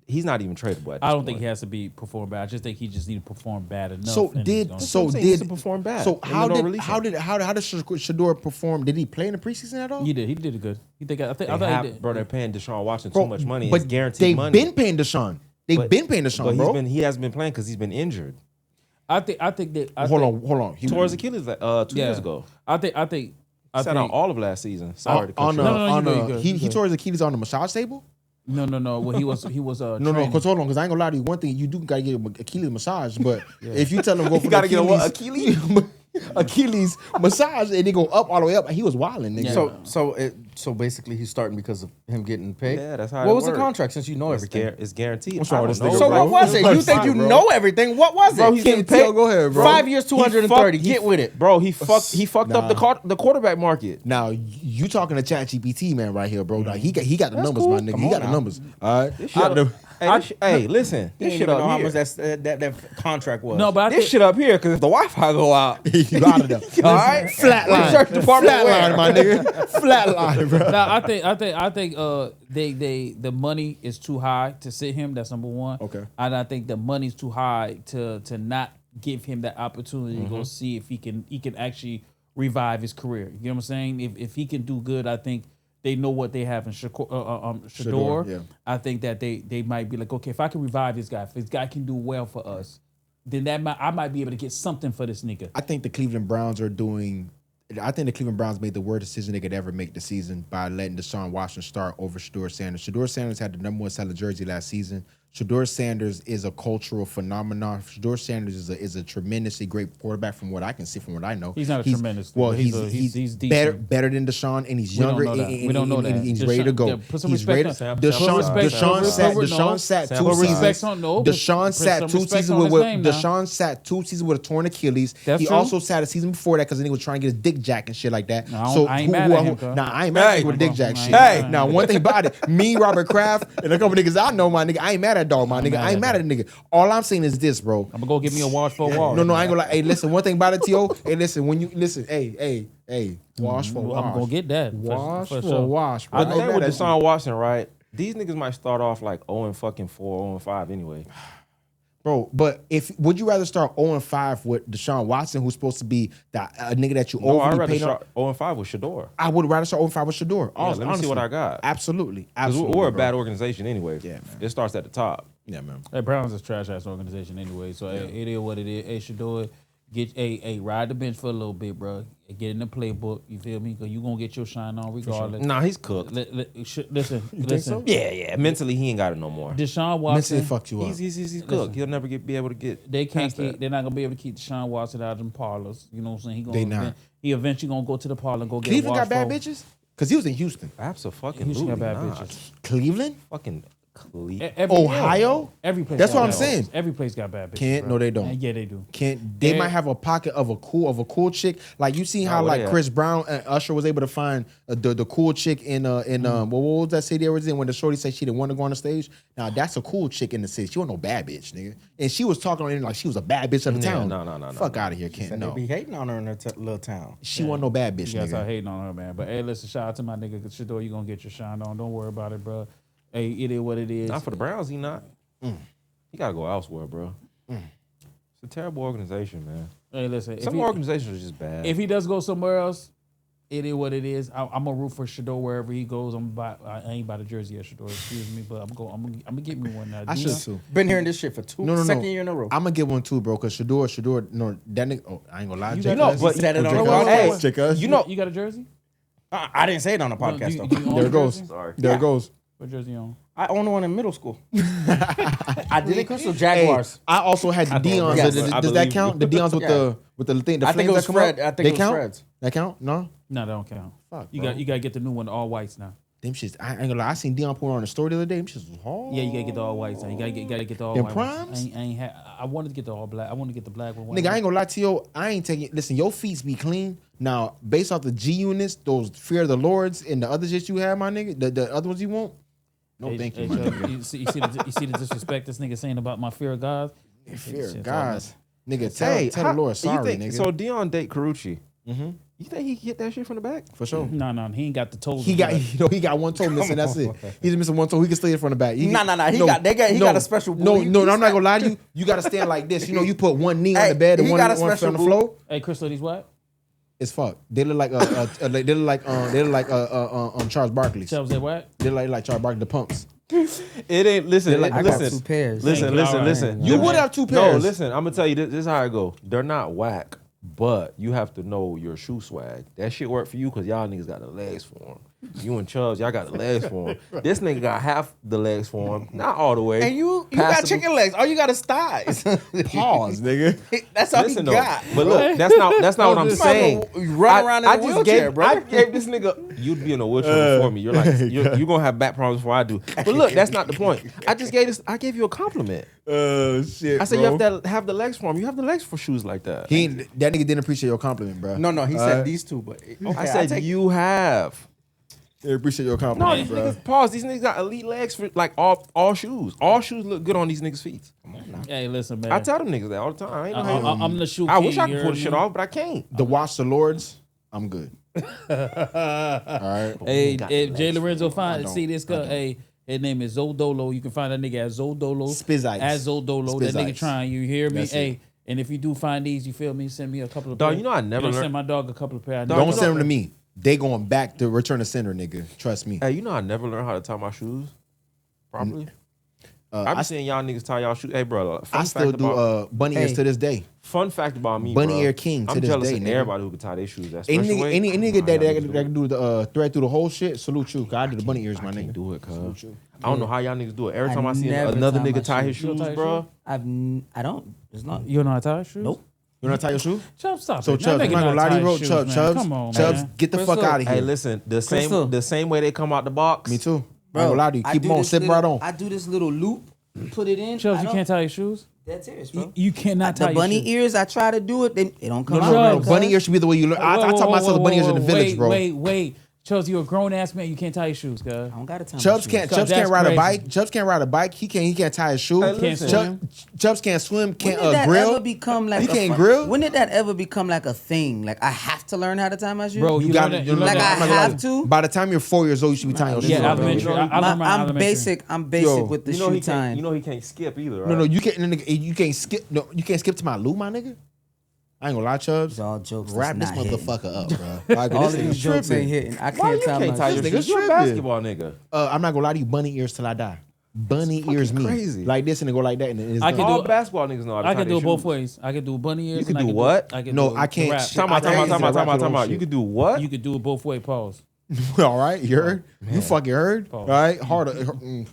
B: he's not even tradable at this
E: I don't
B: point.
E: think he has to be perform bad. I just think he just need to perform bad enough.
A: So
E: and
A: did
E: he's
A: so
B: I'm saying. He needs
A: did
B: to perform bad.
A: So
B: And
A: how
B: then don't
A: did
B: release
A: how did Shador perform? Did he play in the preseason at all?
E: he did it good. I thought
B: They
E: he
B: have-
E: did.
B: bro, they're paying Deshaun Watson
A: Bro,
B: too much money.
A: But
B: It's guaranteed
A: they've
B: money.
A: been paying Deshaun. They've been paying Deshaun,
B: but
A: bro.
B: he hasn't been playing because he's been injured.
E: I think that.
A: Hold on.
B: He tore his Achilles 2 years ago.
E: I think.
B: He sat out all of last season. Sorry to cut
A: on
B: you off.
E: No, you good.
A: he tore his Achilles on the massage table.
E: No. Well, he was.
A: No,
E: training.
A: because hold on, because I ain't gonna lie to you. One thing, you do gotta get an Achilles massage, but if you tell him go for
B: gotta
A: the
B: get a what,
A: Achilles massage, and they go up all the way up, he was wilding, nigga.
E: Yeah.
D: So basically, he's starting because of him getting paid.
B: Yeah, that's how
D: What
B: it
D: was the
B: works.
D: contract? Since you know
B: It's
D: everything.
B: it's guaranteed.
A: What's wrong
B: I
A: with
B: don't
A: this
B: know,
A: nigga,
D: So
B: bro.
D: what was it? You think you know everything? What was it?
B: Bro, he's getting paid.
A: Go ahead, bro.
D: 5 years, 230. Get with it.
B: Bro, he fucked up the quarterback market.
A: Now you talking to ChatGPT man right here, bro. Like, he got the numbers,
D: cool.
A: my nigga.
D: Come
A: he
D: on
A: got the
D: now.
A: numbers. All right.
B: Hey, listen,
D: He
B: this
D: didn't
B: shit
D: even know
B: up
D: how
B: here.
D: much that contract was.
E: No, but I
B: This
E: think.
B: shit up here, because if the Wi-Fi go out,
A: you out of there.
B: all right,
A: Flatline.
B: Research department
A: Flatline,
B: where?
A: my nigga. Flatline, bro.
E: No, I think the money is too high to sit him. That's number one.
A: Okay.
E: And I think the money's too high to not give him that opportunity to go see if he can actually revive his career. You know what I'm saying? If he can do good, I think they know what they have in Shador.
A: Yeah.
E: I think that they might be like, okay, if I can revive this guy, if this guy can do well for us, then I might be able to get something for this nigga.
A: I think the Cleveland Browns made the worst decision they could ever make this season by letting Deshaun Watson start over Shador Sanders. Shador Sanders had the number one selling jersey last season. Shador Sanders is a cultural phenomenon. Shador Sanders is a tremendously great quarterback from what I can see, from what I know.
E: He's not a tremendous.
A: Well,
E: He's
A: better
E: decent.
A: than Deshaun, and he's
E: We don't
A: younger.
E: know that.
A: And
E: We don't know that.
A: and he's
E: Deshaun-
A: ready to go.
E: yeah, put some
A: He's
E: respect
A: ready.
E: on Sam.
A: Deshaun sat two
E: Put respect
A: seasons.
E: on- no,
A: Deshaun
E: put
A: sat
E: some
A: two
E: respect
A: seasons
E: on his
A: with
E: name now.
A: Deshaun sat 2 seasons with a torn Achilles.
E: That's
A: He
E: true.
A: also sat a season before that because then he was trying to get his dick jacked and shit like that.
E: No, I ain't mad at him, cuz.
A: Nah, I ain't mad at you with a dick jack
E: Hey.
A: shit.
E: Hey.
A: Now one thing about it, me, Robert Kraft, and a couple niggas I know, my nigga, I ain't mad at dog, my nigga. I ain't mad at a nigga. All I'm saying is this, bro.
E: I'm gonna go get me a wash for a wash.
A: No, I ain't gonna lie. Hey, listen, one thing about it, T.O. Hey, listen, when you listen, hey, wash for wash.
E: I'm gonna get that.
A: Wash
E: for
A: for
E: sure.
A: wash.
B: I
A: bro.
B: think
A: Ain't
B: with
A: mad at you.
B: Deshaun Watson, right? These niggas might start off like 0-4, 0-5 anyway.
A: Bro, but would you rather start 0-5 with Deshaun Watson, who's supposed to be a nigga that you
B: No, I'd
A: overly
B: rather
A: paid on?
B: start 0-5 with Shador.
A: I would rather start 0-5 with Shador.
B: Yeah, let me see what I got.
A: Absolutely.
B: Because
A: Absolutely.
B: we're a
A: bro.
B: bad organization anyway.
A: Yeah, man.
B: It starts at the top.
A: Yeah, man.
E: Hey, Browns is trash ass organization anyway. So it is what it is. Hey, Shador, ride the bench for a little bit, bro. Get in the playbook. You feel me? Because you gonna get your shine on regardless.
B: Nah, he's cooked.
E: Listen.
A: so?
B: Yeah. Mentally, he ain't got it no more.
E: Deshaun
A: Mentally
E: Watson.
A: fucked you up.
B: He's cooked. He'll never be able to get.
E: They can't
B: past
E: keep.
B: that.
E: They're not gonna be able to keep Deshaun Watson out of them parlors. You know what I'm saying?
A: They not.
E: He eventually gonna go to the parlor and go get.
A: Cleveland
E: a
A: got bad
E: wash
A: bitches? Because he was in Houston.
B: Absolutely.
E: Houston got bad bitches.
A: Cleveland?
B: Fucking Cleveland.
A: Ohio?
E: Every place.
A: That's
E: got
A: what I'm
E: bad
A: saying.
E: bitches. Every place got bad bitches.
A: Can't.
E: bro.
A: No, they don't.
E: Yeah, they do.
A: They
E: Yeah.
A: might have a pocket of a cool chick. Like you seen how
B: where
A: like
B: they at?
A: Chris Brown and Usher was able to find the cool chick in what was that city they was in when the shorty said she didn't want to go on the stage. Now that's a cool chick in the city. She wasn't no bad bitch, nigga. And she was talking on it like she was a bad bitch of the
B: Yeah,
A: town.
B: no.
A: Fuck out of here, Kent.
D: And
A: No,
D: they be hating on her in her little town.
A: she wasn't no bad bitch,
E: You guys are
A: nigga.
E: hating on her, man. But hey, listen, shout out to my nigga Shador. You gonna get your shine on. Don't worry about it, bro. Hey, it is what it is.
B: Not for the Browns, he not. He gotta go elsewhere, bro. It's a terrible organization, man.
E: Hey, listen.
B: Some organizations are just bad.
E: If he does go somewhere else, it is what it is. I'm gonna root for Shador wherever he goes. I ain't buy the jersey at Shador, excuse me, but I'm gonna get me one now.
A: I should too.
D: Been hearing this shit for second year in a row.
A: I'm gonna get one too, bro. Cause Shador, no, that nigga. Oh, I ain't gonna lie.
E: You
A: Jake
E: got-
A: Us.
D: but said it on
A: Jake
D: the
A: Us.
D: podcast.
A: Jake Us.
B: you know,
E: you got a jersey?
D: I didn't say it on the podcast
E: Do you
D: though.
E: own
A: There
E: a
A: it goes.
E: jersey?
B: sorry.
A: There it goes.
E: What jersey you own?
D: I owned one in middle school. I did it because of Jaguars.
A: I also had the Dion's.
B: believe
A: Does
B: you.
A: that count? The Dion's with
D: Yeah.
A: With the thing, the
D: I think
A: flames
D: it was
A: that come
D: Fred.
A: up,
D: I think
A: they
D: it was
A: count?
D: Fred's.
A: That count? No.
E: No, that don't count.
A: Fuck,
E: You
A: bro.
E: gotta get the new one, all whites now.
A: Them shits. I ain't gonna lie. I seen Dion put on the story the other day. Them shits was hard.
E: Yeah, you gotta get the all whites now. You gotta get the all
A: Them
E: white ones.
A: primes?
E: I wanted to get the all black. I wanted to get the black one.
A: Nigga, I ain't gonna lie to you. I ain't taking. Listen, your feet be clean. Now, based off the G units, those Fear of the Lords and the other shit you have, my nigga, the other ones you want. No, thank you, my nigga.
E: You see the disrespect this nigga saying about my fear of God.
A: Fear of
E: Shit,
A: guys. Nigga,
B: Hey,
A: tell the Lord sorry,
B: think,
A: nigga.
B: So Dion date Carucci. Mm-hmm. You think he hit that shit from the back?
A: For sure.
E: No, he ain't got the toes.
A: He got one toe missing. That's it. He's missing one toe. He can stay from the back.
D: He got a special.
A: No, I'm not gonna lie to you. You gotta stand like this. You know, you put one knee on the bed and
D: he
A: one
D: got a
A: foot on
D: special
A: the floor.
E: Hey, Chris, these what?
A: It's fuck. They look like Charles Barkley.
E: Chubbs, they what?
A: They like Charles Barkley. The pumps.
B: It ain't. Listen,
C: I got 2 pairs.
B: Listen.
A: You would have 2 pairs.
B: No, listen. I'm gonna tell you this is how it go. They're not whack, but you have to know your shoe swag. That shit work for you because y'all niggas got the legs for him. You and Chubbs, y'all got the legs for him. This nigga got half the legs for him, not all the way.
D: And you got chicken legs. All you got is thighs.
A: Pause, nigga.
D: That's all
B: Listen
D: he got.
B: But look, that's not what I'm saying.
D: Run around in a wheelchair, bro.
B: I gave this nigga. You'd be in a wheelchair before me. You're like you're gonna have back problems before I do. But look, that's not the point. I gave you a compliment.
A: Shit.
B: I said you have to have the legs for him. You have the legs for shoes like that.
A: That nigga didn't appreciate your compliment, bro.
D: No, he said these two, but
B: I said you have.
A: They appreciate your
B: No,
A: compliment,
B: these
A: bro.
B: niggas pause. These niggas got elite legs for like all shoes. All shoes look good on these niggas' feet. Come on now.
E: Hey, listen, man.
B: I tell them niggas that all the time. I ain't know how
E: I'm the shoe.
B: I wish
E: king,
B: I could pull the shit off, but I can't.
A: The Watch the Lords, I'm good. All right.
E: Hey, Jay Lorenzo,
A: I don't.
E: see this guy. Hey, his name is Zodolo. You can find that nigga at Zodolo.
A: Spizzites.
E: At Zodolo. That nigga
A: Spizzites.
E: trying. You hear me?
A: That's
E: Hey,
A: it.
E: and if you do find these, you feel me? Send me a couple of.
B: Dog,
E: pairs.
B: you know I never
E: send
B: learned-
E: my dog a couple of pairs.
A: Don't send them to me. They going back to return the sender, nigga. Trust me.
B: Hey, you know I never learned how to tie my shoes properly. I be seeing y'all niggas tie y'all shoes. Hey, bro.
A: I still do bunny ears to this day.
B: Fun fact about me,
A: Bunny
B: bro.
A: ear king to
B: I'm
A: this
B: jealous
A: day,
B: of
A: nigga.
B: everybody who can tie their shoes. That's
A: Any nigga that can do the thread through the whole shit, salute you. 'Cause I did the bunny ears, my
B: I can't
A: nigga.
B: do it, cuz. I don't know how y'all niggas do it. Every time I see
C: never
B: another
C: tie my
B: nigga tie his
C: shoes.
E: You don't
B: shoes,
E: tie your
B: bro.
C: I don't. It's not.
E: You don't know how to tie shoes?
C: Nope.
A: You know how to tie your shoe?
E: Chubb, stop
A: So
E: it.
A: Chubbs, I'm not gonna lie to you, bro.
E: Chubbs, come on,
A: Chubbs,
E: man.
A: get the fuck
C: Crystal.
A: out of here.
B: Hey, listen,
C: Crystal.
B: the same way they come out the box.
A: Me too.
C: Bro,
A: I ain't gonna lie to you.
C: I
A: Keep
C: do
A: them on,
C: this
A: sip
C: little-
A: right on.
C: I do this little loop, put it in.
E: Chubbs,
C: I
E: you
C: don't-
E: can't tie your shoes?
C: Dead serious, bro.
E: You cannot tie
C: The
E: your
C: bunny
E: shoes.
C: ears, I try to do it. They don't come
A: No,
C: out.
A: no, no.
C: cuz.
A: Bunny ears should be the way you look. I taught myself the bunny ears in the village, bro.
E: Wait. Chubbs, you a grown ass man. You can't tie your shoes, cuz.
C: I don't got to tie my
A: Chubbs
C: shoes.
A: can't.
E: God,
A: Chubbs can't
E: that's
A: ride a
E: crazy.
A: bike. Chubbs can't ride a bike. He can't tie his shoe.
B: Hey, listen.
A: Chubbs can't swim.
C: When
A: Can't
C: did that
A: grill.
C: ever become like
A: He
C: a
A: can't grill?
C: When did that ever become like a thing? Like I have to learn how to tie my shoes?
E: Bro,
A: You got
E: learn
A: it.
E: that-
C: Like I
A: I'm not gonna lie
C: have
A: to you.
C: to?
A: By the time you're 4 years old, you should be tying your shoes.
E: Yeah,
A: bro.
E: elementary. I learned my
C: I'm
E: elementary.
C: basic. I'm basic
A: Yo,
C: with the
B: You know
C: shoe
B: he can't.
C: tying.
B: You know he can't skip either. Right?
A: No, you can't. You can't skip. No, you can't skip to my loo, my nigga. I ain't gonna lie, Chubbs.
C: It's all jokes.
A: Wrap this
C: that's not hitting.
A: motherfucker up, bro. Like,
C: All
A: this
C: of
A: nigga's
C: these jokes
A: tripping.
C: ain't hitting. I
B: Why
C: can't
B: you
C: tie
B: can't
C: my
B: tie
C: shoes.
B: your
A: This
B: shoes?
A: nigga's
B: You're a
A: tripping.
B: basketball nigga.
A: I'm not gonna lie to you. Bunny ears till I die. Bunny ears me.
B: crazy.
A: Like this and it go like that and it's
E: I
A: done.
E: can do
B: All
E: it.
B: basketball niggas know how to
E: I
B: tie
E: can do
B: their
E: it both
B: shoes.
E: ways. I can do bunny ears.
B: You can
E: and I
B: do what?
E: I can
A: No,
E: do
A: I can't.
E: rap.
A: Shit,
B: Time out.
A: I can't rap
B: You
A: shit.
B: could do what?
E: You could do it both way. Pause.
A: All right, you heard? You fucking heard?
E: Pause.
A: All right, harder.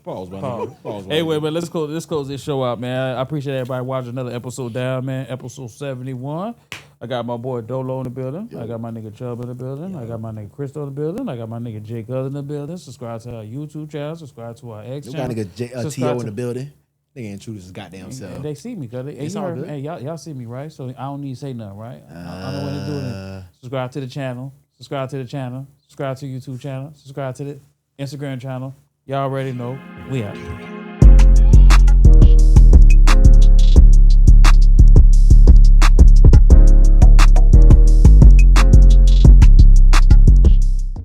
A: Pause, man. Pause,
E: Hey, wait, but let's close this show out, man. I appreciate everybody watching another episode down, man. Episode 71. I got my boy Dolo in the building. I got my nigga Chubb in the building. I got my nigga Crystal in the building. I got my nigga Jake in the building. Subscribe to our YouTube channel. Subscribe to our X
A: We
E: channel.
A: got nigga
E: Subscribe
A: T.O.
E: to-
A: in the building. Nigga introduce his goddamn
E: And
A: self.
E: they see me, cause
A: It's all good.
E: hey, y'all see me, right? So I don't need to say nothing, right? I know what to do. Subscribe to the channel. Subscribe to the channel. Subscribe to the YouTube channel. Subscribe to the Instagram channel. Y'all already know. We out.